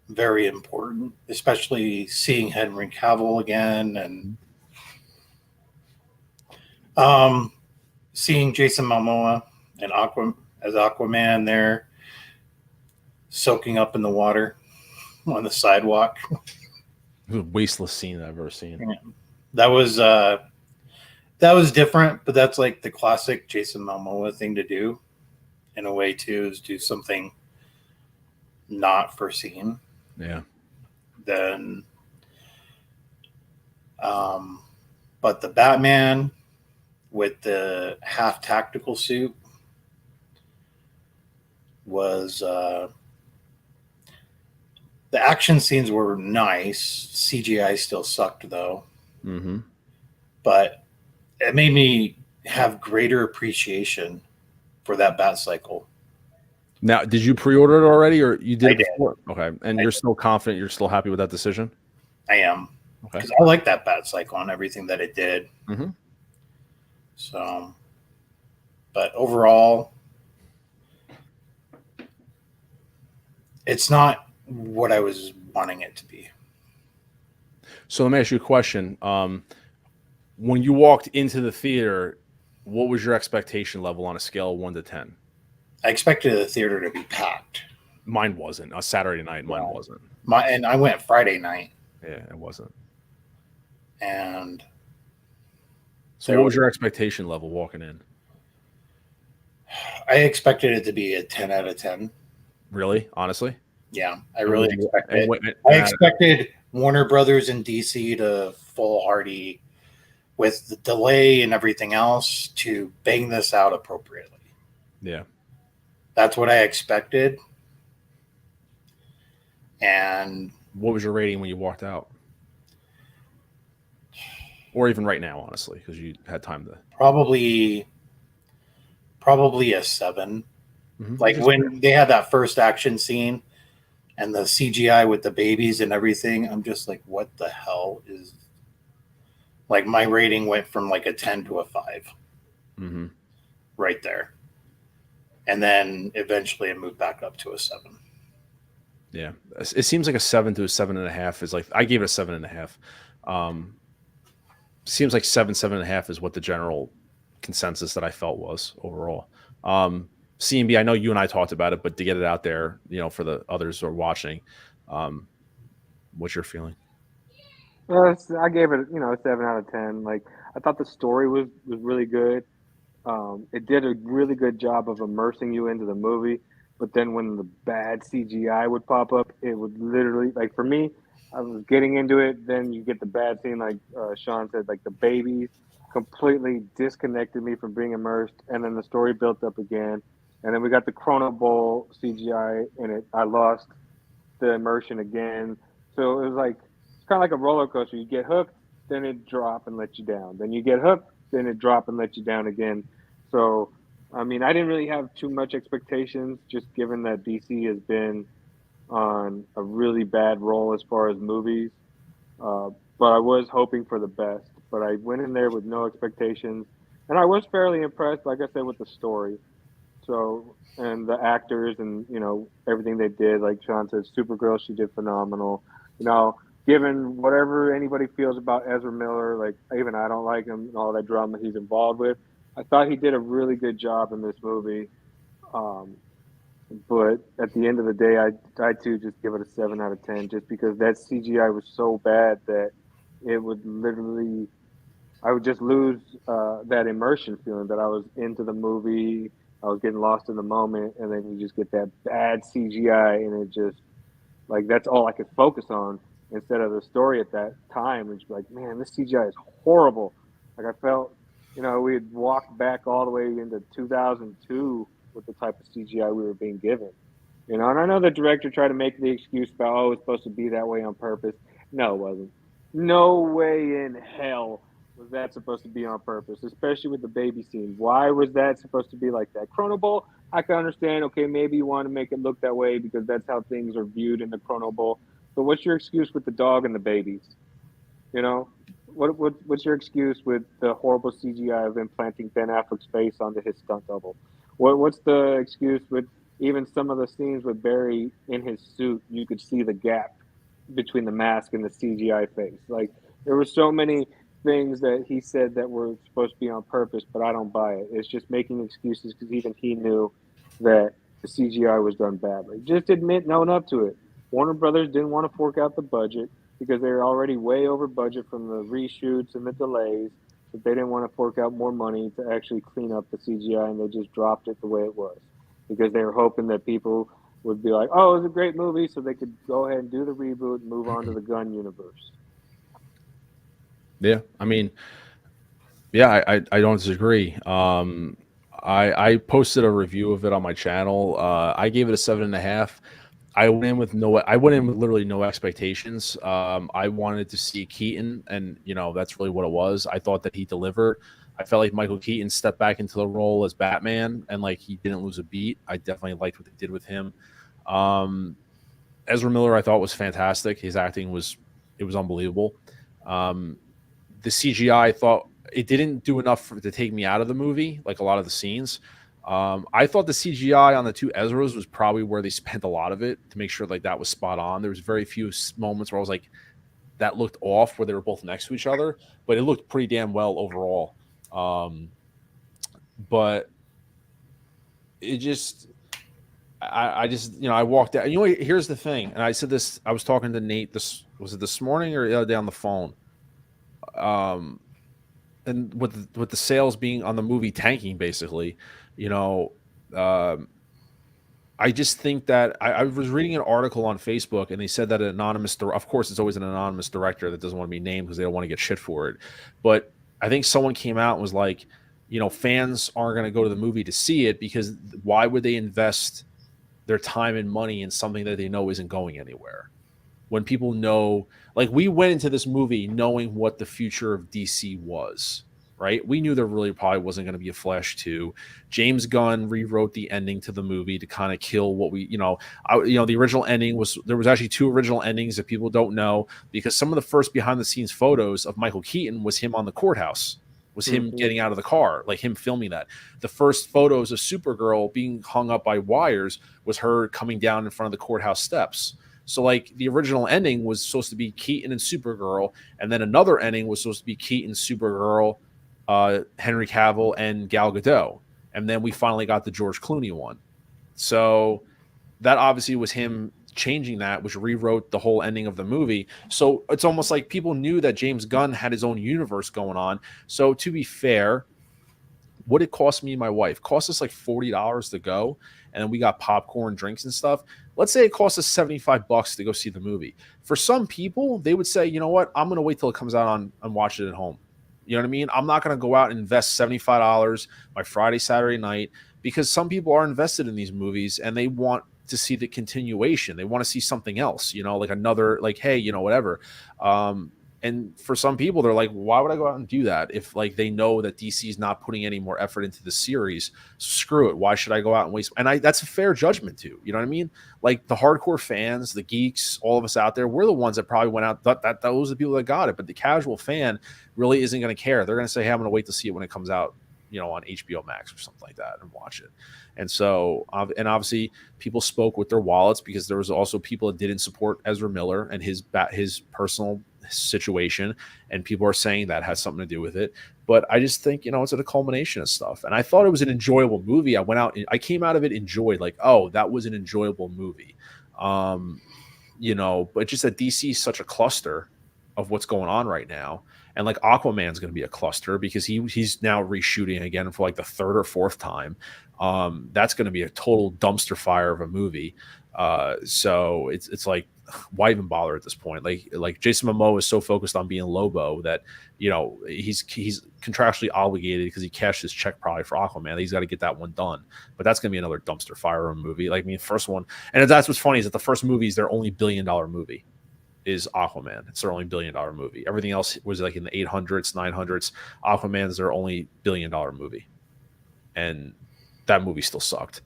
very important, especially seeing Henry Cavill again and seeing Jason Momoa and as Aquaman there soaking up in the water on the sidewalk. It was a wasteless scene I've ever seen. That was different, but that's like the classic Jason Momoa thing to do in a way too, is do something not foreseen. Yeah. Then but the Batman with the half tactical suit was the action scenes were nice. CGI still sucked though. Mm-hmm. But it made me have greater appreciation for that bat cycle. Now, did you pre-order it already, or you did I it before? Okay, and you're still confident? You're still happy with that decision? I am, Okay. because I like that bat cycle and everything that it did. Mm-hmm. So, but overall, it's not what I was wanting it to be. So let me ask you a question. When you walked into the theater, what was your expectation level on a scale of 1 to 10? I expected the theater to be packed. Mine wasn't. A Saturday night, mine wasn't. And I went Friday night. Yeah, it wasn't. And so what was your expectation level walking in? I expected it to be a 10 out of 10. Really? Honestly? Yeah, I really expected it. I expected Warner Brothers and DC to foolhardy with the delay and everything else to bang this out appropriately. Yeah. That's what I expected. And what was your rating when you walked out? Or even right now, honestly, because you had time to. Probably a 7. Mm-hmm. Like when they had that first action scene and the CGI with the babies and everything, I'm just like, what the hell is. Like my rating went from like a 10 to a 5. Mm-hmm. Right there. And then eventually it moved back up to a 7. Yeah. It seems like a 7 to a 7.5 is like, I gave it a 7.5. Seems like 7.5 is what the general consensus that I felt was overall. CMB, I know you and I talked about it, but to get it out there, for the others who are watching, what's your feeling? Well, I gave it, a 7 out of 10. Like, I thought the story was really good. It did a really good job of immersing you into the movie. But then when the bad CGI would pop up, it would literally, like for me, I was getting into it. Then you get the bad scene, like Sean said, like the babies completely disconnected me from being immersed. And then the story built up again. And then we got the Chrono Bowl CGI in it. I lost the immersion again. So it was like, it's kind of like a roller coaster. You get hooked, then it drop and let you down. Then you get hooked, then it drop and let you down again. So, I mean, I didn't really have too much expectations, just given that DC has been on a really bad roll as far as movies. But I was hoping for the best. But I went in there with no expectations, and I was fairly impressed, like I said, with the story. So, and the actors and, everything they did, like Sean said, Supergirl, she did phenomenal. Given whatever anybody feels about Ezra Miller, like even I don't like him and all that drama he's involved with, I thought he did a really good job in this movie. But at the end of the day, I too just give it a 7 out of 10, just because that CGI was so bad that it would literally I would just lose that immersion feeling that I was into the movie. I was getting lost in the moment, and then you just get that bad CGI, and it just like that's all I could focus on instead of the story at that time. It's like, man, this CGI is horrible. Like I felt, we had walked back all the way into 2002 with the type of CGI we were being given. And I know the director tried to make the excuse about, oh, it's supposed to be that way on purpose. No, it wasn't. No way in hell was that supposed to be on purpose, especially with the baby scene. Why was that supposed to be like that? Chrono Ball, I can understand, okay, maybe you want to make it look that way because that's how things are viewed in the Chrono Bowl. But what's your excuse with the dog and the babies? What's your excuse with the horrible CGI of implanting Ben Affleck's face onto his stunt double? What's the excuse with even some of the scenes with Barry in his suit? You could see the gap between the mask and the CGI face. Like there were so many things that he said that were supposed to be on purpose, but I don't buy it. It's just making excuses because even he knew that the CGI was done badly. Just own up to it. Warner Brothers didn't want to fork out the budget because they were already way over budget from the reshoots and the delays. But they didn't want to fork out more money to actually clean up the CGI, and they just dropped it the way it was because they were hoping that people would be like, oh, it was a great movie, so they could go ahead and do the reboot and move on to the Gunn universe. Yeah, I mean, yeah, I don't disagree. I posted a review of it on my channel. I gave it a 7.5. I went in with literally no expectations. I wanted to see Keaton, and that's really what it was. I thought that he delivered. I felt like Michael Keaton stepped back into the role as Batman, and like he didn't lose a beat. I definitely liked what they did with him. Ezra Miller, I thought was fantastic. His acting was unbelievable. The CGI, I thought it didn't do enough to take me out of the movie, like a lot of the scenes. I thought the CGI on the two Ezras was probably where they spent a lot of it to make sure like that was spot on. There was very few moments where I was like, that looked off where they were both next to each other, but it looked pretty damn well overall. But it just, I just, I walked out. Here's the thing, and I said this. I was talking to Nate. Was it this morning or the other day on the phone? And with the sales being on the movie tanking, basically, I just think that I was reading an article on Facebook, and they said that an anonymous, of course, it's always an anonymous director that doesn't want to be named because they don't want to get shit for it. But I think someone came out and was like, fans aren't going to go to the movie to see it because why would they invest their time and money in something that they know isn't going anywhere? When people know, like we went into this movie knowing what the future of DC was, right? We knew there really probably wasn't going to be a Flash 2. James Gunn rewrote the ending to the movie to kind of kill what we, the original ending there was actually two original endings that people don't know because some of the first behind the scenes photos of Michael Keaton was him on the courthouse, was him getting out of the car, like him filming that. The first photos of Supergirl being hung up by wires was her coming down in front of the courthouse steps. So, like, the original ending was supposed to be Keaton and Supergirl, and then another ending was supposed to be Keaton, Supergirl, Henry Cavill, and Gal Gadot. And then we finally got the George Clooney one. So that obviously was him changing that, which rewrote the whole ending of the movie. So it's almost like people knew that James Gunn had his own universe going on. So to be fair, what it cost me and my wife cost us like $40 to go, and then we got popcorn, drinks, and stuff. Let's say it cost us $75 to go see the movie. For some people, they would say, you know what, I'm going to wait till it comes out and watch it at home. You know what I mean? I'm not going to go out and invest $75 my Friday, Saturday night, because some people are invested in these movies and they want to see the continuation. They want to see something else, like another, like, hey, whatever. And for some people, they're like, why would I go out and do that if like they know that DC is not putting any more effort into the series? Screw it. Why should I go out and waste? And that's a fair judgment too. You know what I mean? Like the hardcore fans, the geeks, all of us out there, we're the ones that probably went out. That those are the people that got it. But the casual fan really isn't going to care. They're going to say, hey, I'm going to wait to see it when it comes out, on HBO Max or something like that and watch it. And so, and obviously people spoke with their wallets because there was also people that didn't support Ezra Miller and his personal situation, and people are saying that has something to do with it. But I just think, it's a culmination of stuff. And I thought it was an enjoyable movie. I came out of it enjoyed, like, oh, that was an enjoyable movie. But just that DC is such a cluster of what's going on right now. And like Aquaman's going to be a cluster because he's now reshooting again for like the third or fourth time. That's going to be a total dumpster fire of a movie. So it's like, why even bother at this point? Like Jason Momoa is so focused on being Lobo that, you know, he's contractually obligated because he cashed his check probably for Aquaman. He's got to get that one done. But that's going to be another dumpster fire of a movie. Like, I mean, first one, and that's what's funny is that the first movie is their only $1 billion movie. Is Aquaman. It's their only $1 billion movie. Everything else was like in the 800s, 900s. Aquaman's their only $1 billion movie. And that movie still sucked.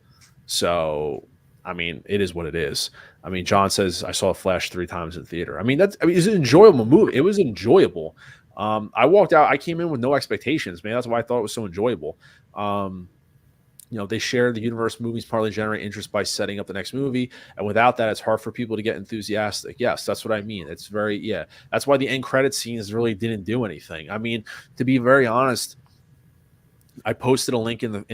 So, I mean, it is what it is. I mean, John says, I saw Flash 3 times in the theater. I mean, it's an enjoyable movie. It was enjoyable. I walked out. I came in with no expectations, man. That's why I thought it was so enjoyable. You know, they share the universe. Movies partly generate interest by setting up the next movie. And without that, it's hard for people to get enthusiastic. Yes, that's what I mean. It's very, that's why the end credit scenes really didn't do anything. I mean, to be very honest, I posted a link in our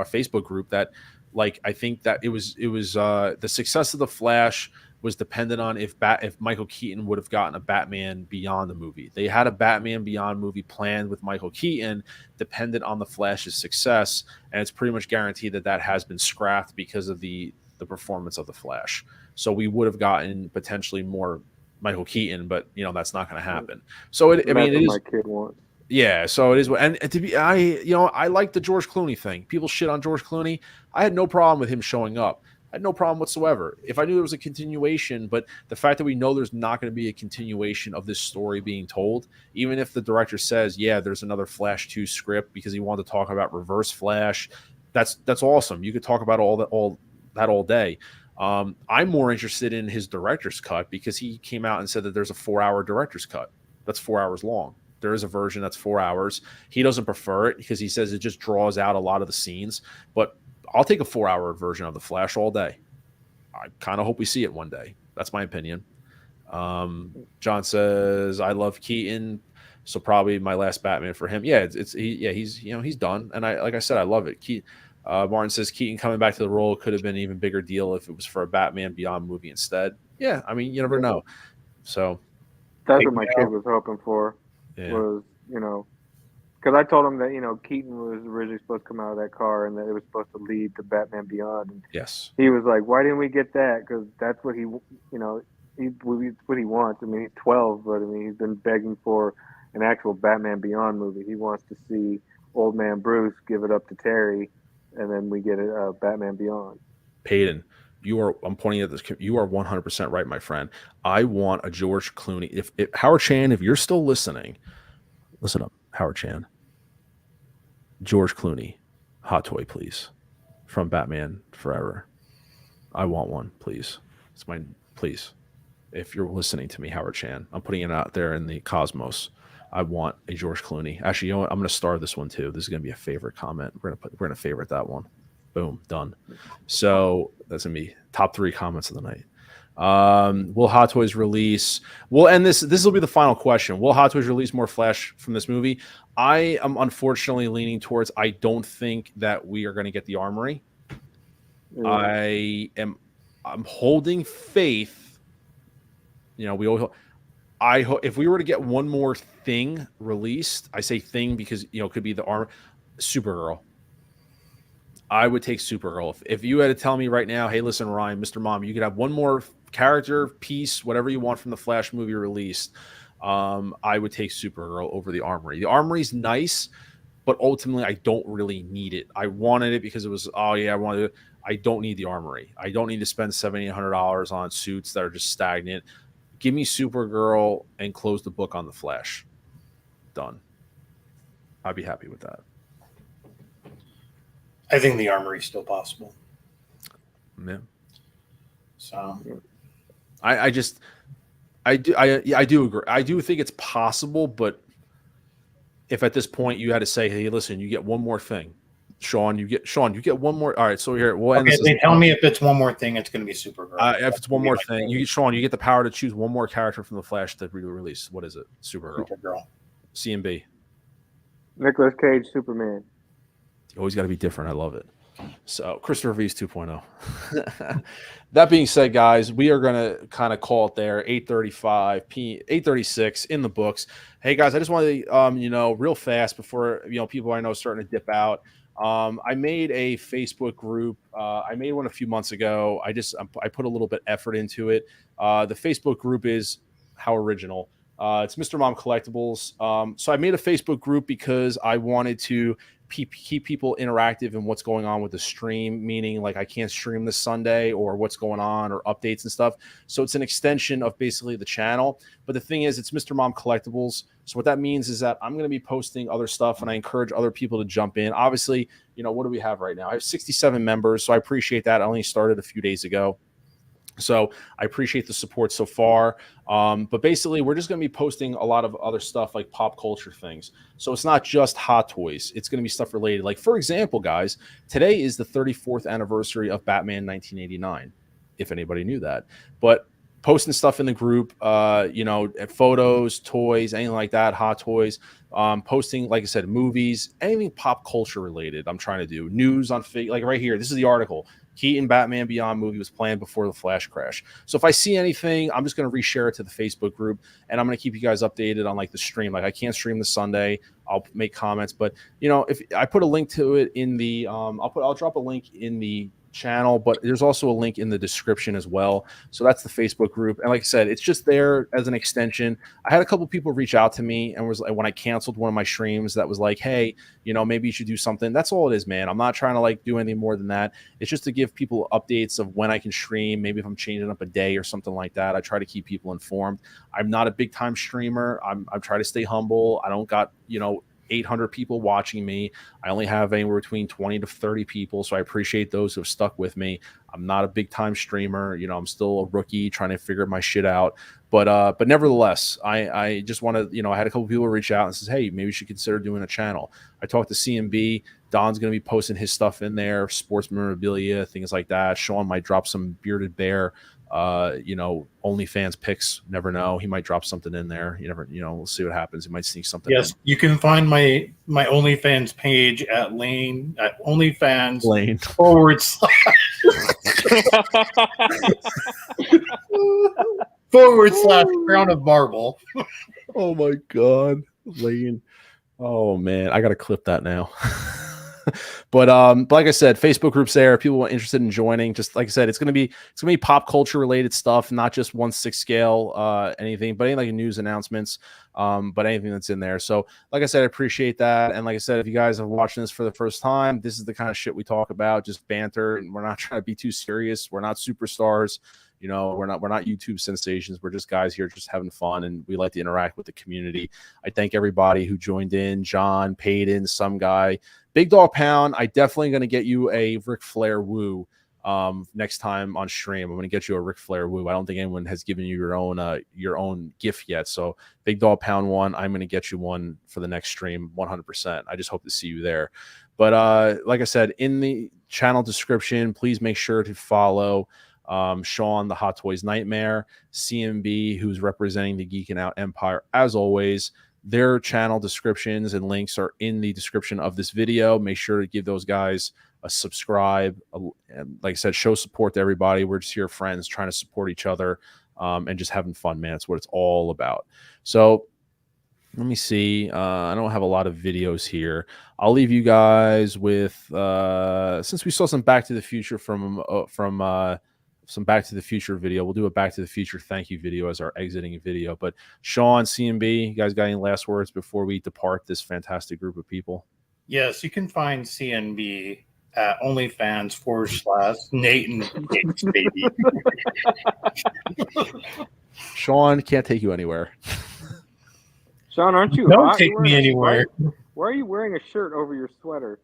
Facebook group that, like, I think that it was the success of The Flash was dependent on if Michael Keaton would have gotten a Batman Beyond the movie. They had a Batman Beyond movie planned with Michael Keaton, dependent on the Flash's success, and it's pretty much guaranteed that has been scrapped because of the performance of the Flash. So we would have gotten potentially more Michael Keaton, but you know that's not going to happen. So it is my kid wants. Yeah, so it is. And to be, I like the George Clooney thing. People shit on George Clooney. I had no problem with him showing up. I had no problem whatsoever. If I knew there was a continuation, but the fact that we know there's not going to be a continuation of this story being told, even if the director says, yeah, there's another Flash 2 script because he wanted to talk about Reverse Flash, that's awesome. You could talk about all that all day. I'm more interested in his director's cut because he came out and said that there's a 4-hour director's cut. That's 4 hours long. There is a version that's 4 hours. He doesn't prefer it because he says it just draws out a lot of the scenes, but I'll take a 4-hour version of The Flash all day. I kind of hope we see it one day. That's my opinion. John says, I love Keaton, so probably my last Batman for him. Yeah, he's done. And like I said, I love it. Martin says Keaton coming back to the role could have been an even bigger deal if it was for a Batman Beyond movie instead. Yeah, I mean, you never know. So that's what my kid was hoping for. Yeah. Was, you know, because I told him that, you know, Keaton was originally supposed to come out of that car and that it was supposed to lead to Batman Beyond. And yes, he was like, "Why didn't we get that?" Because that's what he, you know, what he wants. I mean, he's 12, but I mean, he's been begging for an actual Batman Beyond movie. He wants to see Old Man Bruce give it up to Terry, and then we get a Batman Beyond. Peyton, I'm pointing at this. You are 100% right, my friend. I want a George Clooney. If Howard Chan, if you're still listening, listen up, Howard Chan. George Clooney, hot toy, please, from Batman Forever. I want one, please. It's mine, please. If you're listening to me, Howard Chan, I'm putting it out there in the cosmos. I want a George Clooney. Actually, you know what? I'm going to star this one too. This is going to be a favorite comment. We're going to favorite that one. Boom, done. So that's going to be top 3 comments of the night. Will Hot Toys release? We'll end this. This will be the final question. Will Hot Toys release more Flash from this movie? I am unfortunately leaning towards I don't think that we are going to get the Armory. I'm holding faith. You know, I hope if we were to get one more thing released, I say thing because, you know, it could be the Supergirl. I would take Supergirl. If you had to tell me right now, hey, listen, Ryan, Mr. Mom, you could have one more character piece, whatever you want from the Flash movie released, I would take Supergirl over the Armory. The Armory's nice, but ultimately I don't really need it. I wanted it because it was, I wanted it. I don't need the Armory. I don't need to spend $700-800 on suits that are just stagnant. Give me Supergirl and close the book on the Flash. Done. I'd be happy with that. I think the Armory is still possible. Yeah. So I do agree. I do think it's possible, but if at this point you had to say, hey, listen, you get one more thing. Sean, you get one more. All right, so here we'll end this. They tell me if it's one more thing, it's going to be Supergirl. If it's one more thing, you get the power to choose one more character from the Flash to release. What is it? Supergirl. C and B. Nicolas Cage, Superman. You always got to be different. I love it. So Christopher V's 2.0. That being said, guys, we are gonna kind of call it there. 8:36 in the books. Hey guys, I just wanted to real fast before people I know starting to dip out. I made a Facebook group. I made one a few months ago. I put a little bit effort into it. The Facebook group is how original. It's Mr. Mom Collectibles. So I made a Facebook group because I wanted to keep people interactive in what's going on with the stream, meaning like I can't stream this Sunday or what's going on or updates and stuff. So it's an extension of basically the channel. But the thing is, it's Mr. Mom Collectibles. So what that means is that I'm going to be posting other stuff, and I encourage other people to jump in. Obviously, what do we have right now? I have 67 members, so I appreciate that. I only started a few days ago. So I appreciate the support so far. But basically, we're just going to be posting a lot of other stuff like pop culture things. So it's not just Hot Toys. It's going to be stuff related. Like, for example, guys, today is the 34th anniversary of Batman 1989, if anybody knew that. But posting stuff in the group, photos, toys, anything like that, Hot Toys, posting, like I said, movies, anything pop culture related. I'm trying to do news on like right here. This is the article. Keaton Batman Beyond movie was planned before the flash crash. So if I see anything, I'm just going to reshare it to the Facebook group, and I'm going to keep you guys updated on like the stream. Like I can't stream this Sunday. I'll make comments, but if I put a link to it in the, I'll drop a link in the channel, but there's also a link in the description as well. So that's the Facebook group, and like I said, it's just there as an extension. I had a couple people reach out to me and was like, when I canceled one of my streams, that was like, hey, maybe you should do something. That's all it is, man. I'm not trying to like do anything more than that. It's just to give people updates of when I can stream, maybe if I'm changing up a day or something like that. I try to keep people informed. I'm not a big time streamer. I'm trying to stay humble. I don't got 800 people watching me. I only have anywhere between 20 to 30 people, so I appreciate those who have stuck with me. I'm not a big time streamer. I'm still a rookie trying to figure my shit out. But nevertheless, I just want to, I had a couple people reach out and says, hey, maybe you should consider doing a channel. I talked to CMB. Don's going to be posting his stuff in there, sports memorabilia, things like that. Sean might drop some bearded bear, OnlyFans pics. Never know. He might drop something in there. You never, we'll see what happens. He might sneak something. Yes, you can find my OnlyFans page at OnlyFans Lane / Crown of Marble. Oh my God, Lane. Oh man, I gotta clip that now. But like I said, Facebook groups there. People are interested in joining. Just like I said, it's gonna be pop culture related stuff, not just 1/6 scale anything, but anything like news announcements, but anything that's in there. So like I said, I appreciate that. And like I said, if you guys are watching this for the first time, this is the kind of shit we talk about, just banter, and we're not trying to be too serious. We're not superstars. We're not YouTube sensations. We're just guys here just having fun, and we like to interact with the community. I thank everybody who joined in. John, Payton, some guy, Big Dog Pound. I definitely going to get you a Ric Flair woo next time on stream. I'm going to get you a Ric Flair woo. I don't think anyone has given you your own gift yet. So Big Dog Pound 1, I'm going to get you one for the next stream 100%. I just hope to see you there. But like I said, in the channel description, please make sure to follow Sean, the Hot Toys Nightmare, CMB, who's representing the Geeking Out Empire. As always, their channel descriptions and links are in the description of this video. Make sure to give those guys a subscribe. And like I said, show support to everybody. We're just here, friends, trying to support each other and just having fun, man. It's what it's all about. So let me see. I don't have a lot of videos here. I'll leave you guys with, since we saw some Back to the Future from some Back to the Future video. We'll do a Back to the Future thank you video as our exiting video. But Sean, CMB, you guys got any last words before we depart this fantastic group of people? Yes, you can find CNB at OnlyFans / Nate and Nate's baby. Sean, can't take you anywhere. Sean, aren't you Don't hot? take me anywhere. Why are you wearing a shirt over your sweater?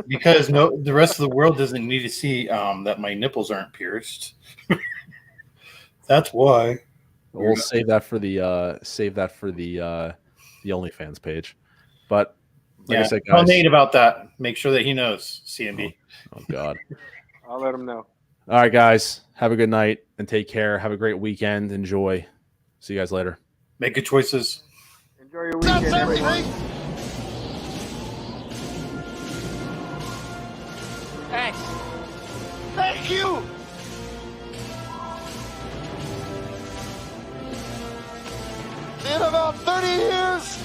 Because the rest of the world doesn't need to see that my nipples aren't pierced. That's why. We'll save that for the OnlyFans page. But like I said, guys, tell Nate about that. Make sure that he knows, CMB. Oh God. I'll let him know. All right, guys. Have a good night and take care. Have a great weekend. Enjoy. See you guys later. Make good choices. Enjoy your weekend, everyone. Thanks. Thank you! In about 30 years,